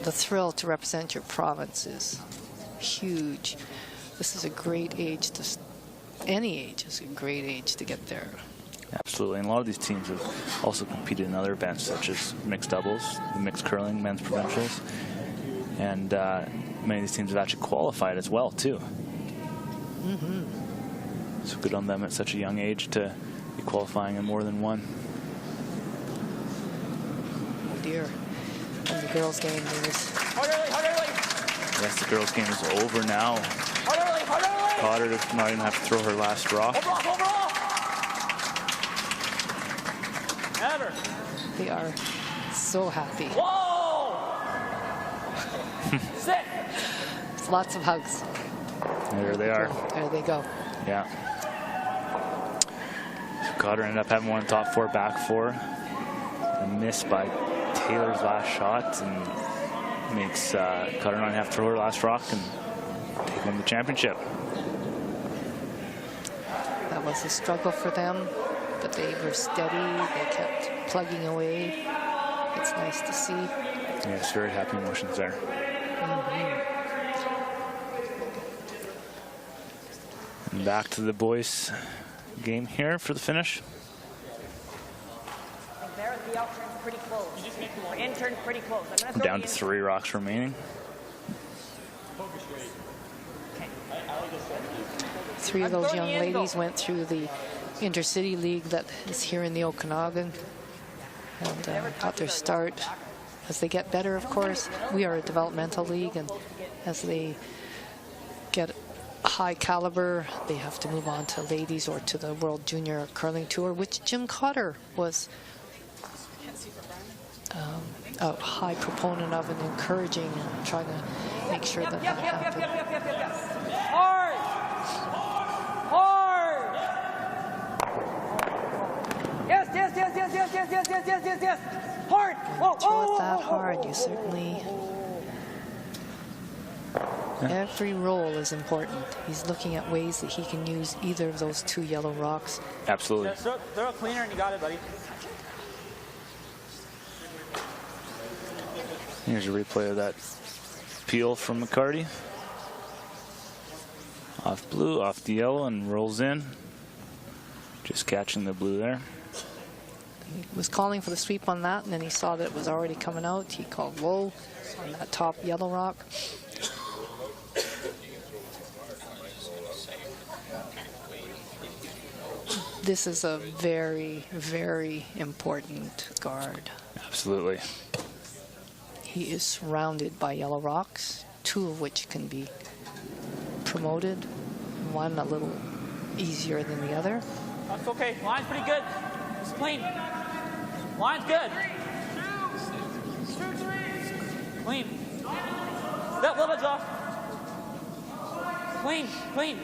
The thrill to represent your province is huge. This is a great age any age is a great age to get there. Absolutely, and a lot of these teams have also competed in other events such as mixed doubles, the mixed curling, men's provincials, and many of these teams have actually qualified as well too. So good on them at such a young age to be qualifying in more than one. Oh dear. And the girls' game is... Yes, the girls' game is over now. Cotter does not even have to throw her last rock. They are so happy. Whoa! Sit! Lots of hugs. There they are. There they go. Yeah. So Cotter ended up having one top four, back four. A miss by Taylor's last shot and makes Cotter not have to throw her last rock and take home the championship. That was a struggle for them, but they were steady. They kept plugging away. It's nice to see. Yes, very happy emotions there. And back to the boys' game here for the finish. There, the out turn's pretty close. In turn pretty close. I'm down to 3 rocks remaining. Three of those young ladies went through the Intercity League that is here in the Okanagan and got their start. As they get better, of course, we are a developmental league, and as they get high caliber, they have to move on to ladies or to the World Junior Curling Tour, which Jim Cotter was a high proponent of and encouraging and trying to make sure that that happened. Hard! Hard! Yes, yes, yes, yes, yes, yes, yes, yes, yes, yes, yes. Hard! Whoa, Throw it that hard, you certainly... Every roll is important. He's looking at ways that he can use either of those 2 yellow rocks. Absolutely. Yeah, throw a cleaner and you got it, buddy. Here's a replay of that peel from McCarty. Off blue, off the yellow, and rolls in. Just catching the blue there. He was calling for the sweep on that, and then he saw that it was already coming out. He called whoa on that top yellow rock. This is a very, very important guard. Absolutely. He is surrounded by yellow rocks, 2 of which can be promoted, one a little easier than the other. That's okay. Line's pretty good. It's clean. Line's good. Clean. Yep, a little bit, Josh. Clean, clean.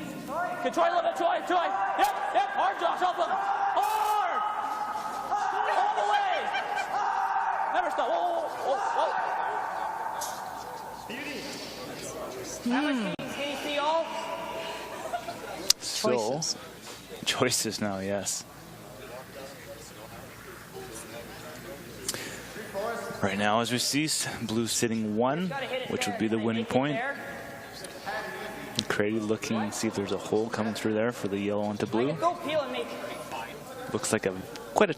Okay, Troy, a little bit, Troy. Yep, hard, Josh, help him. Hard! All the way! Never stop. Whoa. Choices. So, choices now, yes. Right now, as we see, blue sitting 1, which would be the winning point. McCrady looking to see if there's a hole coming through there for the yellow into blue. Looks like quite a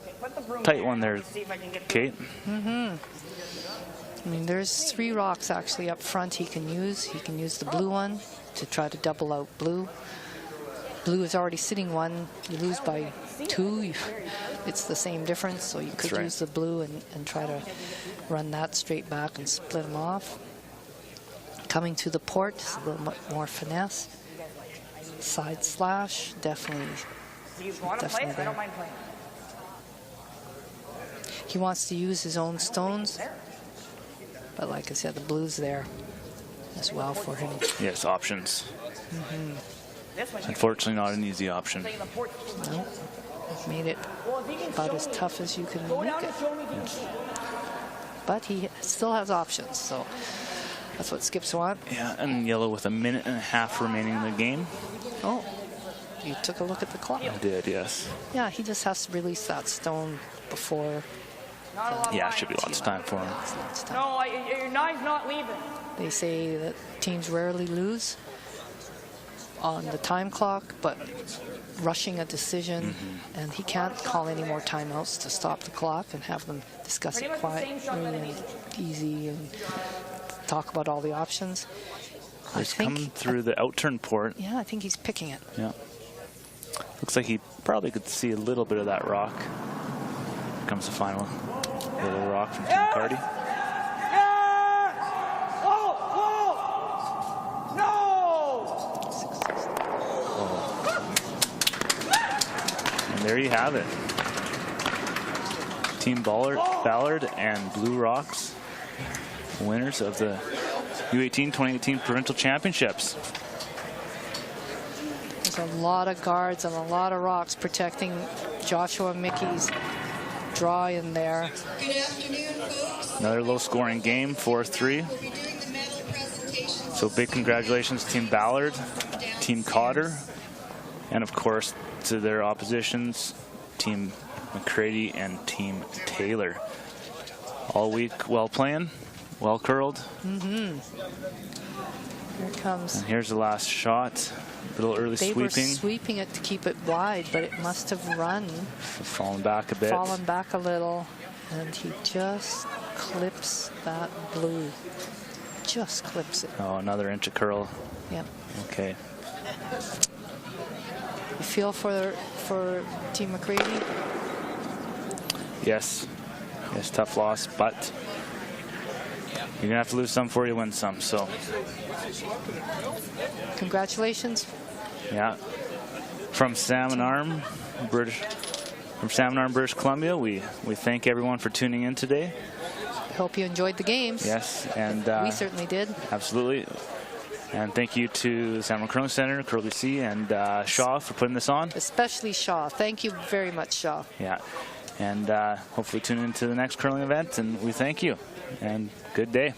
tight one there, Kate. I mean, there's 3 rocks actually up front he can use. He can use the blue one to try to double out blue. Blue is already sitting 1. You lose by 2. It's the same difference, so you could use the blue and try to run that straight back and split them off. Coming to the port is a little more finesse. Side slash, definitely there. He wants to use his own stones, but like I said, the blue's there as well for him. Yes, options. Unfortunately, not an easy option. No, made it about as tough as you can make it. Yes. But he still has options, so that's what skips want. Yeah, and yellow with 1.5 minutes remaining in the game. Oh, You took a look at the clock. I did, yes. Yeah, he just has to release that stone before. Not a lot of Yeah, line. should be lots of time for him. No, your nine's not leaving. They say that teams rarely lose on the time clock, but rushing a decision, and he can't call any more timeouts to stop the clock and have them discuss Pretty it much the same shot quietly that and easy and talk about all the options. He's coming through the outturn port. Yeah, I think he's picking it. Yeah. Looks like he probably could see a little bit of that rock. Here comes the final little rock from Team McCarty. There you have it. Team Ballard and Blue Rocks, winners of the U18 2018 Provincial Championships. There's a lot of guards and a lot of rocks protecting Joshua Mickey's draw in there. Good afternoon, folks. Another low-scoring game, 4-3. So big congratulations to Team Ballard, Team Cotter, and of course to their oppositions, Team McCrady and Team Taylor. All week well playing, well curled. Here it comes. And here's the last shot. A little early They sweeping. were sweeping it to keep it wide, but it must have run. Fallen back a bit. Fallen back a little, and he just clips that blue. Just clips it. Oh, another inch of curl. Yep. Okay. You feel for Team McCrady? Yes. Yes, tough loss, but you're going to have to lose some before you win some, so. Congratulations. Yeah. From Salmon Arm, British Columbia, we thank everyone for tuning in today. I hope you enjoyed the games. Yes, and we certainly did. Absolutely. And thank you to the Salmon Curling Center, Curly C, and Shaw for putting this on. Especially Shaw. Thank you very much, Shaw. Yeah. And hopefully tune into the next curling event, and we thank you. And good day.